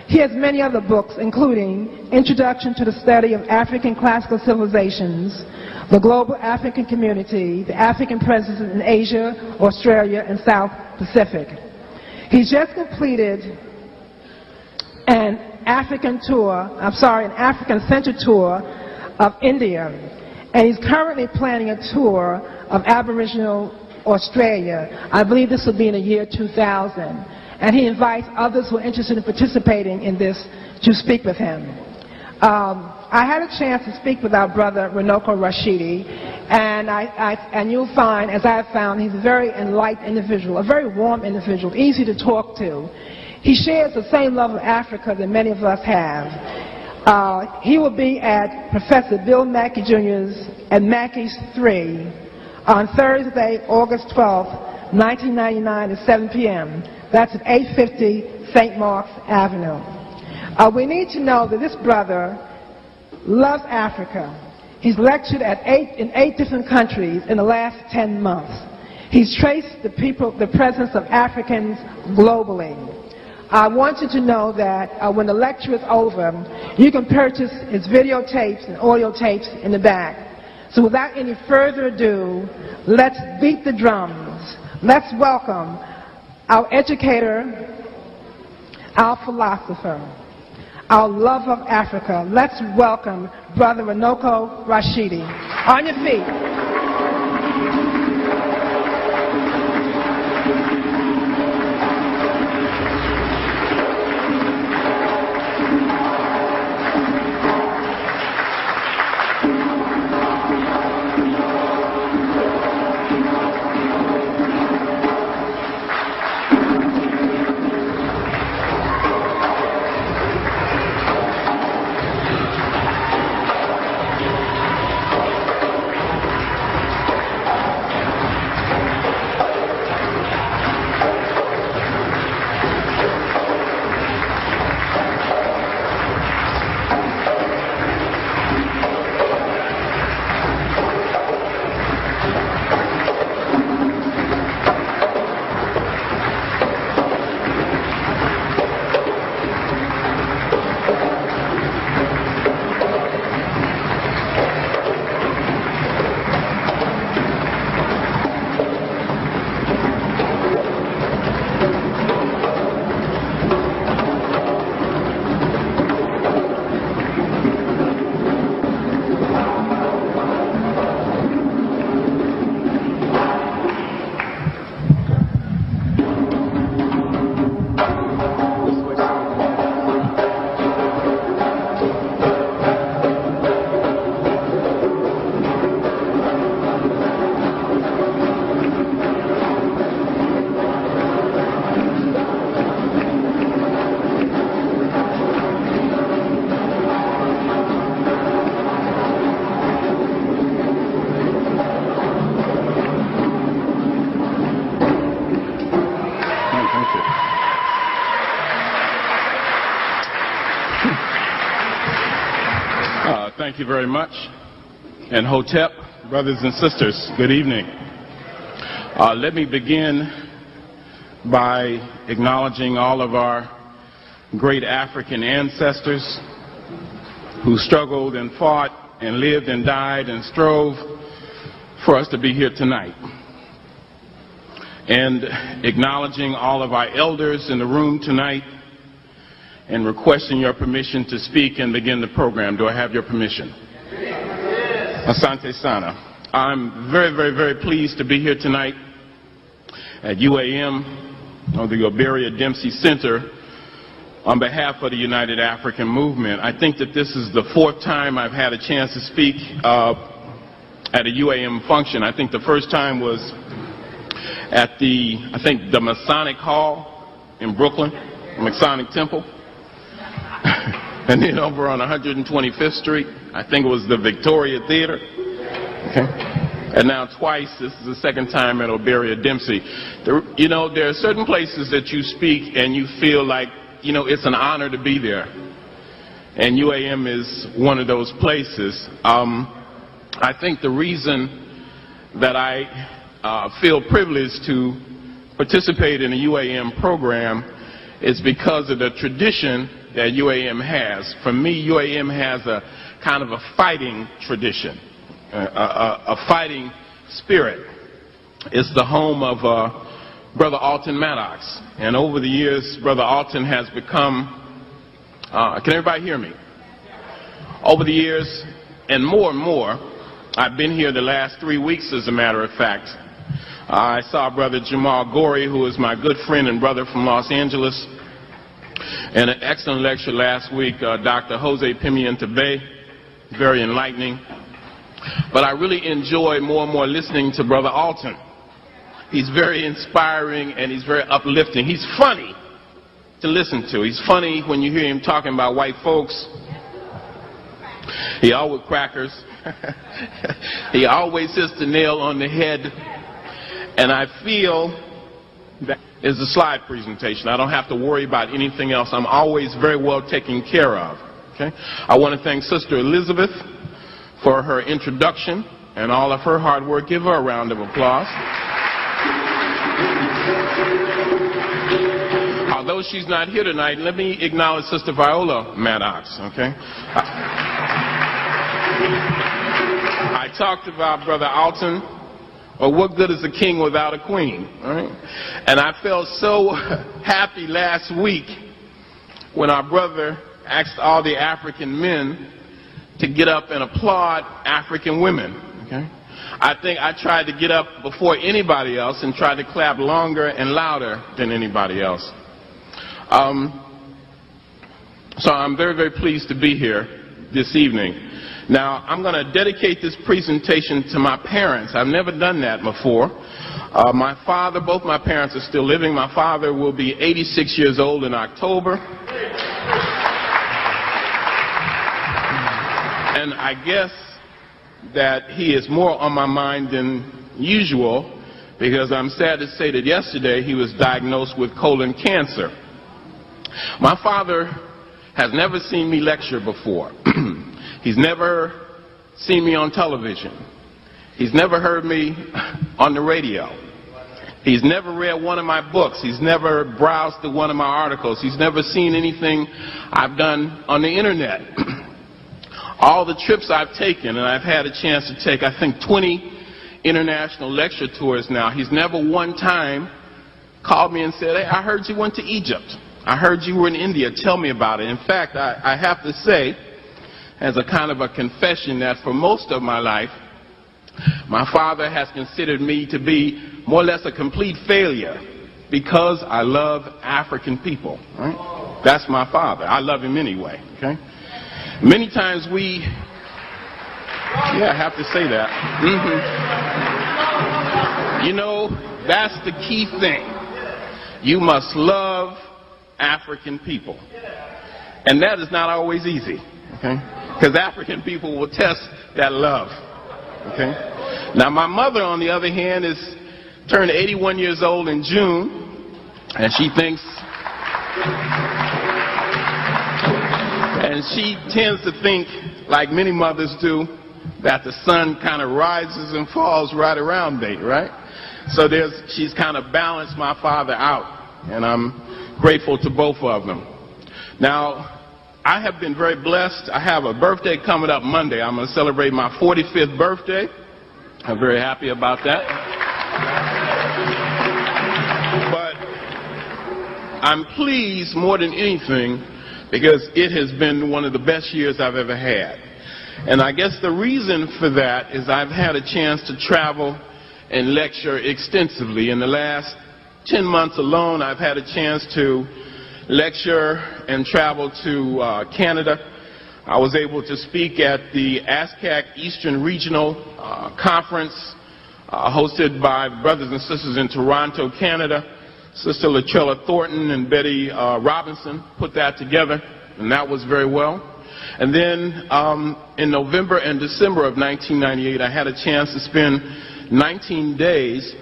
He has many other books, including Introduction to the Study of African Classical Civilizations, The Global African Community, The African Presence in Asia, Australia, and South Pacific. He's just completed an African-centered tour of India, and he's currently planning a tour of Aboriginal Australia. I believe this will be in the year 2000. And he invites others who are interested in participating in this to speak with him. I had a chance to speak with our brother Runoko Rashidi, and you'll find, as I have found, he's a very enlightened individual, a very warm individual, easy to talk to. He shares the same love of Africa that many of us have. He will be at Professor Bill Mackey Jr.'s at Mackey's 3 on Thursday, August 12th, 1999 at 7 p.m. That's at 850 St. Mark's Avenue. We need to know that this brother loves Africa. He's lectured in 8 different countries in the last 10 months. He's traced the presence of Africans globally. I want you to know that when the lecture is over, you can purchase his videotapes and audio tapes in the back. So without any further ado, let's beat the drums. Let's welcome our educator, our philosopher, our love of Africa. Let's welcome Brother Runoko Rashidi. On your feet. thank you very much. And Hotep, brothers and sisters, good evening. Let me begin by acknowledging all of our great African ancestors who struggled and fought and lived and died and strove for us to be here tonight. And acknowledging all of our elders in the room tonight and requesting your permission to speak and begin the program. Do I have your permission? Asante Sana. I'm very, very, very pleased to be here tonight at UAM, or the Oberia Dempsey Center, on behalf of the United African Movement. I think that this is the 4th time I've had a chance to speak at a UAM function. I think the first time was at the Masonic Hall in Brooklyn, Masonic Temple. And then over on 125th Street, I think it was the Victoria Theater. Okay. And now twice, this is the 2nd time at Oberia Dempsey. You know, there are certain places that you speak and you feel like, you know, it's an honor to be there. And UAM is one of those places. I think the reason that I feel privileged to participate in a UAM program is because of the tradition that UAM has. For me, UAM has a kind of a fighting tradition, a fighting spirit. It's the home of Brother Alton Maddox. And over the years, Brother Alton has become, can everybody hear me? Over the years, and more, I've been here the last 3 weeks, as a matter of fact. I saw Brother Jamal Gorey, who is my good friend and brother from Los Angeles, and an excellent lecture last week, Dr. Jose Pimienta Bay, very enlightening. But I really enjoy more and more listening to Brother Alton. He's very inspiring and he's very uplifting. He's funny to listen to. He's funny when you hear him talking about white folks. He always crackers. He always hits the nail on the head. And I feel that is a slide presentation. I don't have to worry about anything else. I'm always very well taken care of. Okay? I want to thank Sister Elizabeth for her introduction and all of her hard work. Give her a round of applause. Although she's not here tonight, let me acknowledge Sister Viola Maddox. Okay? I talked about Brother Alton. Or what good is a king without a queen? Right? And I felt so happy last week when our brother asked all the African men to get up and applaud African women. Okay? I think I tried to get up before anybody else and tried to clap longer and louder than anybody else. So I'm very, very pleased to be here this evening. Now, I'm going to dedicate this presentation to my parents. I've never done that before. My father, both my parents are still living. My father will be 86 years old in October. And I guess that he is more on my mind than usual because I'm sad to say that yesterday he was diagnosed with colon cancer. My father has never seen me lecture before. He's never seen me on television. He's never heard me on the radio. He's never read one of my books. He's never browsed through one of my articles. He's never seen anything I've done on the internet. All the trips I've taken, and I've had a chance to take, I think, 20 international lecture tours now, he's never one time called me and said, "Hey, I heard you went to Egypt. I heard you were in India. Tell me about it." In fact, I have to say, as a kind of a confession, that for most of my life, my father has considered me to be more or less a complete failure because I love African people. Right? That's my father. I love him anyway. Okay? Many times I have to say that. You know, that's the key thing. You must love African people. And that is not always easy. Okay? Because African people will test that love. Okay? Now, my mother, on the other hand, is turned 81 years old in June, and she thinks And she tends to think, like many mothers do, that the sun kind of rises and falls right around me, right? So she's kind of balanced my father out, and I'm grateful to both of them. Now, I have been very blessed. I have a birthday coming up Monday. I'm going to celebrate my 45th birthday. I'm very happy about that. But I'm pleased more than anything because it has been one of the best years I've ever had. And I guess the reason for that is I've had a chance to travel and lecture extensively. In the last 10 months alone, I've had a chance to lecture and travel to Canada. I was able to speak at the ASCAC Eastern Regional Conference hosted by brothers and sisters in Toronto, Canada. Sister Latrella Thornton and Betty Robinson put that together, and that was very well. And then in November and December of 1998, I had a chance to spend 19 days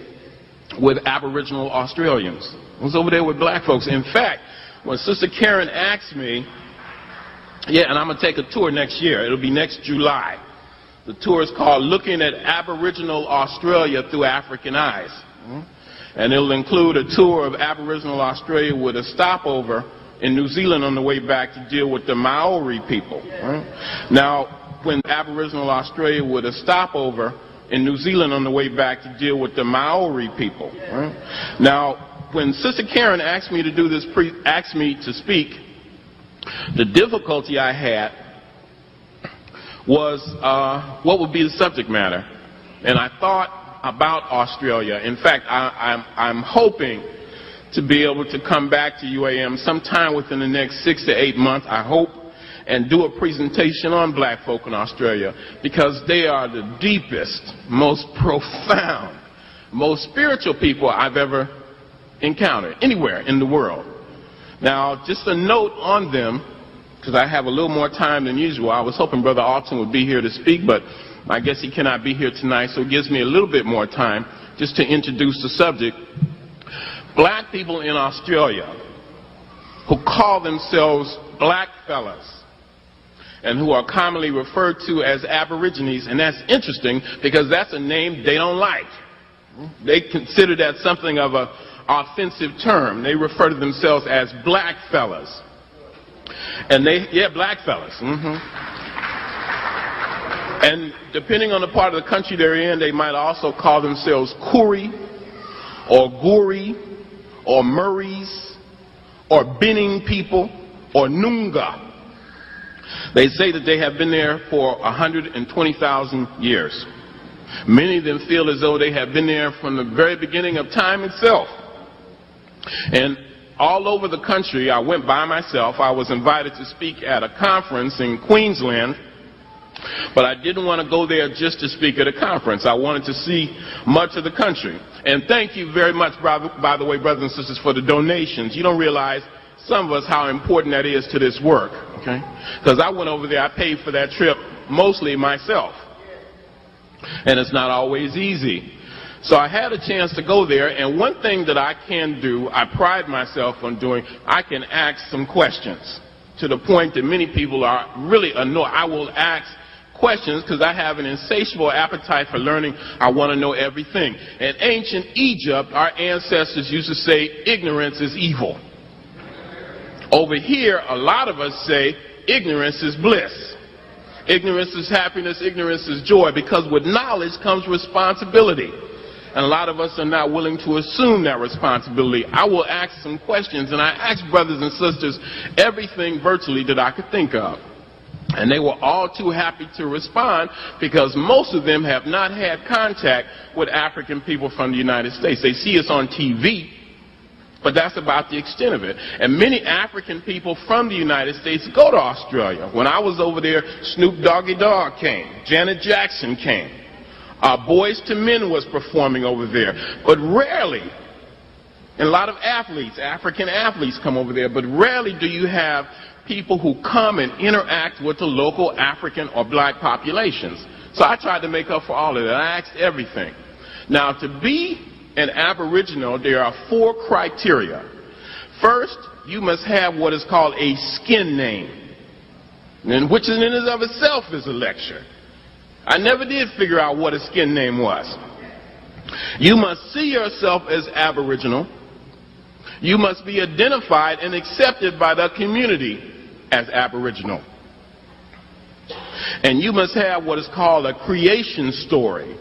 with Aboriginal Australians. I was over there with black folks. In fact, when Sister Karen asked me, yeah, and I'm going to take a tour next year. It'll be next July. The tour is called Looking at Aboriginal Australia Through African Eyes. And it'll include a tour of Aboriginal Australia with a stopover in New Zealand on the way back to deal with the Maori people. Now, when Aboriginal Australia with a stopover in New Zealand on the way back to deal with the Maori people. Now, when Sister Karen asked me to do this, asked me to speak, the difficulty I had was what would be the subject matter. And I thought about Australia. In fact, I'm hoping to be able to come back to UAM sometime within the next 6 to 8 months, I hope, and do a presentation on black folk in Australia, because they are the deepest, most profound, most spiritual people I've ever encountered anywhere in the world. Now, just a note on them, because I have a little more time than usual. I was hoping Brother Alton would be here to speak, but I guess he cannot be here tonight, so it gives me a little bit more time just to introduce the subject. Black people in Australia who call themselves black fellas and who are commonly referred to as Aborigines, and that's interesting because that's a name they don't like. They consider that something of an offensive term. They refer to themselves as black fellas. And black fellas. And depending on the part of the country they're in, they might also call themselves Kuri, or Guri, or Murrays, or Binning people, or Noongar. They say that they have been there for 120,000 years. Many of them feel as though they have been there from the very beginning of time itself. And all over the country, I went by myself. I was invited to speak at a conference in Queensland, but I didn't want to go there just to speak at a conference. I wanted to see much of the country. And thank you very much, by the way, brothers and sisters, for the donations. You don't realize, some of us, how important that is to this work, okay? Because I went over there, I paid for that trip mostly myself. And it's not always easy. So I had a chance to go there, and one thing that I can do, I pride myself on doing, I can ask some questions, to the point that many people are really annoyed. I will ask questions because I have an insatiable appetite for learning. I want to know everything. In ancient Egypt, our ancestors used to say ignorance is evil. Over here, a lot of us say ignorance is bliss. Ignorance is happiness, ignorance is joy, because with knowledge comes responsibility. And a lot of us are not willing to assume that responsibility. I will ask some questions, and I asked brothers and sisters everything virtually that I could think of. And they were all too happy to respond, because most of them have not had contact with African people from the United States. They see us on TV, but that's about the extent of it. And many African people from the United States go to Australia. When I was over there, Snoop Doggy Dogg came, Janet Jackson came. Boys to Men was performing over there, but rarely, and a lot of athletes, African athletes come over there, but rarely do you have people who come and interact with the local African or black populations. So I tried to make up for all of that. I asked everything. Now, to be an Aboriginal, there are 4 criteria. First, you must have what is called a skin name. and which in and of itself is a lecture. I never did figure out what a skin name was. You must see yourself as Aboriginal. You must be identified and accepted by the community as Aboriginal. And you must have what is called a creation story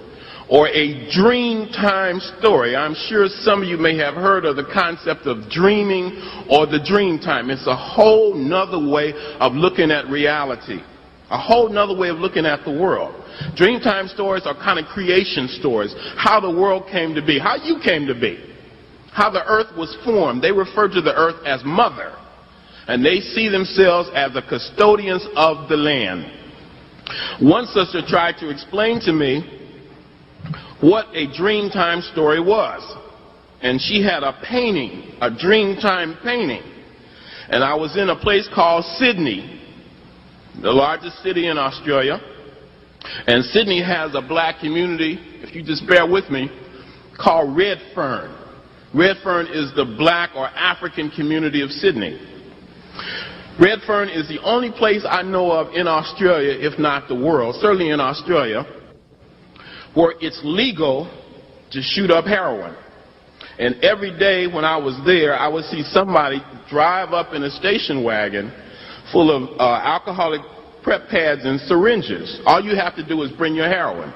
or a dream time story. I'm sure some of you may have heard of the concept of dreaming or the dream time. It's a whole nother way of looking at reality, a whole nother way of looking at the world. Dreamtime stories are kind of creation stories, how the world came to be, how you came to be, how the earth was formed. They refer to the earth as mother, and they see themselves as the custodians of the land. One sister tried to explain to me what a Dreamtime story was, and she had a painting, a Dreamtime painting, and I was in a place called Sydney, the largest city in Australia, and Sydney has a black community, if you just bear with me, called Redfern. Redfern is the black or African community of Sydney. Redfern is the only place I know of in Australia, if not the world, certainly in Australia, where it's legal to shoot up heroin. And every day when I was there, I would see somebody drive up in a station wagon full of alcoholic prep pads and syringes. All you have to do is bring your heroin.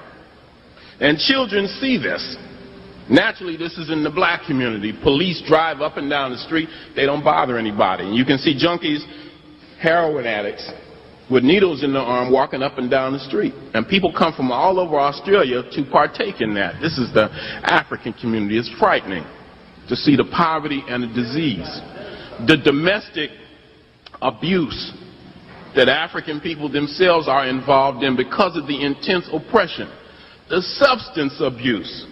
And children see this. Naturally, this is in the black community. Police drive up and down the street. They don't bother anybody. And you can see junkies, heroin addicts, with needles in their arm walking up and down the street. And people come from all over Australia to partake in that. This is the African community. It's frightening to see the poverty and the disease, the domestic abuse that African people themselves are involved in because of the intense oppression, the substance abuse.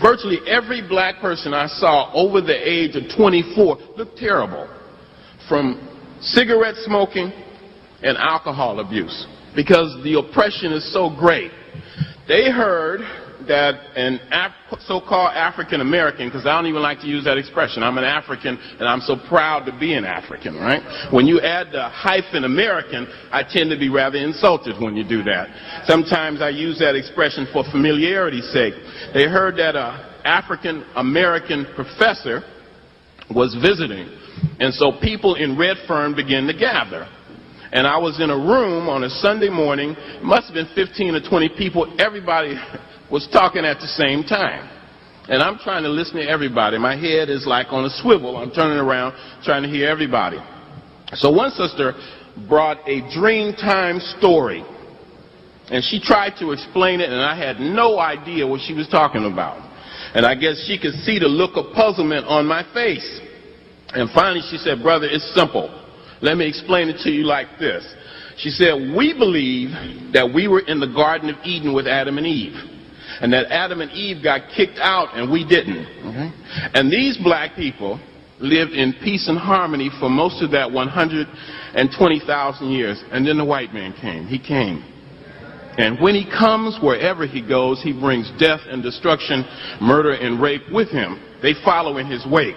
Virtually every black person I saw over the age of 24 looked terrible, from cigarette smoking and alcohol abuse, because the oppression is so great. They heard that an so-called African American, because I don't even like to use that expression, I'm an African and I'm so proud to be an African, right? When you add the hyphen American, I tend to be rather insulted when you do that. Sometimes I use that expression for familiarity's sake. They heard that an African American professor was visiting, and so people in Redfern began to gather. And I was in a room on a Sunday morning, it must have been 15 or 20 people, everybody was talking at the same time. And I'm trying to listen to everybody. My head is like on a swivel. I'm turning around trying to hear everybody. So one sister brought a Dreamtime story, and she tried to explain it, and I had no idea what she was talking about. And I guess she could see the look of puzzlement on my face. And finally she said, "Brother, it's simple. Let me explain it to you like this." She said, "We believe that we were in the Garden of Eden with Adam and Eve, and that Adam and Eve got kicked out and we didn't. Okay? And these black people lived in peace and harmony for most of that 120,000 years. And then the white man came. He came. And when he comes, wherever he goes, he brings death and destruction, murder and rape with him. They follow in his wake.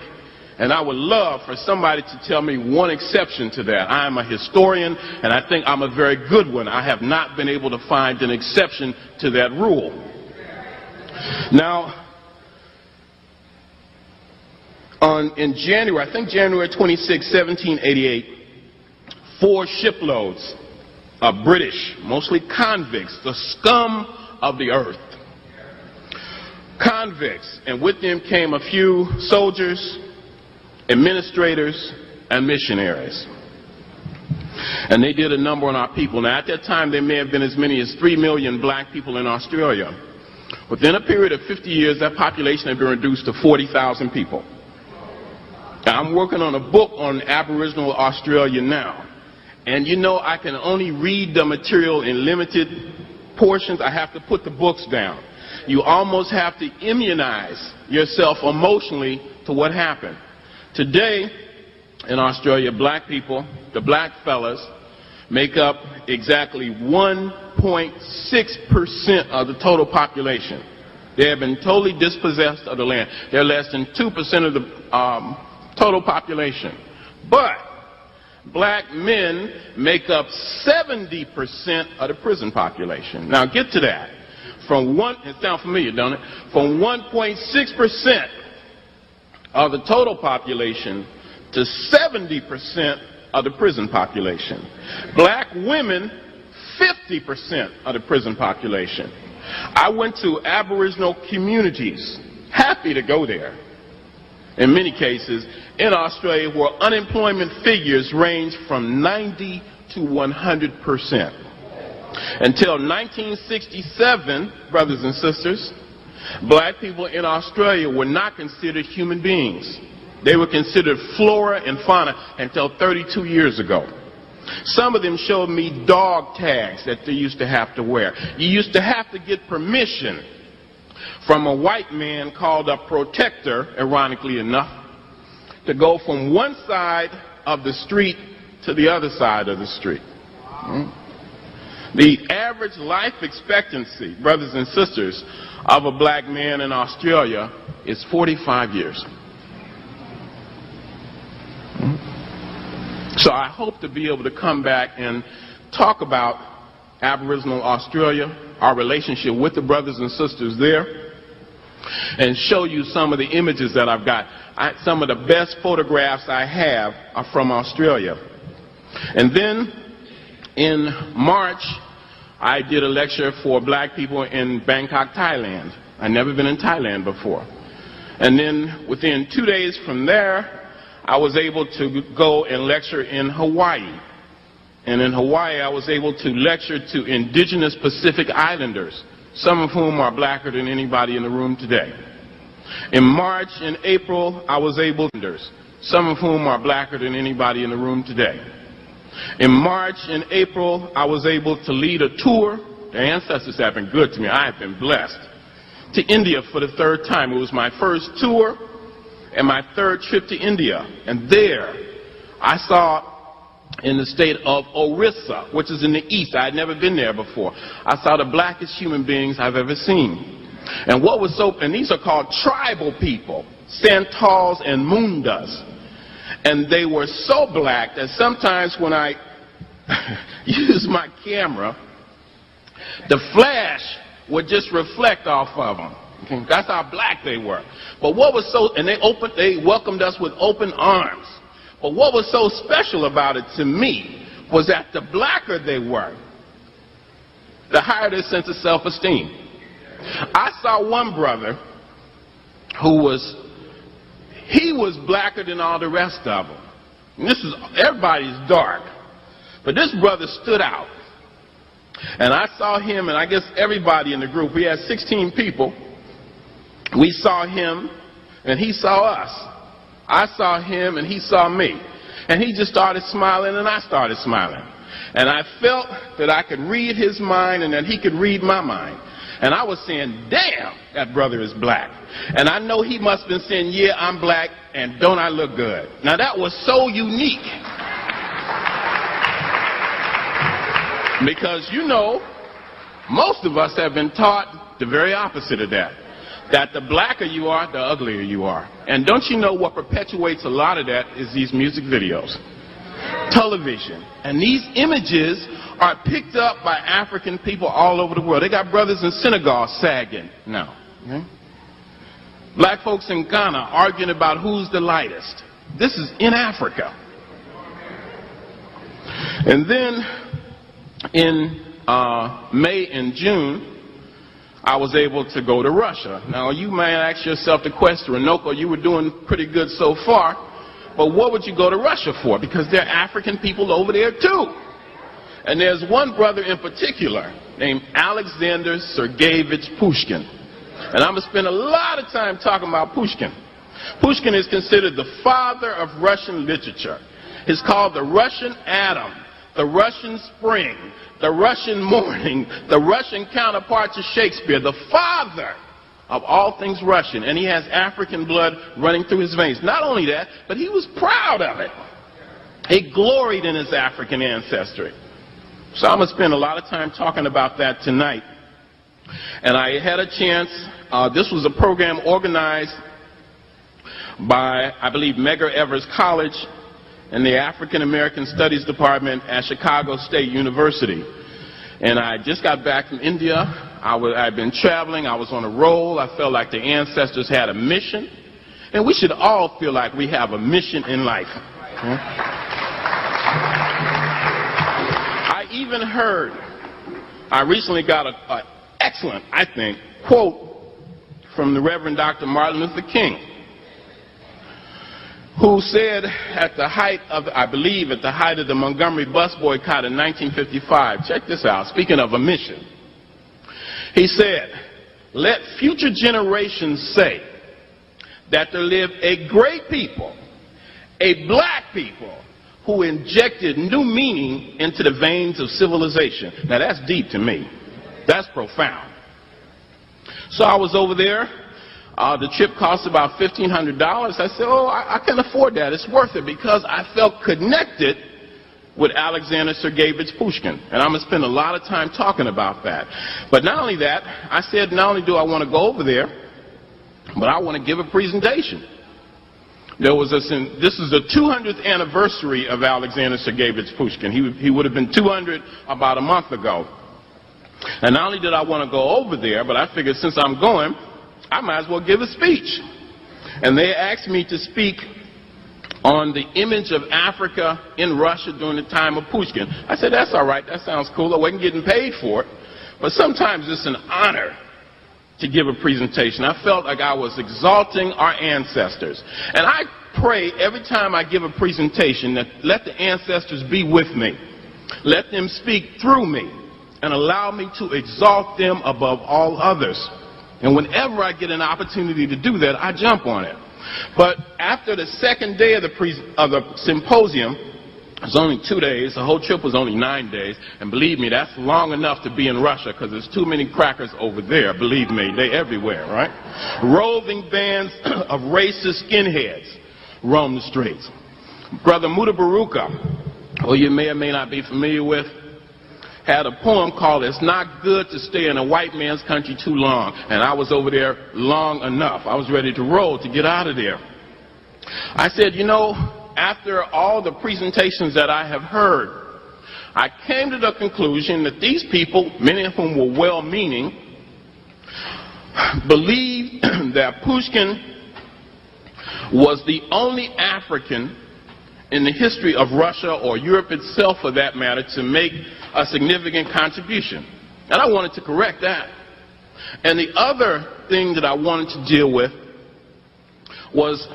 And I would love for somebody to tell me one exception to that. I am a historian, and I think I'm a very good one. I have not been able to find an exception to that rule." Now, in January, I think January 26, 1788, 4 shiploads of British, mostly convicts, the scum of the earth, convicts, and with them came a few soldiers, administrators, and missionaries. And they did a number on our people. Now, at that time, there may have been as many as 3 million black people in Australia. Within a period of 50 years, that population had been reduced to 40,000 people. Now, I'm working on a book on Aboriginal Australia now. And you know, I can only read the material in limited portions. I have to put the books down. You almost have to immunize yourself emotionally to what happened. Today, in Australia, black people, the black fellas, make up exactly 1.6% of the total population. They have been totally dispossessed of the land. They're less than 2% of the total population. But black men make up 70% of the prison population. Now get to that. It sounds familiar, don't it? From 1.6% of the total population to 70% of the prison population. Black women, 50% of the prison population. I went to Aboriginal communities, happy to go there, in many cases, in Australia, where unemployment figures range from 90 to 100%. Until 1967, brothers and sisters, black people in Australia were not considered human beings. They were considered flora and fauna until 32 years ago. Some of them showed me dog tags that they used to have to wear. You used to have to get permission from a white man called a protector, ironically enough, to go from one side of the street to the other side of the street. The average life expectancy, brothers and sisters, of a black man in Australia is 45 years. So I hope to be able to come back and talk about Aboriginal Australia, our relationship with the brothers and sisters there, and show you some of the images that I've got. Some of the best photographs I have are from Australia. And then in March, I did a lecture for black people in Bangkok, Thailand. I'd never been in Thailand before. And then within 2 days from there, I was able to go and lecture in Hawaii. And in Hawaii, I was able to lecture to indigenous Pacific Islanders, some of whom are blacker than anybody in the room today. In March and April, I was able to, some of whom are blacker than anybody in the room today. In March and April, I was able to lead a tour. The ancestors have been good to me. I have been blessed. To India for the third time. It was my first tour and my third trip to India. And there, I saw in the state of Orissa, which is in the east. I had never been there before. I saw the blackest human beings I've ever seen. And what was and these are called tribal people, Santals and Mundas. And they were so black that sometimes when I used my camera, the flash would just reflect off of them. Okay? That's how black they were. But what was and they welcomed us with open arms. But what was so special about it to me was that the blacker they were, the higher their sense of self-esteem. I saw one brother who was blacker than all the rest of them. And everybody's dark. But this brother stood out. And I saw him, and I guess everybody in the group, we had 16 people. We saw him, and he saw us. I saw him, and he saw me. And he just started smiling, and I started smiling. And I felt that I could read his mind and that he could read my mind. And I was saying, damn, that brother is black. And I know he must have been saying, yeah, I'm black, and don't I look good? Now that was so unique. Because, you know, most of us have been taught the very opposite of that. That the blacker you are, the uglier you are. And don't you know what perpetuates a lot of that is these music videos, television. And these images are picked up by African people all over the world. They got brothers in Senegal sagging now. Okay? Black folks in Ghana arguing about who's the lightest. This is in Africa. And then in May and June, I was able to go to Russia. Now, you may ask yourself the question, Runoko, you were doing pretty good so far, but what would you go to Russia for? Because there are African people over there too. And there's one brother in particular named Alexander Sergeyevich Pushkin. And I'm going to spend a lot of time talking about Pushkin. Pushkin is considered the father of Russian literature. He's called the Russian Atom, the Russian Spring, the Russian Morning, the Russian counterpart to Shakespeare, the father of all things Russian. And he has African blood running through his veins. Not only that, but he was proud of it. He gloried in his African ancestry. So I'm going to spend a lot of time talking about that tonight. And I had a chance, this was a program organized by, I believe, Medgar Evers College in the African American Studies Department at Chicago State University. And I just got back from India. I'd been traveling. I was on a roll. I felt like the ancestors had a mission. And we should all feel like we have a mission in life. I even heard, I recently got an excellent, I think, quote from the Reverend Dr. Martin Luther King, who said at the height of, I believe, at the height of the Montgomery bus boycott in 1955, check this out, speaking of a mission, he said, "Let future generations say that there lived a great people, a black people, who injected new meaning into the veins of civilization." Now that's deep to me. That's profound. So I was over there. The trip cost about $1,500. I said, oh, I can afford that. It's worth it, because I felt connected with Alexander Sergeyevich Pushkin. And I'm going to spend a lot of time talking about that. But not only that, I said, not only do I want to go over there, but I want to give a presentation. This is the 200th anniversary of Alexander Sergeyevich Pushkin. He would have been 200 about a month ago. And not only did I want to go over there, but I figured since I'm going, I might as well give a speech. And they asked me to speak on the image of Africa in Russia during the time of Pushkin. I said, that's all right, that sounds cool. I wasn't getting paid for it. But sometimes it's an honor to give a presentation. I felt like I was exalting our ancestors. And I pray every time I give a presentation that let the ancestors be with me. Let them speak through me and allow me to exalt them above all others. And whenever I get an opportunity to do that, I jump on it. But after the second day of the symposium, it was only 2 days. The whole trip was only 9 days. And believe me, that's long enough to be in Russia, because there's too many crackers over there. Believe me, they're everywhere, right? Roving bands of racist skinheads roam the streets. Brother Mutabaruka, who you may or may not be familiar with, had a poem called "It's Not Good to Stay in a White Man's Country Too Long." And I was over there long enough. I was ready to roll to get out of there. I said, you know, after all the presentations that I have heard, I came to the conclusion that these people, many of whom were well-meaning, believed that Pushkin was the only African in the history of Russia, or Europe itself for that matter, to make a significant contribution. And I wanted to correct that. And the other thing that I wanted to deal with was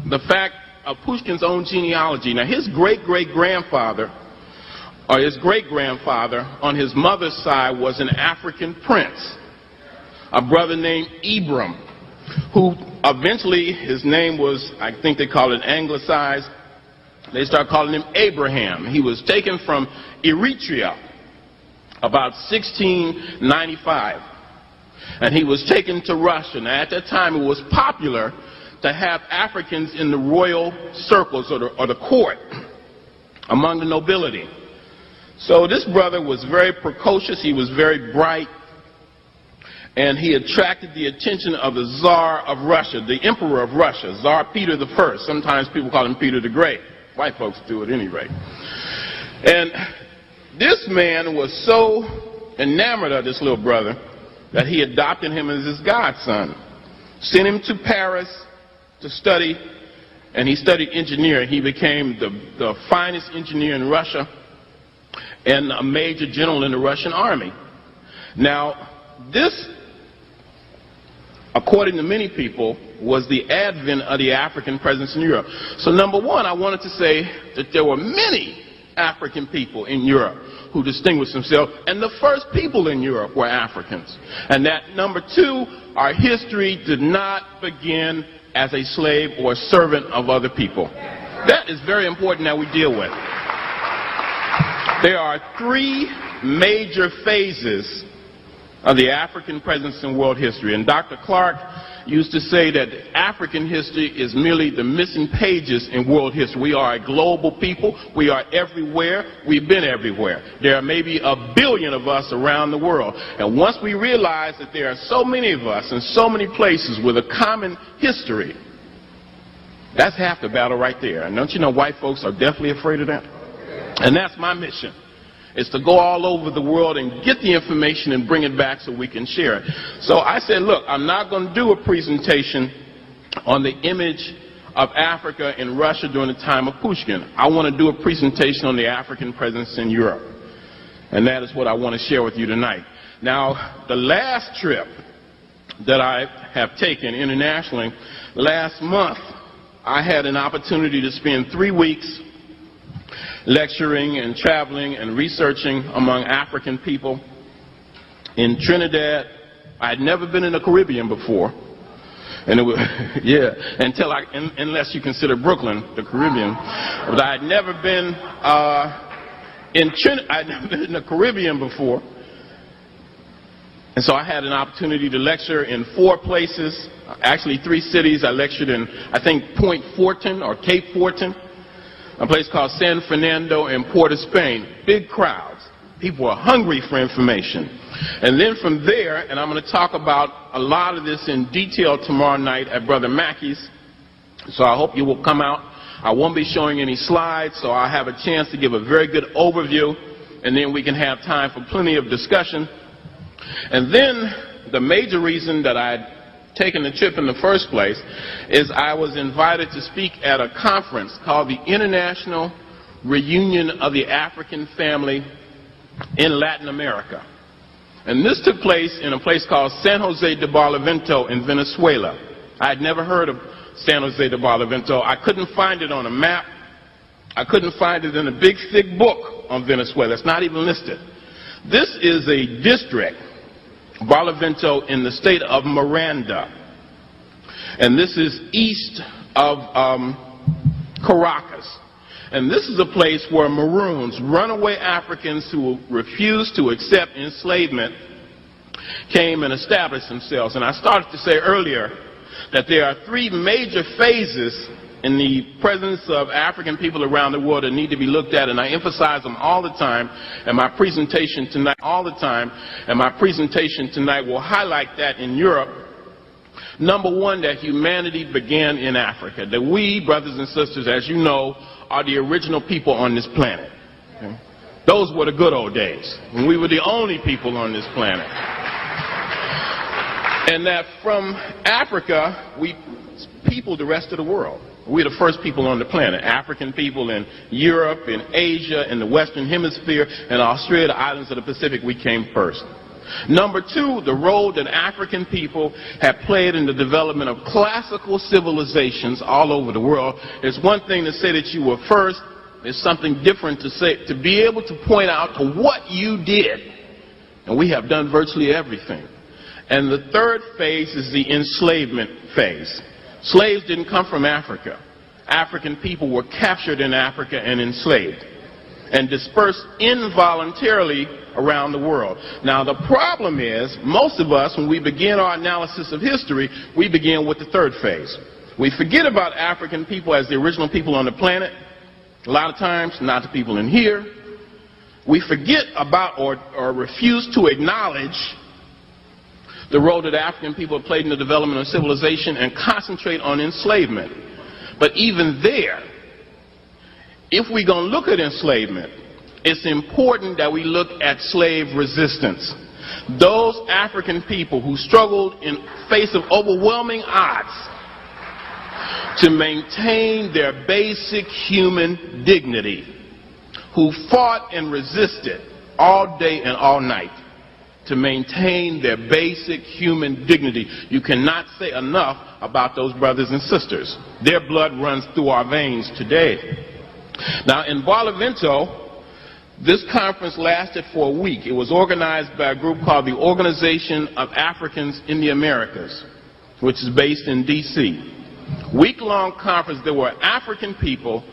the fact of Pushkin's own genealogy. Now, his great-great-grandfather, or his great-grandfather on his mother's side, was an African prince, a brother named Ibram, who eventually, his name was, I think they call it anglicized, they start calling him Abraham. He was taken from Eritrea about 1695, and he was taken to Russia. Now, at that time, it was popular to have Africans in the royal circles, or the court, among the nobility. So this brother was very precocious, he was very bright, and he attracted the attention of the Tsar of Russia, the Emperor of Russia, Tsar Peter I. Sometimes people call him Peter the Great. White folks do at any rate. And this man was so enamored of this little brother that he adopted him as his godson, sent him to Paris to study, and he studied engineering. He became the finest engineer in Russia and a major general in the Russian army. Now, this, according to many people, was the advent of the African presence in Europe. So number one, I wanted to say that there were many African people in Europe who distinguished themselves, and the first people in Europe were Africans. And that number two, our history did not begin as a slave or a servant of other people. That is very important that we deal with. There are three major phases of the African presence in world history. And Dr. Clark used to say that African history is merely the missing pages in world history. We are a global people. We are everywhere. We've been everywhere. There are maybe 1 billion of us around the world. And once we realize that there are so many of us in so many places with a common history, That's half the battle right there. And don't you know white folks are definitely afraid of that? And that's my mission, is to go all over the world and get the information and bring it back so we can share it. So I said, look, I'm not going to do a presentation on the image of Africa in Russia during the time of Pushkin. I want to do a presentation on the African presence in Europe. And that is what I want to share with you tonight. Now, the last trip that I have taken internationally, last month, I had an opportunity to spend 3 weeks lecturing and traveling and researching among African people in Trinidad. I had never been in the Caribbean before. And it was, yeah, unless you consider Brooklyn the Caribbean. But I had never been I'd never been in the Caribbean before. And so I had an opportunity to lecture in 4 places, actually 3 cities. I lectured in, I think, Point Fortin or Cape Fortin, a place called San Fernando and Port of Spain. Big crowds. People are hungry for information. And then from there, and I'm going to talk about a lot of this in detail tomorrow night at Brother Mackey's, so I hope you will come out. I won't be showing any slides, so I'll have a chance to give a very good overview, and then we can have time for plenty of discussion. And then the major reason that I had taken the trip in the first place is I was invited to speak at a conference called the International Reunion of the African Family in Latin America. And this took place in a place called San Jose de Barlovento in Venezuela. I had never heard of San Jose de Barlovento. I couldn't find it on a map. I couldn't find it in a big, thick book on Venezuela. It's not even listed. This is a district, Barlovento, in the state of Miranda. And this is east of Caracas. And this is a place where Maroons, runaway Africans who refused to accept enslavement, came and established themselves. And I started to say earlier that there are 3 major phases in the presence of African people around the world that need to be looked at, and I emphasize them all the time, and my presentation tonight will highlight that in Europe. Number 1, that humanity began in Africa. That we, brothers and sisters, as you know, are the original people on this planet. Okay? Those were the good old days, when we were the only people on this planet. And that from Africa, we peopled the rest of the world. We're the first people on the planet. African people in Europe, in Asia, in the Western Hemisphere, and Australia, the islands of the Pacific, we came first. Number 2, the role that African people have played in the development of classical civilizations all over the world. It's one thing to say that you were first. It's something different to say, to be able to point out to what you did. And we have done virtually everything. And the 3rd phase is the enslavement phase. Slaves didn't come from Africa. African people were captured in Africa and enslaved and dispersed involuntarily around the world. Now the problem is, most of us, when we begin our analysis of history, we begin with the 3rd phase. We forget about African people as the original people on the planet. A lot of times, not the people in here. We forget about or refuse to acknowledge the role that African people have played in the development of civilization and concentrate on enslavement. But even there, if we're going to look at enslavement, it's important that we look at slave resistance. Those African people who struggled in face of overwhelming odds to maintain their basic human dignity, who fought and resisted all day and all night to maintain their basic human dignity. You cannot say enough about those brothers and sisters. Their blood runs through our veins today. Now in Barlovento, this conference lasted for a week. It was organized by a group called the Organization of Africans in the Americas, which is based in D.C. Week-long conference. There were African people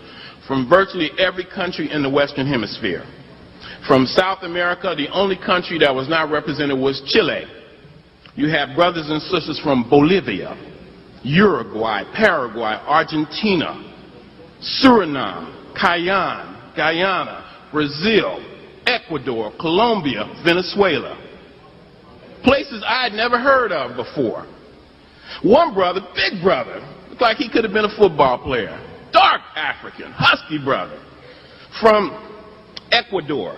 from virtually every country in the Western Hemisphere. From South America, the only country that was not represented was Chile. You have brothers and sisters from Bolivia, Uruguay, Paraguay, Argentina, Suriname, Guyana, Brazil, Ecuador, Colombia, Venezuela. Places I had never heard of before. One brother, big brother, Looked like he could have been a football player. Dark African, husky brother from Ecuador.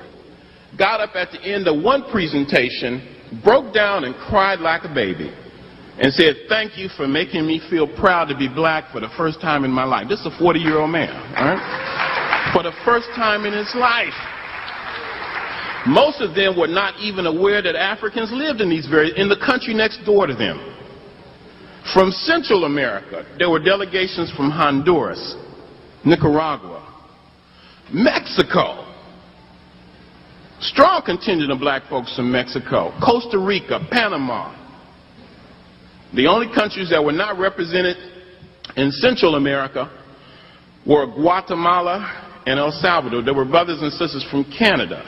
Got up at the end of one presentation, broke down and cried like a baby and said, "Thank you for making me feel proud to be black for the first time in my life." This is a 40-year-old man, all right? For the first time in his life. Most of them were not even aware that Africans lived in in the country next door to them. From Central America, there were delegations from Honduras, Nicaragua, Mexico. Strong contingent of black folks from Mexico, Costa Rica, Panama. The only countries that were not represented in Central America were Guatemala and El Salvador. There were brothers and sisters from Canada.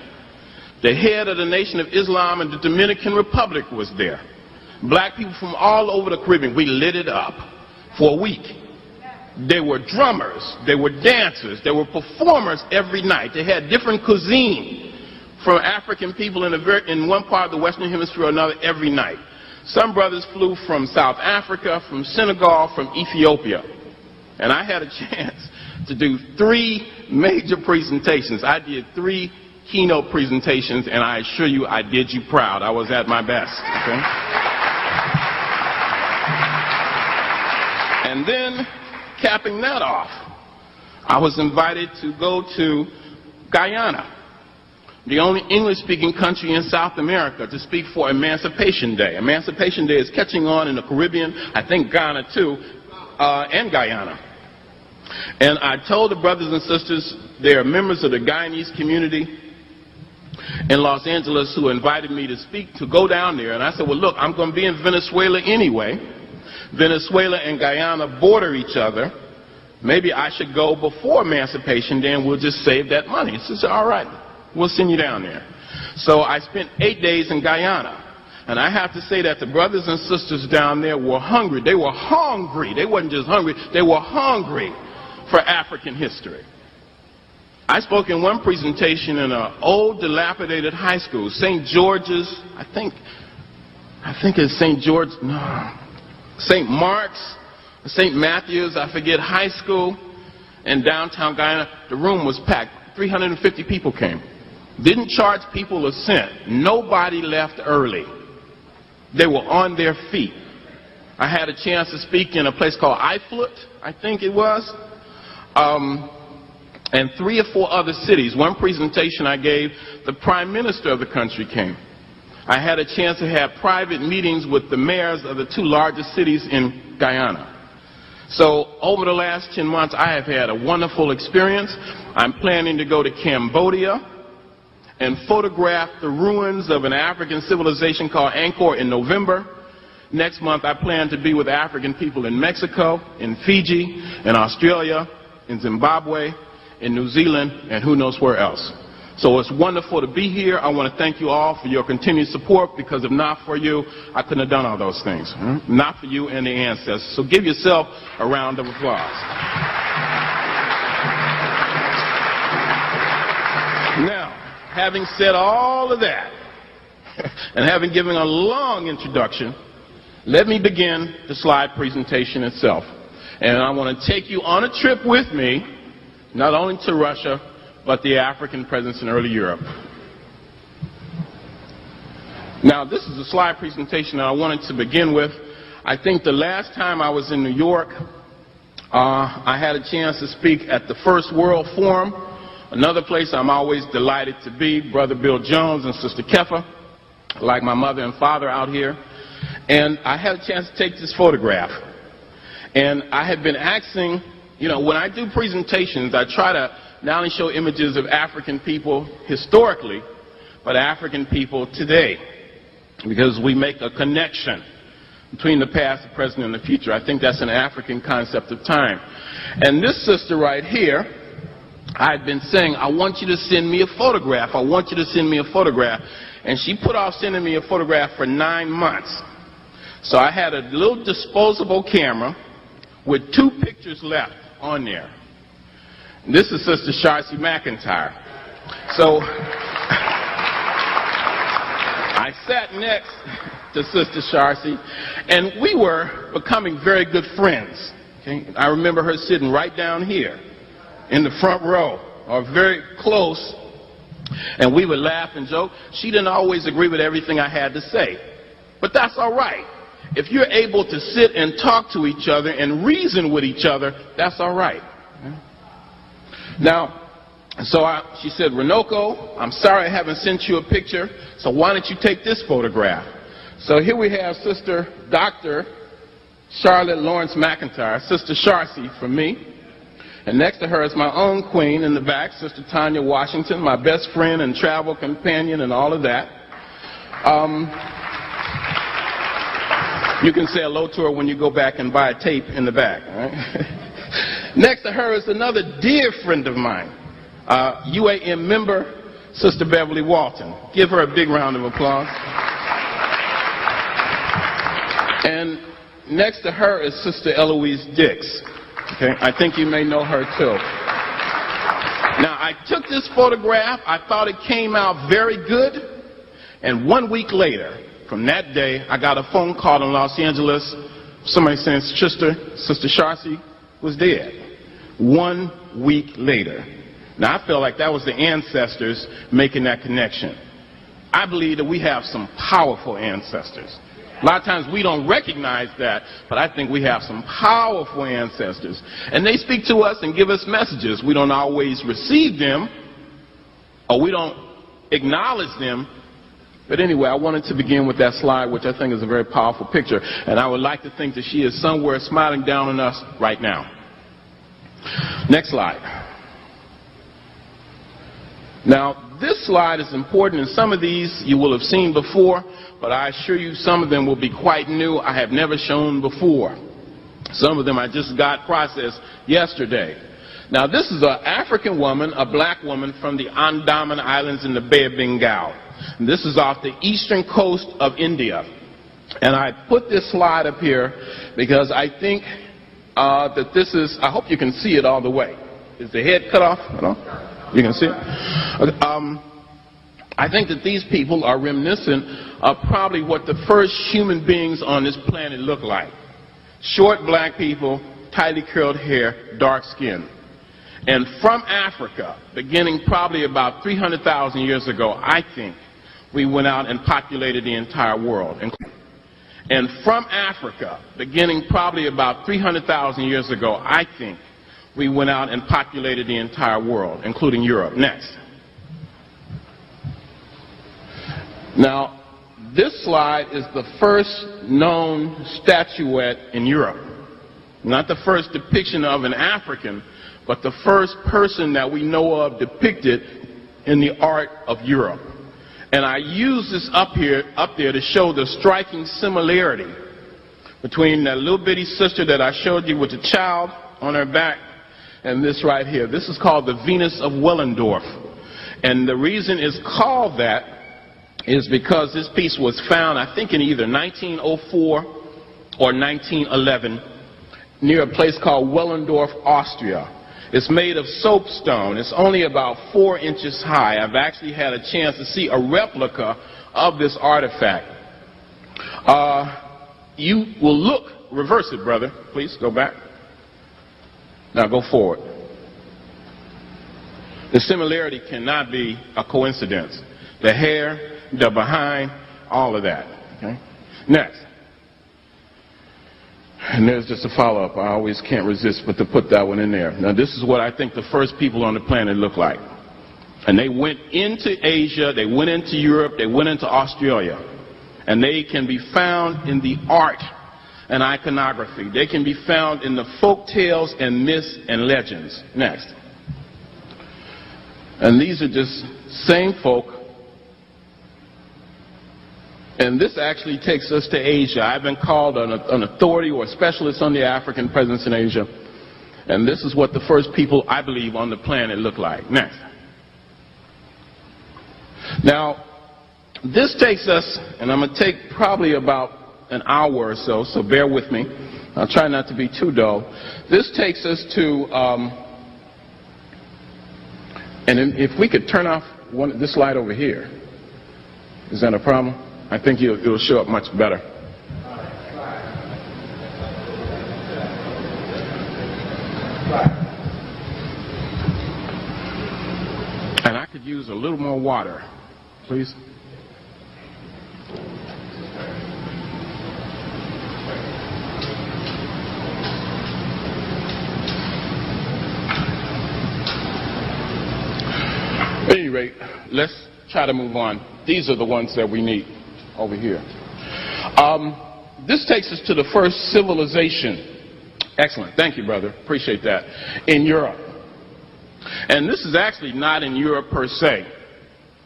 The head of the Nation of Islam in the Dominican Republic was there. Black people from all over the Caribbean. We lit it up for a week. They were drummers, they were dancers, they were performers every night. They had different cuisine from African people in one part of the Western Hemisphere or another every night. Some brothers flew from South Africa, from Senegal, from Ethiopia. And I had a chance to do 3 major presentations. I did 3 keynote presentations, and I assure you I did you proud. I was at my best. Okay? And then, capping that off, I was invited to go to Guyana, the only English-speaking country in South America, to speak for Emancipation Day. Emancipation Day is catching on in the Caribbean, I think Ghana too, and Guyana. And I told the brothers and sisters, they are members of the Guyanese community in Los Angeles who invited me to speak, to go down there. And I said, well, look, I'm going to be in Venezuela anyway. Venezuela and Guyana border each other. Maybe I should go before Emancipation Day and we'll just save that money. She said, all right, we'll send you down there. So I spent 8 days in Guyana. And I have to say that the brothers and sisters down there were hungry. They were hungry. They wasn't just hungry. They were hungry for African history. I spoke in one presentation in an old dilapidated high school, St. George's, I think it's St. George, no, St. Mark's, St. Matthew's, I forget, high school in downtown Guyana. The room was packed. 350 people came. Didn't charge people a cent. Nobody left early. They were on their feet. I had a chance to speak in a place called Iflut, I think it was. And 3 or 4 other cities. One presentation I gave, the Prime Minister of the country came. I had a chance to have private meetings with the mayors of the 2 largest cities in Guyana. So over the last 10 months, I have had a wonderful experience. I'm planning to go to Cambodia and photograph the ruins of an African civilization called Angkor in November. Next month, I plan to be with African people in Mexico, in Fiji, in Australia, in Zimbabwe, in New Zealand, and who knows where else. So it's wonderful to be here. I want to thank you all for your continued support, because if not for you, I couldn't have done all those things. Not for you and the ancestors. So give yourself a round of applause. Now, having said all of that, and having given a long introduction, let me begin the slide presentation itself. And I want to take you on a trip with me, not only to Russia, but the African presence in early Europe. Now, this is a slide presentation that I wanted to begin with. I think the last time I was in New York, I had a chance to speak at the First World Forum, another place I'm always delighted to be. Brother Bill Jones and Sister Kefa, like my mother and father out here. And I had a chance to take this photograph. And I had been asking, you know, when I do presentations, I try to not only show images of African people historically, but African people today, because we make a connection between the past, the present, and the future. I think that's an African concept of time. And this sister right here, I'd been saying, I want you to send me a photograph. I want you to send me a photograph. And she put off sending me a photograph for 9 months. So I had a little disposable camera with 2 pictures left on there. And this is Sister Sharcy McIntyre. So I sat next to Sister Sharcy, and we were becoming very good friends. Okay? I remember her sitting right down here in the front row, or very close, and we would laugh and joke. She didn't always agree with everything I had to say, but that's all right. If you're able to sit and talk to each other and reason with each other, that's all right. Now, she said, Runoko, I'm sorry I haven't sent you a picture, so why don't you take this photograph? So here we have Sister Dr. Charlotte Lawrence McIntyre, Sister Sharcy from me. And next to her is my own queen in the back, Sister Tanya Washington, my best friend and travel companion and all of that. You can say hello to her when you go back and buy a tape in the back. All right? Next to her is another dear friend of mine, UAM member, Sister Beverly Walton. Give her a big round of applause. And next to her is Sister Eloise Dix. Okay, I think you may know her too. Now, I took this photograph. I thought it came out very good. And 1 week later, from that day, I got a phone call in Los Angeles. Somebody saying Sister Sharcy was dead. 1 week later. Now, I felt like that was the ancestors making that connection. I believe that we have some powerful ancestors. A lot of times we don't recognize that, but I think we have some powerful ancestors. And they speak to us and give us messages. We don't always receive them, or we don't acknowledge them. But anyway, I wanted to begin with that slide, which I think is a very powerful picture. And I would like to think that she is somewhere smiling down on us right now. Next slide. Now, this slide is important, and some of these you will have seen before, but I assure you some of them will be quite new. I have never shown before. Some of them I just got processed yesterday. Now, this is an African woman, a black woman from the Andaman Islands in the Bay of Bengal. And this is off the eastern coast of India. And I put this slide up here because I think that this is, I hope you can see it all the way. Is the head cut off? No? You can see it? I think that these people are reminiscent of probably what the first human beings on this planet looked like. Short black people, tightly curled hair, dark skin. And from Africa, beginning probably about 300,000 years ago, I think, we went out and populated the entire world. And from Africa, beginning probably about 300,000 years ago, I think, we went out and populated the entire world, including Europe. Next. Now, this slide is the first known statuette in Europe. Not the first depiction of an African, but the first person that we know of depicted in the art of Europe. And I use this up there to show the striking similarity between that little bitty sister that I showed you with the child on her back and this right here. This is called the Venus of Willendorf. And the reason it's called that is because this piece was found, I think, in either 1904 or 1911 near a place called Willendorf, Austria. It's made of soapstone. It's only about 4 inches high. I've actually had a chance to see a replica of this artifact. You will look, reverse it, brother. Please go back. Now go forward. The similarity cannot be a coincidence. The hair, the behind, all of that. Okay? Next. And there's just a follow-up. I always can't resist but to put that one in there. Now, this is what I think the first people on the planet look like. And they went into Asia, they went into Europe, they went into Australia. And they can be found in the art and iconography. They can be found in the folk tales and myths and legends. Next. And these are just same folk. And this actually takes us to Asia. I've been called an authority or a specialist on the African presence in Asia. And this is what the first people, I believe, on the planet look like. Next. Now, this takes us, and I'm going to take probably about an hour or so, so bear with me. I'll try not to be too dull. This takes us to, and if we could turn off this light over here. Is that a problem? I think it'll show up much better. could use a little more water, please. At any rate, let's try to move on. These are the ones that we need over here. This takes us to the first civilization. Excellent. Thank you, brother. Appreciate that. In Europe. And this is actually not in Europe per se.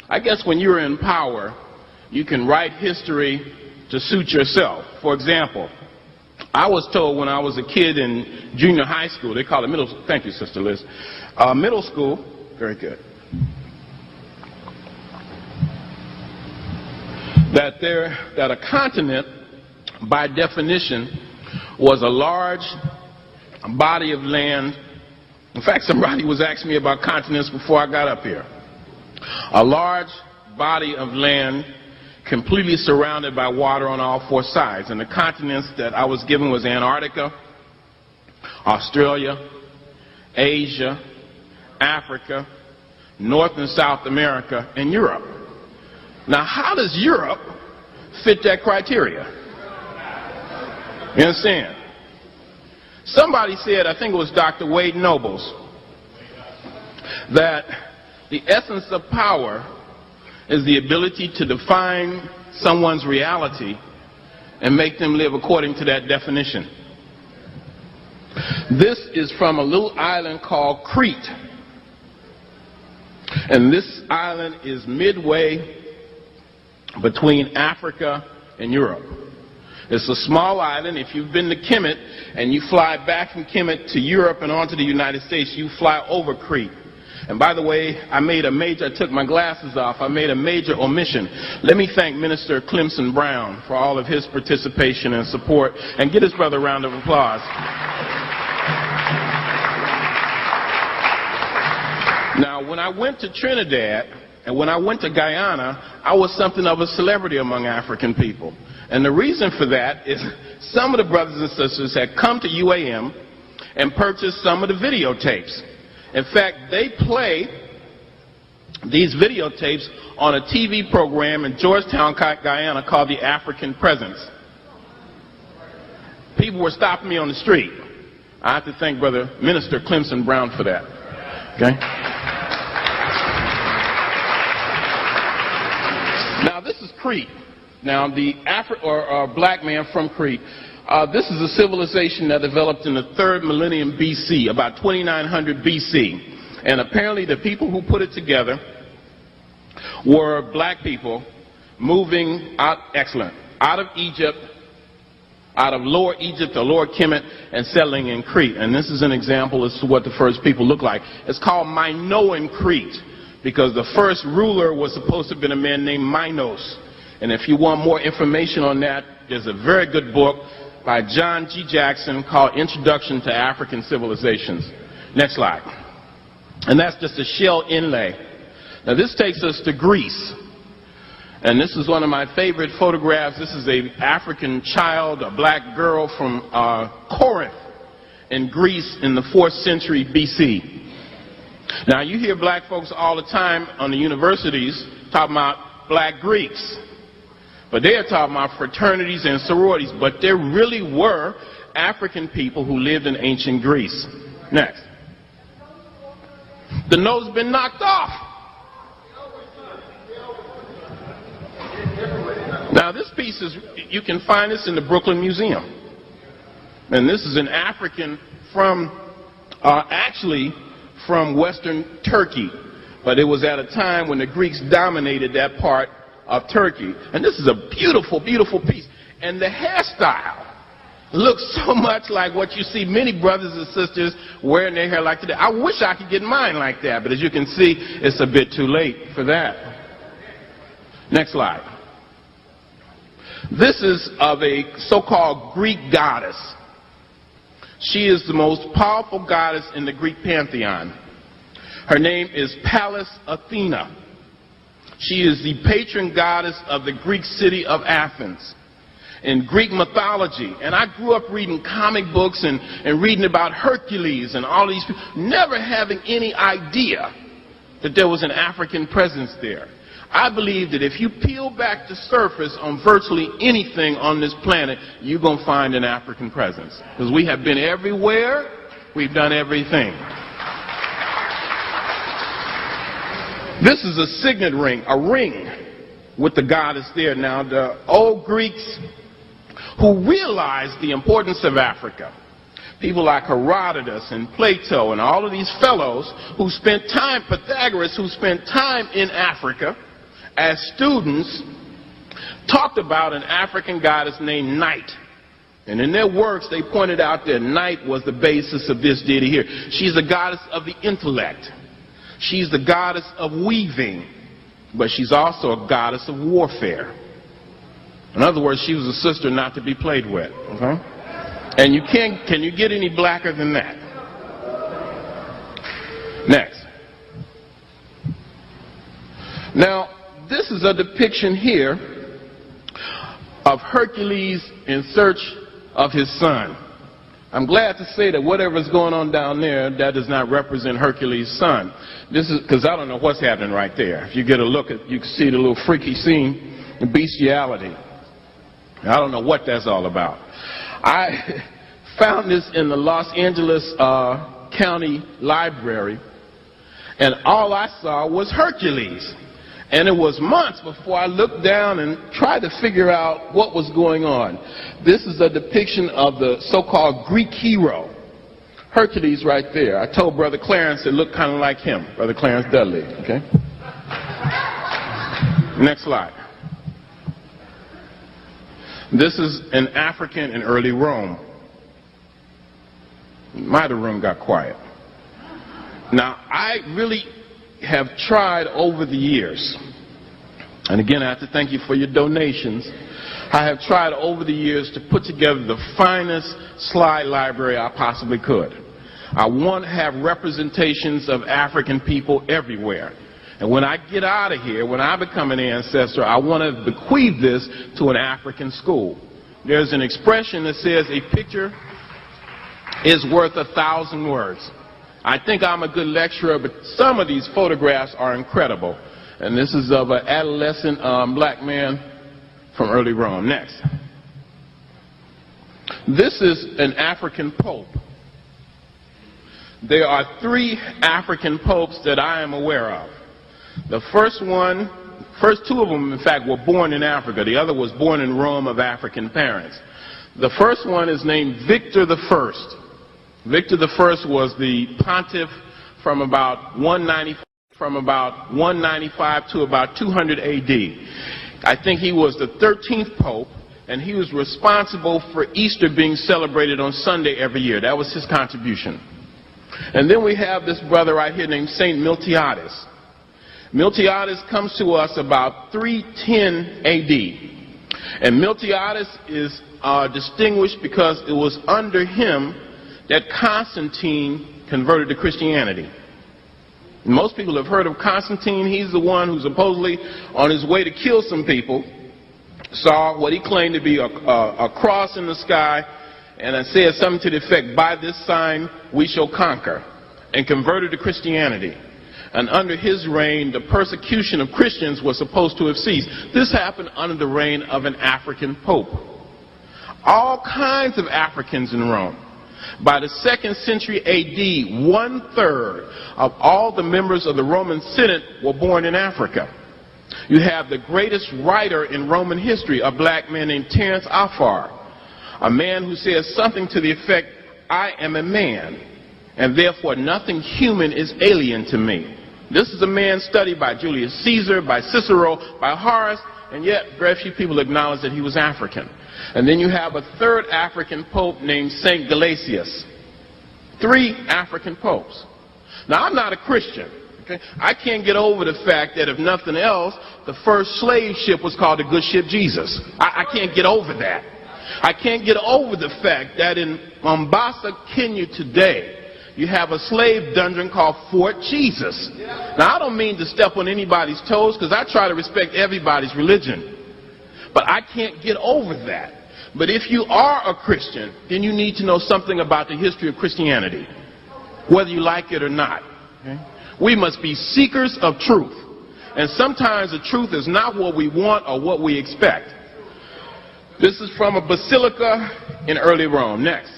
I guess when you're in power, you can write history to suit yourself. For example, I was told when I was a kid in junior high school, they call it middle, thank you, Sister Liz, middle school, very good, that a continent, by definition, was a large body of land. In fact, somebody was asking me about continents before I got up here. A large body of land completely surrounded by water on all four sides. And the continents that I was given was Antarctica, Australia, Asia, Africa, North and South America, and Europe. Now, how does Europe fit that criteria? You understand? Somebody said, I think it was Dr. Wade Nobles, that the essence of power is the ability to define someone's reality and make them live according to that definition. This is from a little island called Crete. And this island is midway between Africa and Europe. It's a small island. If you've been to Kemet and you fly back from Kemet to Europe and onto the United States, you fly over Crete. And by the way, I took my glasses off, I made a major omission. Let me thank Minister Clemson Brown for all of his participation and support, and give his brother a round of applause. Now, when I went to Trinidad and when I went to Guyana, I was something of a celebrity among African people. And the reason for that is some of the brothers and sisters had come to UAM and purchased some of the videotapes. In fact, they play these videotapes on a TV program in Georgetown, Guyana called The African Presence. People were stopping me on the street. I have to thank Brother Minister Clemson Brown for that. Okay? Now, this is Crete. Now, the black man from Crete, this is a civilization that developed in the 3rd millennium BC, about 2900 BC. And apparently the people who put it together were black people moving out of Egypt, out of Lower Egypt or Lower Kemet, and settling in Crete. And this is an example as to what the first people looked like. It's called Minoan Crete because the first ruler was supposed to have been a man named Minos. And if you want more information on that, there's a very good book by John G. Jackson called Introduction to African Civilizations. Next slide. And that's just a shell inlay. Now this takes us to Greece. And this is one of my favorite photographs. This is an African child, a black girl from Corinth in Greece in the 4th century BC. Now you hear black folks all the time on the universities talking about black Greeks. But they are talking about fraternities and sororities, but there really were African people who lived in ancient Greece. Next. The nose has been knocked off. Now this piece is, you can find this in the Brooklyn Museum. And this is an African from, actually from Western Turkey. But it was at a time when the Greeks dominated that part of Turkey. And this is a beautiful, beautiful piece. And the hairstyle looks so much like what you see many brothers and sisters wearing their hair like today. I wish I could get mine like that, but as you can see, it's a bit too late for that. Next slide. This is of a so-called Greek goddess. She is the most powerful goddess in the Greek pantheon. Her name is Pallas Athena. She is the patron goddess of the Greek city of Athens. In Greek mythology, and I grew up reading comic books and reading about Hercules and all these people, never having any idea that there was an African presence there. I believe that if you peel back the surface on virtually anything on this planet, you're going to find an African presence. Because we have been everywhere, we've done everything. This is a signet ring, a ring with the goddess there. Now, the old Greeks who realized the importance of Africa, people like Herodotus and Plato and all of these fellows who spent time, Pythagoras, who spent time in Africa as students, talked about an African goddess named Night. And in their works, they pointed out that Night was the basis of this deity here. She's the goddess of the intellect. She's the goddess of weaving. But she's also a goddess of warfare. In other words, she was a sister not to be played with. Okay? And can you get any blacker than that? Next. Now, this is a depiction here of Hercules in search of his son. I'm glad to say that whatever's going on down there, that does not represent Hercules' son. This is because I don't know what's happening right there. If you get a look at, you can see the little freaky scene, the bestiality. I don't know what that's all about. I found this in the Los Angeles County Library, and all I saw was Hercules. And it was months before I looked down and tried to figure out what was going on. This is a depiction of the so-called Greek hero, Hercules right there. I told Brother Clarence it looked kind of like him, Brother Clarence Dudley. Okay? Next slide. This is an African in early Rome. My room got quiet. Now, I really have tried over the years, and again I have to thank you for your donations. I have tried over the years to put together the finest slide library I possibly could. I want to have representations of African people everywhere. And when I get out of here, when I become an ancestor, I want to bequeath this to an African school. There's an expression that says a picture is worth 1,000 words. I think I'm a good lecturer, but some of these photographs are incredible. And this is of an adolescent black man from early Rome. Next. This is an African pope. There are 3 African popes that I am aware of. The first two of them, in fact, were born in Africa. The other was born in Rome of African parents. The first one is named Victor I. Victor I was the pontiff from about 195 to about 200 AD. I think he was the 13th pope, and he was responsible for Easter being celebrated on Sunday every year. That was his contribution. And then we have this brother right here named Saint Miltiades. Miltiades comes to us about 310 AD. And Miltiades is distinguished because it was under him that Constantine converted to Christianity. Most people have heard of Constantine. He's the one who supposedly, on his way to kill some people, saw what he claimed to be a cross in the sky, and it said something to the effect, "By this sign we shall conquer," and converted to Christianity. And under his reign, the persecution of Christians was supposed to have ceased. This happened under the reign of an African pope. All kinds of Africans in Rome. By the 2nd century AD, 1/3 of all the members of the Roman Senate were born in Africa. You have the greatest writer in Roman history, a black man named Terence Afar, a man who says something to the effect, "I am a man, and therefore nothing human is alien to me." This is a man studied by Julius Caesar, by Cicero, by Horace, and yet very few people acknowledge that he was African. And then you have a 3rd African pope named Saint Gelasius. 3 African popes. Now, I'm not a Christian. Okay? I can't get over the fact that, if nothing else, the first slave ship was called the Good Ship Jesus. I can't get over that. I can't get over the fact that in Mombasa, Kenya today, you have a slave dungeon called Fort Jesus. Now, I don't mean to step on anybody's toes, because I try to respect everybody's religion. But I can't get over that. But if you are a Christian, then you need to know something about the history of Christianity, whether you like it or not. Okay? We must be seekers of truth. And sometimes the truth is not what we want or what we expect. This is from a basilica in early Rome. Next.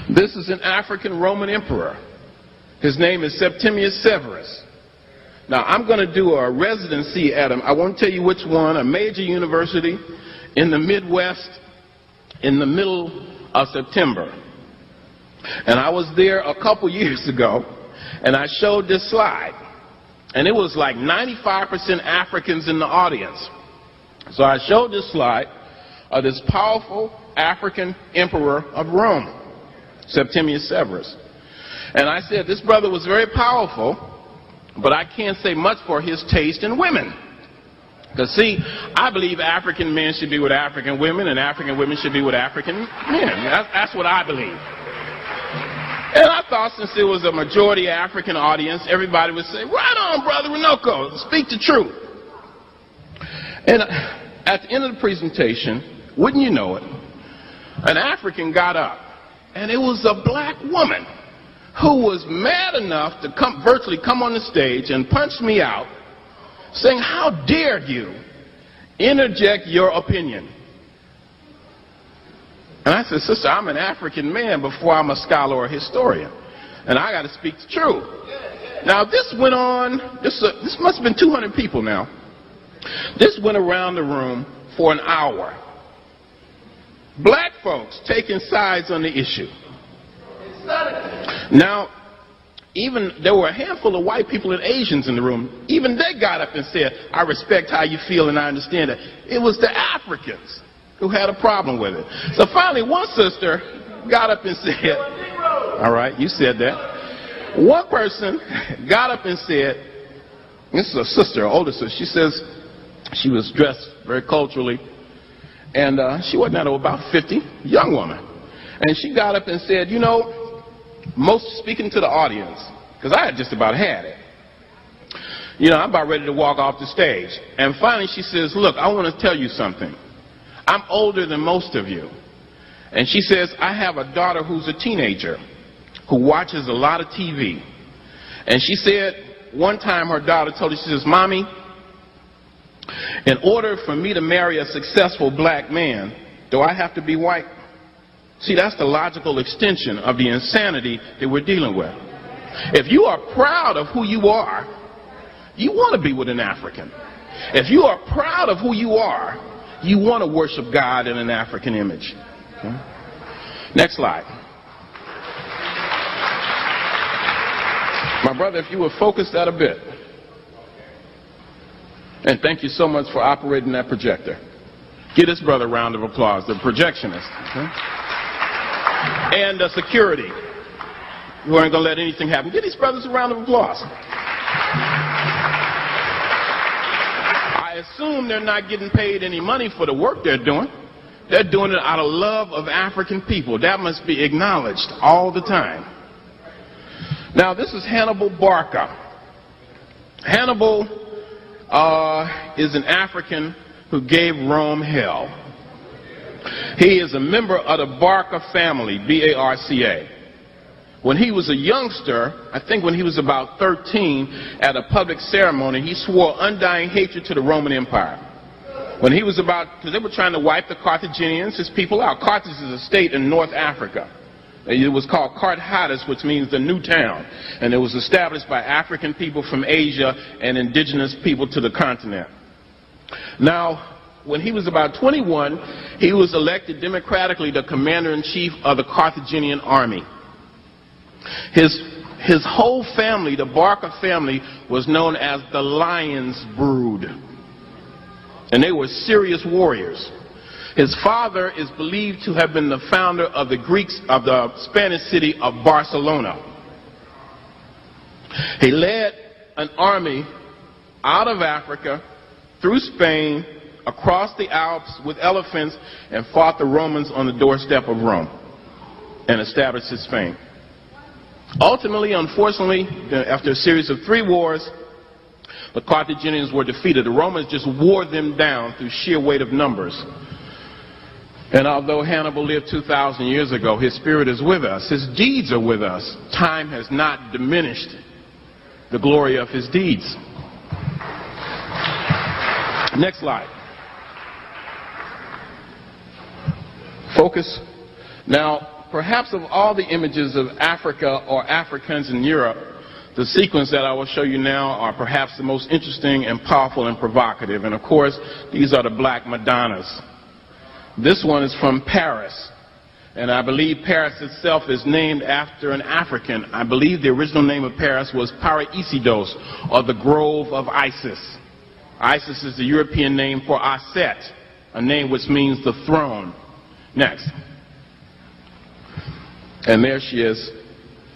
This is an African Roman emperor. His name is Septimius Severus. Now, I'm going to do a residency at I won't tell you which one, a major university in the Midwest in the middle of September. And I was there a couple years ago, and I showed this slide. And it was like 95% Africans in the audience. So I showed this slide of this powerful African emperor of Rome, Septimius Severus. And I said, this brother was very powerful, but I can't say much for his taste in women. Because, see, I believe African men should be with African women, and African women should be with African men. That's what I believe. And I thought since it was a majority African audience, everybody would say, right on, Brother Runoko, speak the truth. And at the end of the presentation, wouldn't you know it, an African got up, and it was a black woman who was mad enough to virtually come on the stage and punch me out, saying, how dared you interject your opinion? And I said, sister, I'm an African man before I'm a scholar or a historian, and I got to speak the truth. Now, this went on, this must have been 200 people now. This went around the room for an hour. Black folks taking sides on the issue. Now, even there were a handful of white people and Asians in the room. Even they got up and said, I respect how you feel and I understand it. It was the Africans who had a problem with it. So finally, one sister got up and said, all right, you said that. One person got up and said, this is a sister, an older sister. She says she was dressed very culturally, and she wasn't about 50, young woman. And she got up and said, you know, speaking to the audience, because I had just about had it. You know, I'm about ready to walk off the stage. And finally she says, look, I want to tell you something. I'm older than most of you. And she says, I have a daughter who's a teenager who watches a lot of TV. And she said one time her daughter told her, she says, Mommy, in order for me to marry a successful black man, do I have to be white? See, that's the logical extension of the insanity that we're dealing with. If you are proud of who you are, you want to be with an African. If you are proud of who you are, you want to worship God in an African image. Okay? Next slide. My brother, if you would focus that a bit. And thank you so much for operating that projector. Give this brother a round of applause, the projectionist. Okay? And security, who aren't going to let anything happen. Give these brothers a round of applause. I assume they're not getting paid any money for the work they're doing. They're doing it out of love of African people. That must be acknowledged all the time. Now, this is Hannibal Barca. Hannibal is an African who gave Rome hell. He is a member of the Barca family, B-A-R-C-A. When he was a youngster, I think when he was about 13, at a public ceremony, he swore undying hatred to the Roman Empire. When he was because they were trying to wipe the Carthaginians, his people out. Carthage is a state in North Africa. It was called Carthagis, which means the new town. And it was established by African people from Asia and indigenous people to the continent. Now, when he was about 21, he was elected democratically the commander-in-chief of the Carthaginian army. His whole family, the Barca family, was known as the Lion's Brood. And they were serious warriors. His father is believed to have been the founder of the Spanish city of Barcelona. He led an army out of Africa, through Spain, across the Alps with elephants, and fought the Romans on the doorstep of Rome and established his fame. Ultimately, unfortunately, after a series of 3 wars, the Carthaginians were defeated. The Romans just wore them down through sheer weight of numbers. And although Hannibal lived 2,000 years ago, his spirit is with us. His deeds are with us. Time has not diminished the glory of his deeds. Next slide. Focus. Now, perhaps of all the images of Africa or Africans in Europe, the sequence that I will show you now are perhaps the most interesting and powerful and provocative. And of course, these are the Black Madonnas. This one is from Paris. And I believe Paris itself is named after an African. I believe the original name of Paris was Paraisidos, or the Grove of Isis. Isis is the European name for Aset, a name which means the throne. Next. And there she is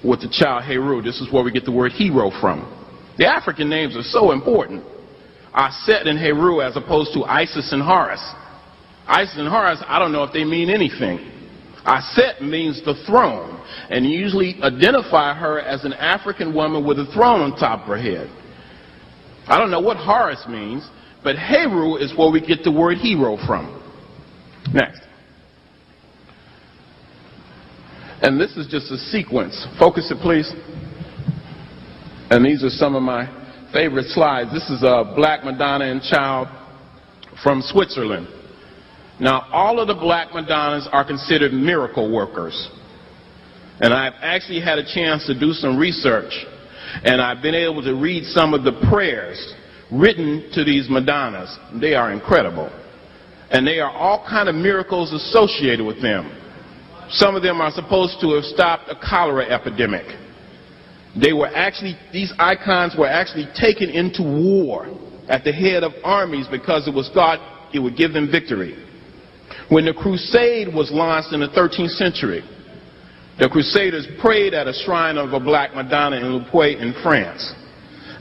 with the child Heru. This is where we get the word hero from. The African names are so important. Aset and Heru as opposed to Isis and Horus. Isis and Horus, I don't know if they mean anything. Aset means the throne, and you usually identify her as an African woman with a throne on top of her head. I don't know what Horus means, but Heru is where we get the word hero from. Next. And this is just a sequence. Focus it, please. And these are some of my favorite slides. This is a Black Madonna and child from Switzerland. Now, all of the Black Madonnas are considered miracle workers. And I've actually had a chance to do some research, and I've been able to read some of the prayers written to these Madonnas. They are incredible. And they are all kind of miracles associated with them. Some of them are supposed to have stopped a cholera epidemic. These icons were actually taken into war at the head of armies because it was thought it would give them victory. When the crusade was launched in the 13th century, the crusaders prayed at a shrine of a Black Madonna in Lupoix in France.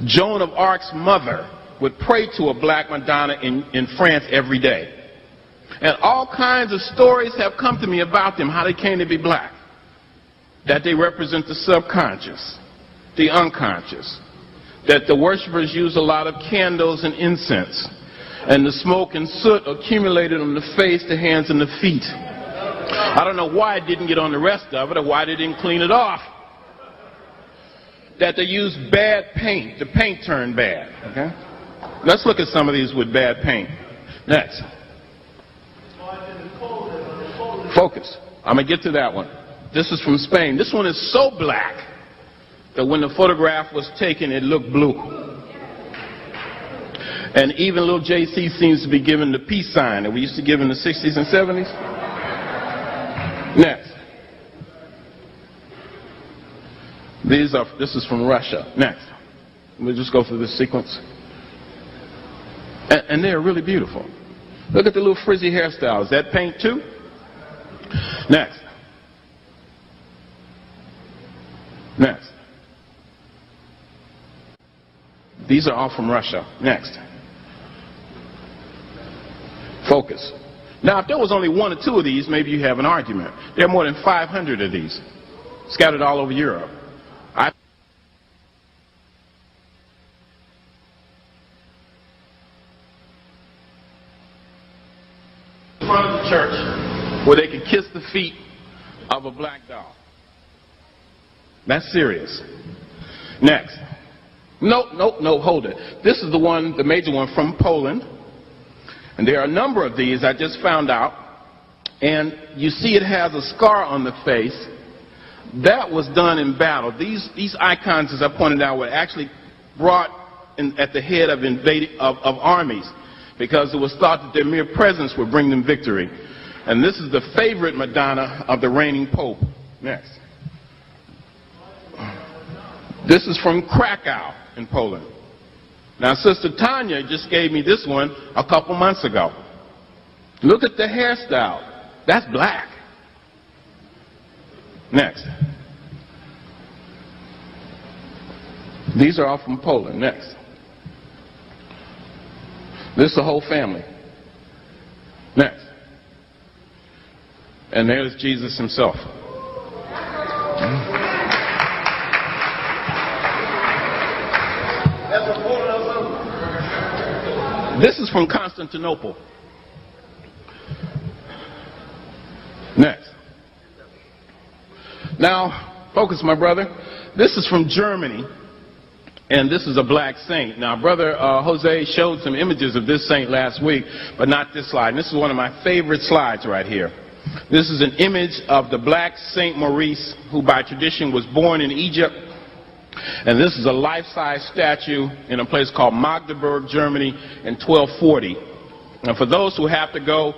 Joan of Arc's mother would pray to a Black Madonna in France every day. And all kinds of stories have come to me about them, how they came to be black. That they represent the subconscious, the unconscious. That the worshipers use a lot of candles and incense. And the smoke and soot accumulated on the face, the hands, and the feet. I don't know why it didn't get on the rest of it, or why they didn't clean it off. That they used bad paint. The paint turned bad. Okay? Let's look at some of these with bad paint. Next. Focus. I'm going to get to that one. This is from Spain. This one is so black that when the photograph was taken, it looked blue. And even little JC seems to be given the peace sign that we used to give in the 60s and 70s. Next. This is from Russia. Next. We'll just go through this sequence. And they're really beautiful. Look at the little frizzy hairstyle. Is that paint too? Next. Next. These are all from Russia. Next. Focus. Now, if there was only one or two of these, maybe you have an argument. There are more than 500 of these scattered all over Europe. In front of the church where they can kiss the feet of a black doll. That's serious. Next. No, hold it. This is the major one from Poland. And there are a number of these I just found out. And you see it has a scar on the face. That was done in battle. These icons, as I pointed out, were actually brought at the head of armies, because it was thought that their mere presence would bring them victory. And this is the favorite Madonna of the reigning Pope. Next. This is from Krakow in Poland. Now, Sister Tanya just gave me this one a couple months ago. Look at the hairstyle. That's black. Next. These are all from Poland. Next. This is the whole family. Next. And there's Jesus himself. This is from Constantinople. Next. Now, focus, my brother. This is from Germany, and this is a black saint. Now, Brother Jose showed some images of this saint last week, but not this slide. And this is one of my favorite slides right here. This is an image of the black Saint Maurice, who by tradition was born in Egypt. And this is a life-size statue in a place called Magdeburg, Germany in 1240. And for those who have to go,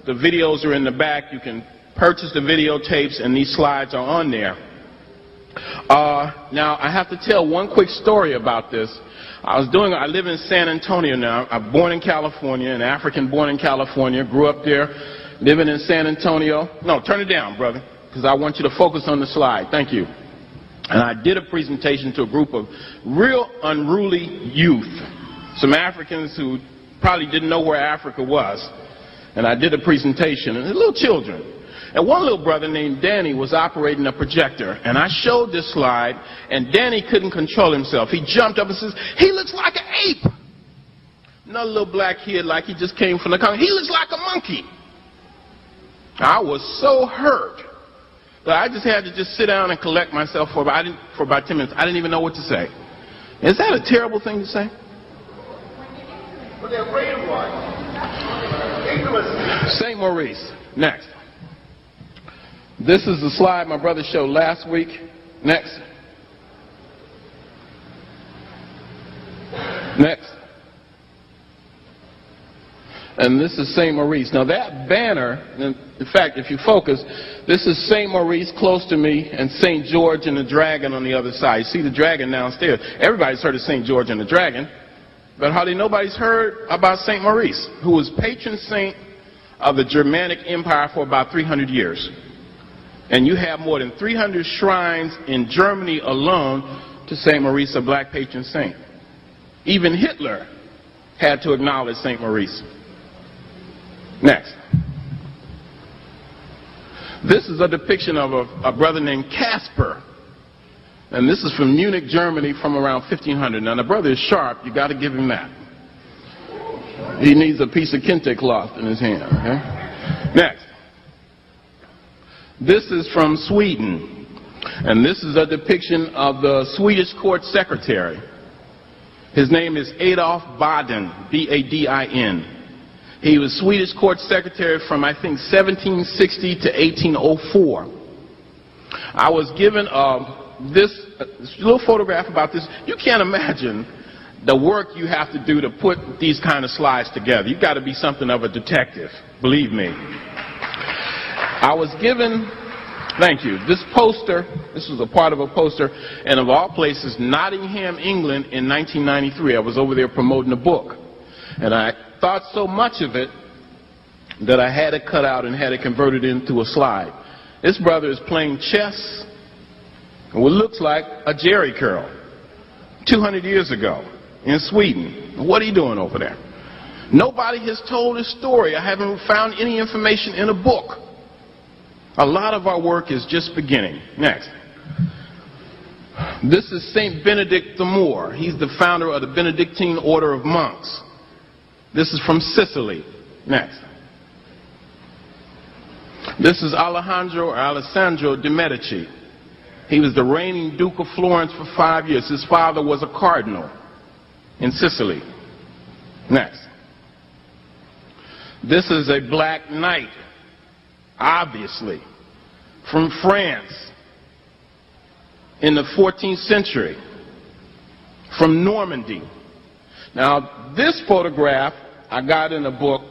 the videos are in the back. You can purchase the videotapes, and these slides are on there. Now, I have to tell one quick story about this. I live in San Antonio now. I'm born in California, an African born in California, grew up there, living in San Antonio. No, turn it down, brother, because I want you to focus on the slide. Thank you. And I did a presentation to a group of real unruly youth, some Africans who probably didn't know where Africa was. And I did a presentation, and little children. And one little brother named Danny was operating a projector. And I showed this slide, and Danny couldn't control himself. He jumped up and says, "He looks like an ape." Another little black kid, like he just came from the country, "He looks like a monkey." I was so hurt that I just had to just sit down and collect myself for about 10 minutes. I didn't even know what to say. Is that a terrible thing to say? But they're brainwashed. St. Maurice. Next. This is the slide my brother showed last week. Next. Next. And this is St. Maurice. Now that banner, in fact, if you focus, this is St. Maurice close to me and St. George and the Dragon on the other side. You see the dragon downstairs. Everybody's heard of St. George and the Dragon, but hardly nobody's heard about St. Maurice, who was patron saint of the Germanic Empire for about 300 years. And you have more than 300 shrines in Germany alone to St. Maurice, a black patron saint. Even Hitler had to acknowledge St. Maurice. Next. This is a depiction of a brother named Casper. And this is from Munich, Germany, from around 1500. Now, the brother is sharp. You got to give him that. He needs a piece of kente cloth in his hand. Okay? Next. This is from Sweden. And this is a depiction of the Swedish court secretary. His name is Adolf Badin, B-A-D-I-N. He was Swedish court secretary from, I think, 1760 to 1804. I was given this little photograph about this. You can't imagine the work you have to do to put these kind of slides together. You've got to be something of a detective, believe me. I was given, thank you, this poster. This was a part of a poster, and of all places, Nottingham, England in 1993. I was over there promoting a book. And I thought so much of it that I had it cut out and had it converted into a slide. This brother is playing chess in what looks like a jerry curl 200 years ago in Sweden. What are you doing over there? Nobody has told his story. I haven't found any information in a book. A lot of our work is just beginning. Next. This is St. Benedict the Moor. He's the founder of the Benedictine Order of Monks. This is from Sicily. Next. This is Alessandro de' Medici. He was the reigning Duke of Florence for 5 years. His father was a cardinal in Sicily. Next. This is a black knight, obviously, from France in the 14th century, from Normandy. Now, this photograph I got in a book,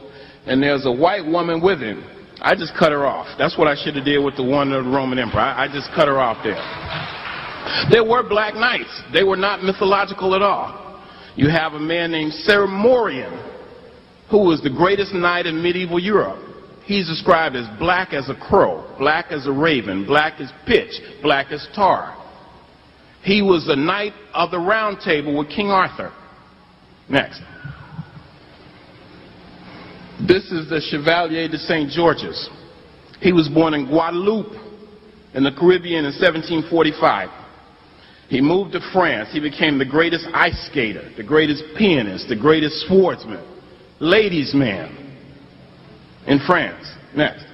and there's a white woman with him. I just cut her off. That's what I should have did with the one of the Roman Emperor. I just cut her off there. There were black knights. They were not mythological at all. You have a man named Sertimorian, who was the greatest knight in medieval Europe. He's described as black as a crow, black as a raven, black as pitch, black as tar. He was the knight of the Round Table with King Arthur. Next. This is the Chevalier de St. Georges. He was born in Guadeloupe in the Caribbean in 1745. He moved to France. He became the greatest ice skater, the greatest pianist, the greatest swordsman, ladies' man in France. Next.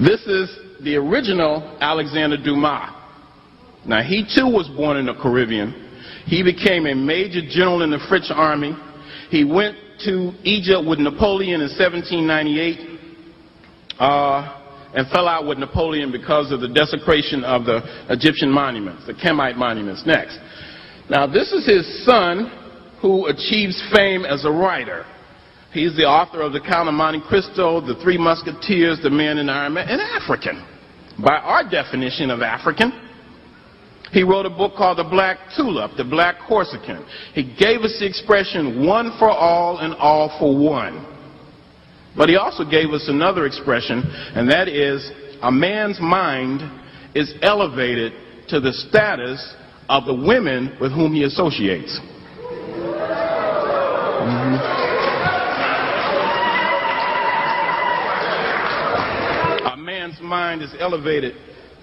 This is the original Alexander Dumas. Now, he too was born in the Caribbean. He became a major general in the French army. He went to Egypt with Napoleon in 1798 and fell out with Napoleon because of the desecration of the Egyptian monuments, the Kemite monuments. Next. Now, this is his son who achieves fame as a writer. He's the author of The Count of Monte Cristo, The Three Musketeers, The Man in Iron Man, and African. By our definition of African, he wrote a book called The Black Tulip, The Black Corsican. He gave us the expression, one for all and all for one. But he also gave us another expression, and that is, a man's mind is elevated to the status of the women with whom he associates. A man's mind is elevated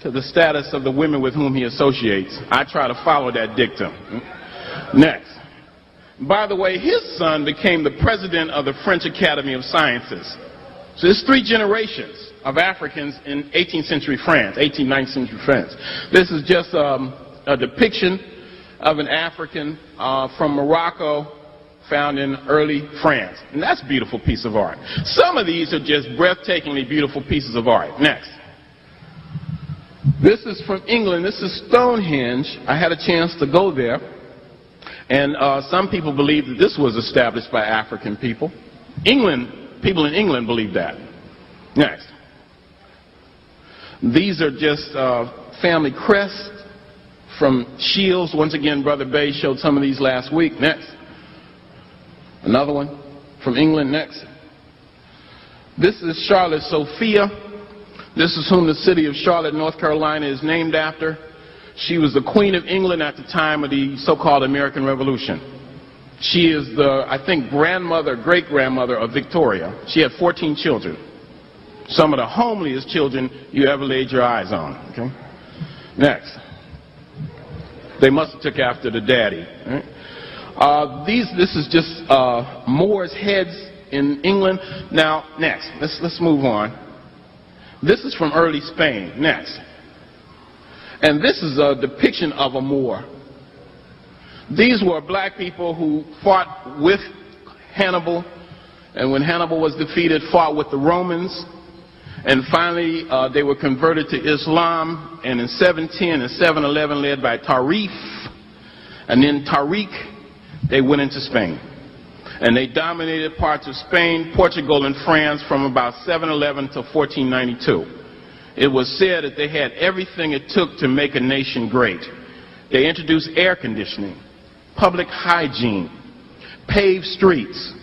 to the status of the women with whom he associates. I try to follow that dictum. Next. By the way, his son became the president of the French Academy of Sciences. So there's 3 generations of Africans in 18th century France, 18th, 19th century France. This is just a depiction of an African from Morocco found in early France. And that's a beautiful piece of art. Some of these are just breathtakingly beautiful pieces of art. Next. This is from England. This is Stonehenge. I had a chance to go there. And some people believe that this was established by African people. People in England believe that. Next. These are just family crests from shields. Once again, Brother Bay showed some of these last week. Next. Another one from England. Next. This is Charlotte Sophia. This is whom the city of Charlotte, North Carolina is named after. She was the Queen of England at the time of the so-called American Revolution. She is the, I think, grandmother, great-grandmother of Victoria. She had 14 children. Some of the homeliest children you ever laid your eyes on. Okay? Next. They must have took after the daddy. Right? This is just Moors' heads in England. Now, next. Let's move on. This is from early Spain. Next. And this is a depiction of a Moor. These were black people who fought with Hannibal, and when Hannibal was defeated, fought with the Romans, and finally they were converted to Islam, and in 710 and 711 led by Tarif, and then Tariq, they went into Spain. And they dominated parts of Spain, Portugal, and France from about 711 to 1492. It was said that they had everything it took to make a nation great. They introduced air conditioning, public hygiene, paved streets,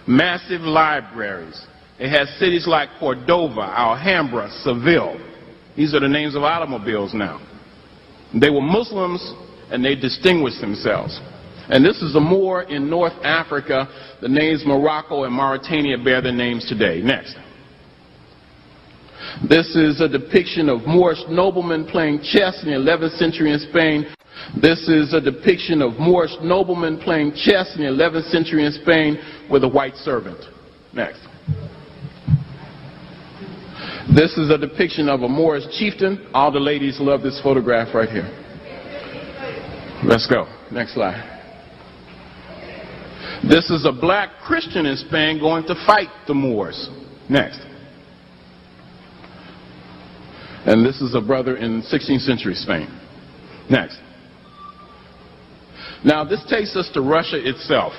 massive libraries. They had cities like Cordova, Alhambra, Seville. These are the names of automobiles now. They were Muslims, and they distinguished themselves. And this is a Moor in North Africa. The names Morocco and Mauritania bear their names today. Next. This is a depiction of Moorish noblemen playing chess in the 11th century in Spain. This is a depiction of Moorish noblemen playing chess in the 11th century in Spain with a white servant. Next. This is a depiction of a Moorish chieftain. All the ladies love this photograph right here. Let's go. Next slide. This is a black Christian in Spain going to fight the Moors. Next. And this is a brother in 16th century Spain. Next. Now this takes us to Russia itself.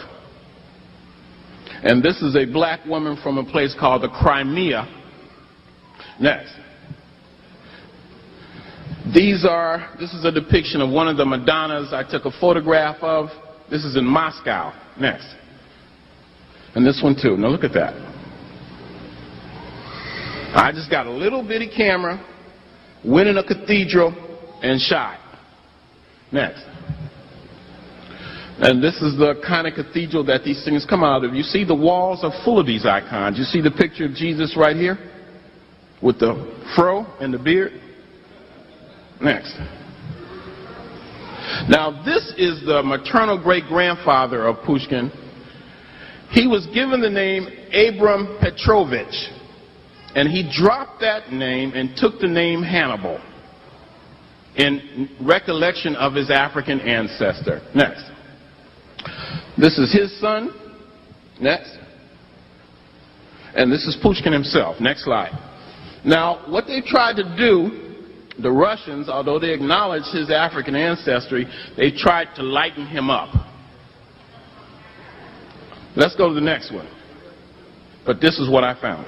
And this is a black woman from a place called the Crimea. Next. This is a depiction of one of the Madonnas I took a photograph of. This is in Moscow. Next. And this one too. Now look at that. I just got a little bitty camera, went in a cathedral, and shot. Next. And this is the kind of cathedral that these things come out of. You see the walls are full of these icons. You see the picture of Jesus right here with the fro and the beard? Next. Now this is the maternal great-grandfather of Pushkin. He was given the name Abram Petrovich. And he dropped that name and took the name Hannibal in recollection of his African ancestor. Next. This is his son. Next. And this is Pushkin himself. Next slide. Now, what they tried to do, the Russians, although they acknowledged his African ancestry, they tried to lighten him up. Let's go to the next one. But this is what I found.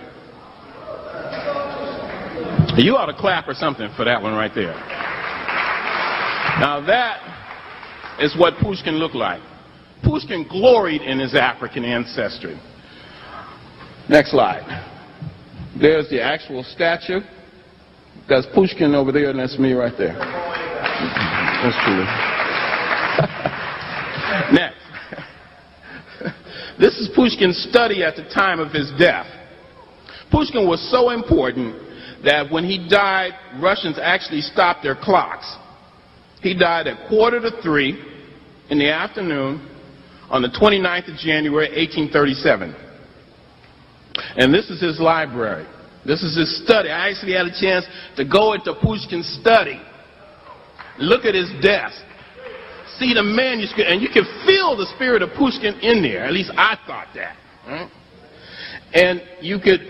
You ought to clap or something for that one right there. Now that is what Pushkin looked like. Pushkin gloried in his African ancestry. Next slide. There's the actual statue. That's Pushkin over there, and that's me right there. That's true. Next. This is Pushkin's study at the time of his death. Pushkin was so important that when he died, Russians actually stopped their clocks. He died at 2:45 in the afternoon on the 29th of January, 1837. And this is his library. This is his study. I actually had a chance to go into Pushkin's study. Look at his desk. See the manuscript, and you can feel the spirit of Pushkin in there. At least I thought that. Right? And you could,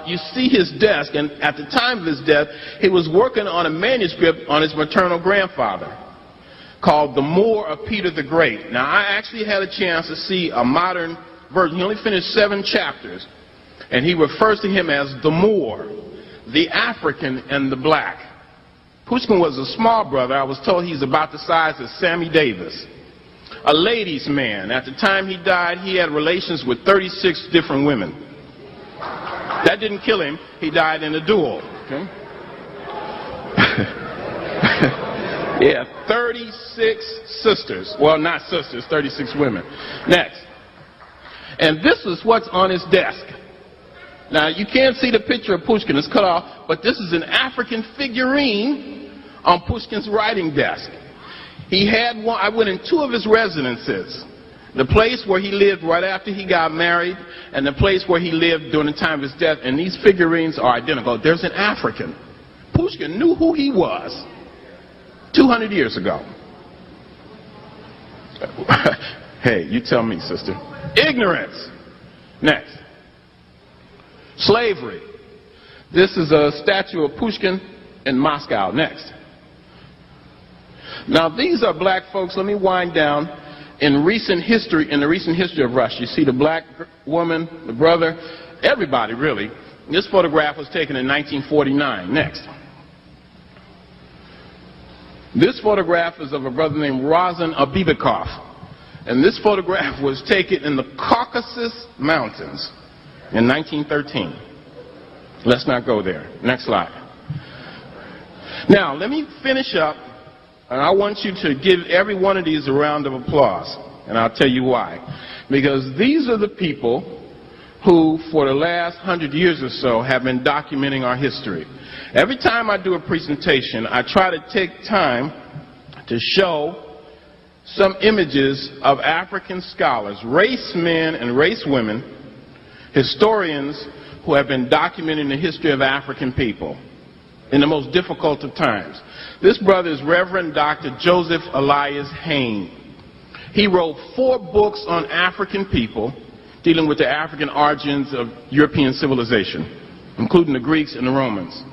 you see his desk, and at the time of his death, he was working on a manuscript on his maternal grandfather called The Moor of Peter the Great. Now, I actually had a chance to see a modern version. He only finished 7 chapters, and he refers to him as the Moor, the African, and the black. Pushkin was a small brother. I was told he's about the size of Sammy Davis. A ladies' man. At the time he died, he had relations with 36 different women. That didn't kill him. He died in a duel. Okay? Yeah, 36 sisters. Well, not sisters, 36 women. Next. And this is what's on his desk. Now, you can't see the picture of Pushkin. It's cut off, but this is an African figurine on Pushkin's writing desk. He had one. I went in 2 of his residences. The place where he lived right after he got married and the place where he lived during the time of his death, and these figurines are identical. There's an African. Pushkin knew who he was 200 years ago. Hey, you tell me, sister. Ignorance. Next. Slavery. This is a statue of Pushkin in Moscow. Next. Now, these are black folks. Let me wind down. In the recent history of Russia, you see the black woman, the brother, everybody really. This photograph was taken in 1949. Next. This photograph is of a brother named Razan Abibakov. And this photograph was taken in the Caucasus Mountains in 1913. Let's not go there. Next slide. Now, let me finish up. And I want you to give every one of these a round of applause. And I'll tell you why. Because these are the people who, for the last 100 years or so, have been documenting our history. Every time I do a presentation, I try to take time to show some images of African scholars, race men and race women, historians who have been documenting the history of African people in the most difficult of times. This brother is Reverend Dr. Joseph Elias Hayne. He wrote 4 books on African people dealing with the African origins of European civilization, including the Greeks and the Romans.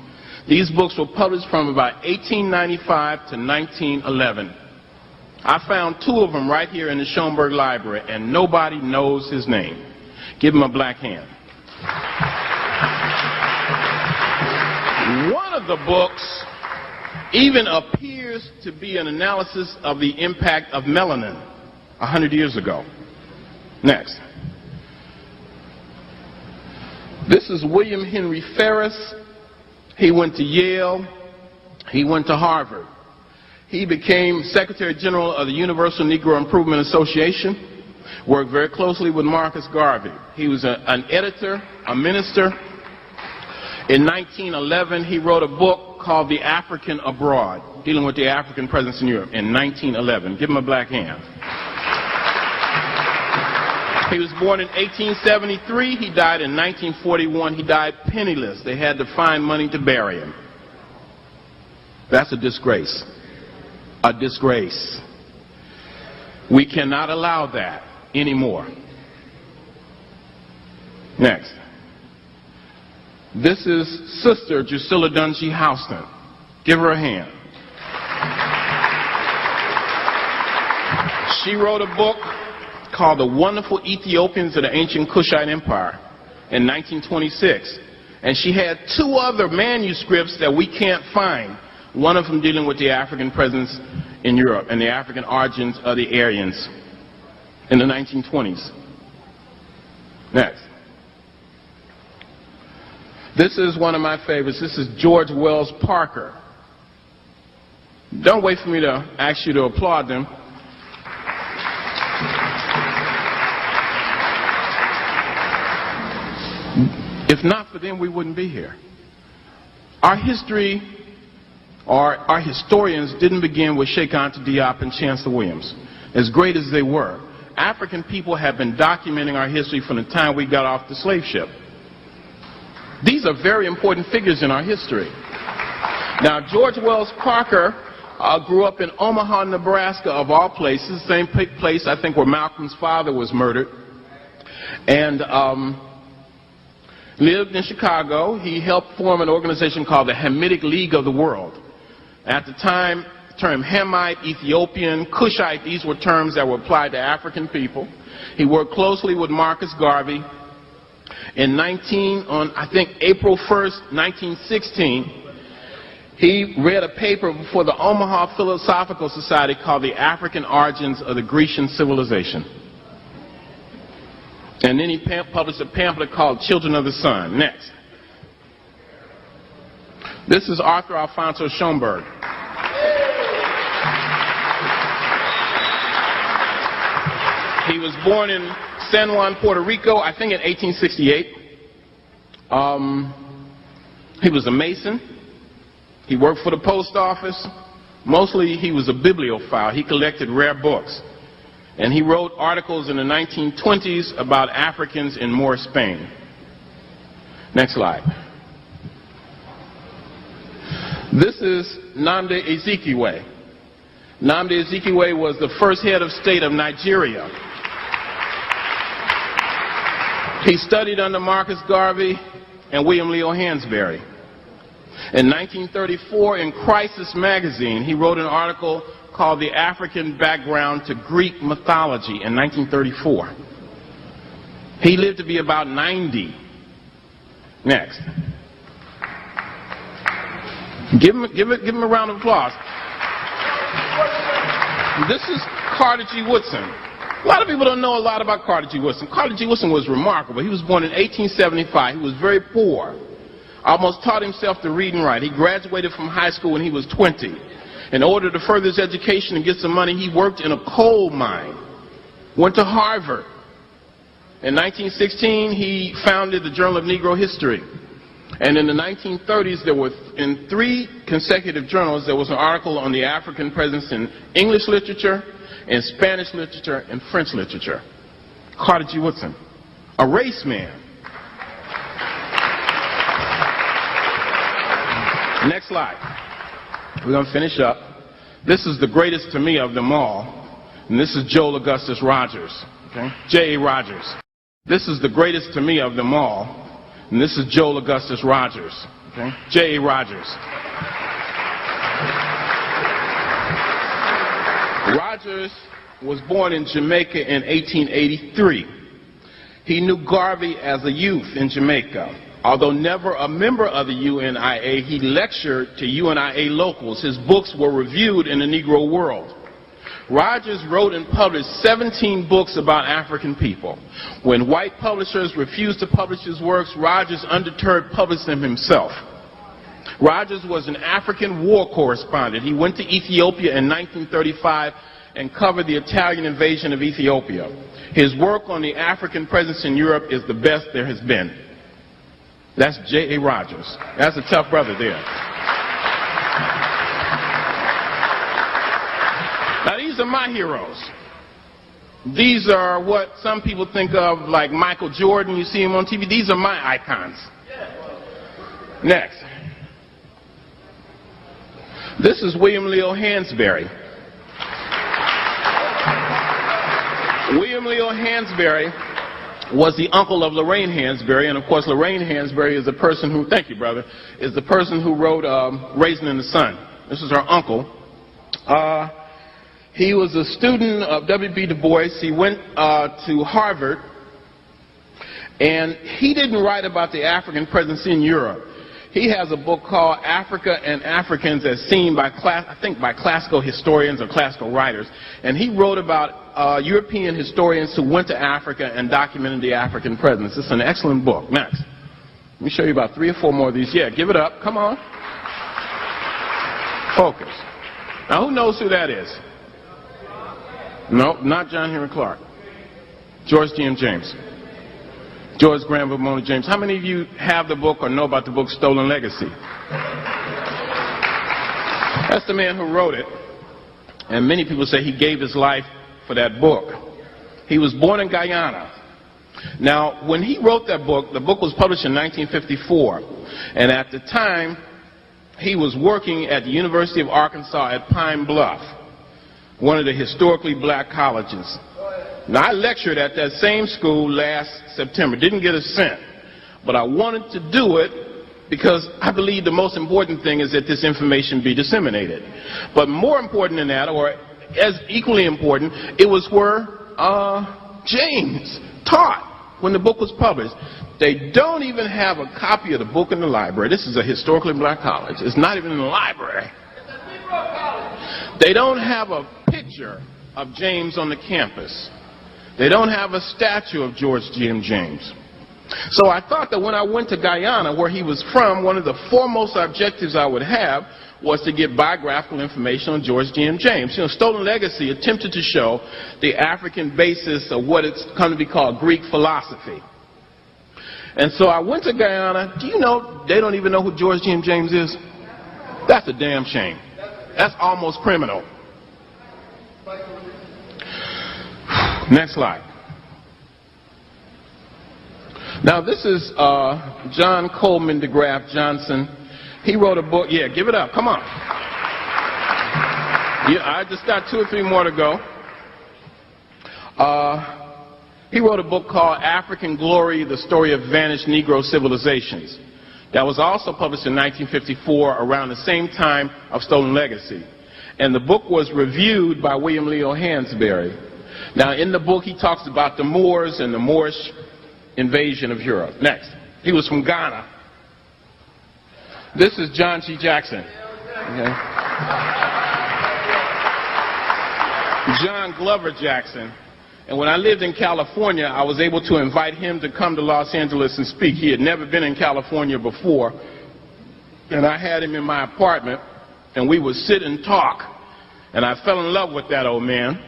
These books were published from about 1895 to 1911. I found 2 of them right here in the Schoenberg Library, and nobody knows his name. Give him a black hand. One of the books even appears to be an analysis of the impact of melanin 100 years ago. Next. This is William Henry Ferris. He went to Yale. He went to Harvard. He became Secretary General of the Universal Negro Improvement Association, worked very closely with Marcus Garvey. He was an editor, a minister. In 1911, he wrote a book called The African Abroad, dealing with the African presence in Europe in 1911. Give him a black hand. He was born in 1873. He died in 1941. He died penniless. They had to find money to bury him. That's a disgrace. A disgrace. We cannot allow that anymore. Next. This is Sister Drusilla Dungy Houston. Give her a hand. She wrote a book called The Wonderful Ethiopians of the Ancient Kushite Empire in 1926. And she had 2 other manuscripts that we can't find. One of them dealing with the African presence in Europe and the African origins of the Aryans in the 1920s. Next. This is one of my favorites. This is George Wells Parker. Don't wait for me to ask you to applaud them. If not for them, we wouldn't be here. Our history, or our historians, didn't begin with Sheikh Anta Diop and Chancellor Williams. As great as they were, African people have been documenting our history from the time we got off the slave ship. These are very important figures in our history. Now, George Wells Parker grew up in Omaha, Nebraska, of all places, same place, I think, where Malcolm's father was murdered, and lived in Chicago. He helped form an organization called the Hamitic League of the World. At the time, the term Hamite, Ethiopian, Cushite, these were terms that were applied to African people. He worked closely with Marcus Garvey. On April 1st, 1916, he read a paper before the Omaha Philosophical Society called The African Origins of the Grecian Civilization. And then he published a pamphlet called Children of the Sun. Next. This is Arthur Alfonso Schomburg. He was born in San Juan, Puerto Rico, I think in 1868. He was a Mason. He worked for the post office. Mostly he was a bibliophile. He collected rare books. And he wrote articles in the 1920s about Africans in Moorish Spain. Next slide. This is Nnamdi Azikiwe. Nnamdi Azikiwe was the first head of state of Nigeria. He studied under Marcus Garvey and William Leo Hansberry. In 1934, in Crisis magazine, he wrote an article called The African Background to Greek Mythology in 1934. He lived to be about 90. Next. Give him a round of applause. This is Carter G. Woodson. A lot of people don't know a lot about Carter G. Woodson. Carter G. Woodson was remarkable. He was born in 1875. He was very poor. Almost taught himself to read and write. He graduated from high school when he was 20. In order to further his education and get some money, he worked in a coal mine. Went to Harvard. In 1916, he founded the Journal of Negro History. And in the 1930s, there were, in 3 consecutive journals, there was an article on the African presence in English literature, in Spanish literature, and French literature. Carter G. Woodson, a race man. Next slide. We're going to finish up. This is the greatest to me of them all, and this is Joel Augustus Rogers. Okay? J.A. Rogers. This is the greatest to me of them all, and this is Joel Augustus Rogers. Okay? J.A. Rogers. Rogers was born in Jamaica in 1883. He knew Garvey as a youth in Jamaica. Although never a member of the UNIA, he lectured to UNIA locals. His books were reviewed in the Negro world. Rogers wrote and published 17 books about African people. When white publishers refused to publish his works, Rogers, undeterred, published them himself. Rogers was an African war correspondent. He went to Ethiopia in 1935 and covered the Italian invasion of Ethiopia. His work on the African presence in Europe is the best there has been. That's J.A. Rogers. That's a tough brother there. Now these are my heroes. These are what some people think of like Michael Jordan. You see him on TV. These are my icons. Next. This is William Leo Hansberry. William Leo Hansberry was the uncle of Lorraine Hansberry, and of course Lorraine Hansberry is the person who, thank you brother, is the person who wrote Raisin in the Sun. This is her uncle. He was a student of W.B. Du Bois. He went to Harvard, and he didn't write about the African presence in Europe. He has a book called Africa and Africans as seen by, I think, by classical historians or classical writers. And he wrote about European historians who went to Africa and documented the African presence. It's an excellent book. Next. Let me show you about 3 or 4 more of these. Yeah, give it up. Come on. Focus. Now, who knows who that is? No, not John Henry Clark. George G.M. James. George Granville Mona James. How many of you have the book or know about the book Stolen Legacy? That's the man who wrote it. And many people say he gave his life for that book. He was born in Guyana. Now, when he wrote that book, the book was published in 1954. And at the time, he was working at the University of Arkansas at Pine Bluff, one of the historically black colleges. Now, I lectured at that same school last September. Didn't get a cent. But I wanted to do it because I believe the most important thing is that this information be disseminated. But more important than that, or as equally important, it was where James taught when the book was published. They don't even have a copy of the book in the library. This is a historically black college. It's not even in the library. They don't have a picture of James on the campus. They don't have a statue of George G.M. James. So I thought that when I went to Guyana, where he was from, one of the foremost objectives I would have was to get biographical information on George G.M. James. You know, Stolen Legacy attempted to show the African basis of what it's come to be called Greek philosophy. And so I went to Guyana. Do you know they don't even know who George G.M. James is? That's a damn shame. That's almost criminal. Next slide. Now this is John Coleman DeGraff Johnson. He wrote a book. Yeah, give it up. Come on. Yeah, I just got 2 or 3 more to go. He wrote a book called African Glory, The Story of Vanished Negro Civilizations. That was also published in 1954 around the same time of Stolen Legacy. And the book was reviewed by William Leo Hansberry. Now, in the book, he talks about the Moors and the Moorish invasion of Europe. Next. He was from Ghana. This is John G. Jackson. Okay. John Glover Jackson. And when I lived in California, I was able to invite him to come to Los Angeles and speak. He had never been in California before. And I had him in my apartment, and we would sit and talk. And I fell in love with that old man.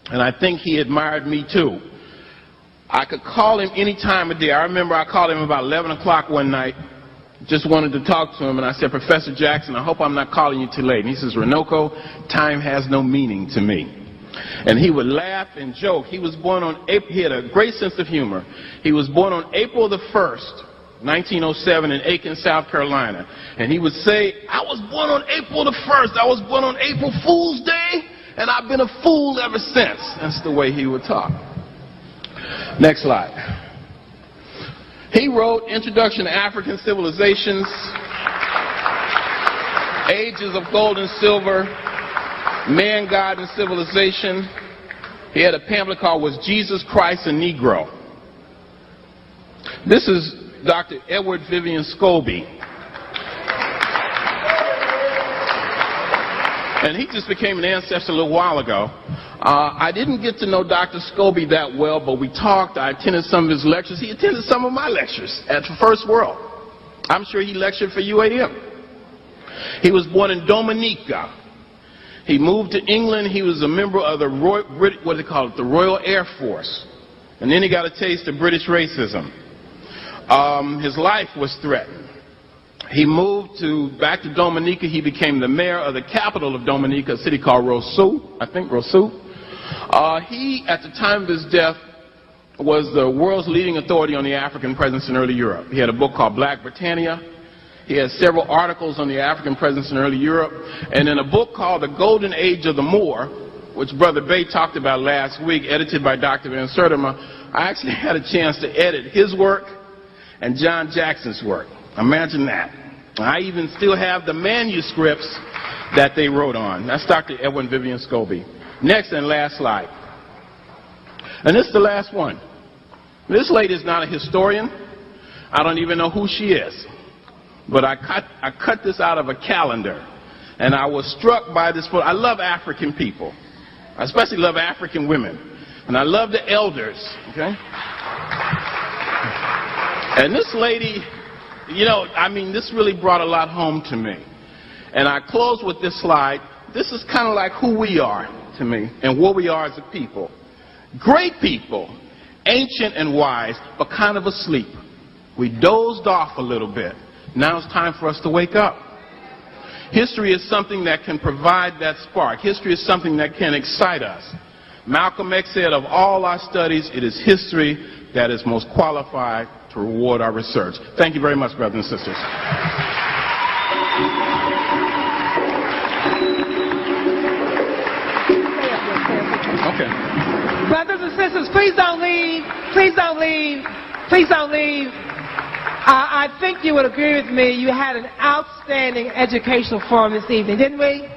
And I think he admired me too. I could call him any time of day. I remember I called him about 11 o'clock one night. Just wanted to talk to him, and I said, Professor Jackson, I hope I'm not calling you too late. And he says, Runoko, time has no meaning to me. And he would laugh and joke. He was born on April, he had a great sense of humor. He was born on April the 1st, 1907 in Aiken, South Carolina. And he would say, I was born on April the 1st. I was born on April Fool's Day, and I've been a fool ever since. That's the way he would talk. Next slide. He wrote Introduction to African Civilizations, Ages of Gold and Silver, Man, God, and Civilization. He had a pamphlet called Was Jesus Christ a Negro? This is Dr. Edward Vivian Scobie. And he just became an ancestor a little while ago. I didn't get to know Dr. Scobie that well, but we talked. I attended some of his lectures. He attended some of my lectures at First World. I'm sure he lectured for UAM. He was born in Dominica. He moved to England. He was a member of the the Royal Air Force. And then he got a taste of British racism. His life was threatened. He moved back to Dominica. He became the mayor of the capital of Dominica, a city called Roseau, I think Roseau. He, at the time of his death, was the world's leading authority on the African presence in early Europe. He had a book called Black Britannia. He has several articles on the African presence in early Europe. And in a book called The Golden Age of the Moor, which Brother Bay talked about last week, edited by Dr. Van Sertima, I actually had a chance to edit his work and John Jackson's work. Imagine that. I even still have the manuscripts that they wrote on. That's Dr. Edwin Vivian Scobie. Next and last slide. And this is the last one. This lady is not a historian. I don't even know who she is. But I cut this out of a calendar. And I was struck by this. I love African people. I especially love African women. And I love the elders. Okay? And this lady, you know, I mean, this really brought a lot home to me. And I close with this slide. This is kind of like who we are to me and what we are as a people. Great people, ancient and wise, but kind of asleep. We dozed off a little bit. Now it's time for us to wake up. History is something that can provide that spark. History is something that can excite us. Malcolm X said, of all our studies, it is history that is most qualified to reward our research. Thank you very much, brothers and sisters. Okay. Brothers and sisters, please don't leave. Please don't leave. Please don't leave. I think you would agree with me. You had an outstanding educational forum this evening, didn't we?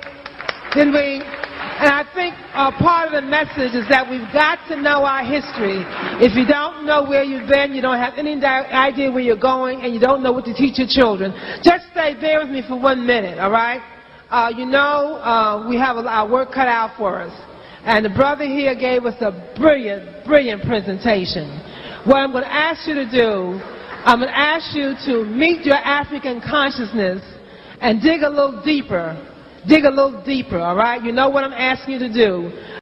Didn't we? And I think part of the message is that we've got to know our history. If you don't know where you've been, you don't have any idea where you're going, and you don't know what to teach your children, just stay there with me for 1 minute, all right? We have our work cut out for us. And the brother here gave us a brilliant, brilliant presentation. What I'm going to ask you to do, I'm going to ask you to meet your African consciousness and dig a little deeper. Dig a little deeper, all right? You know what I'm asking you to do.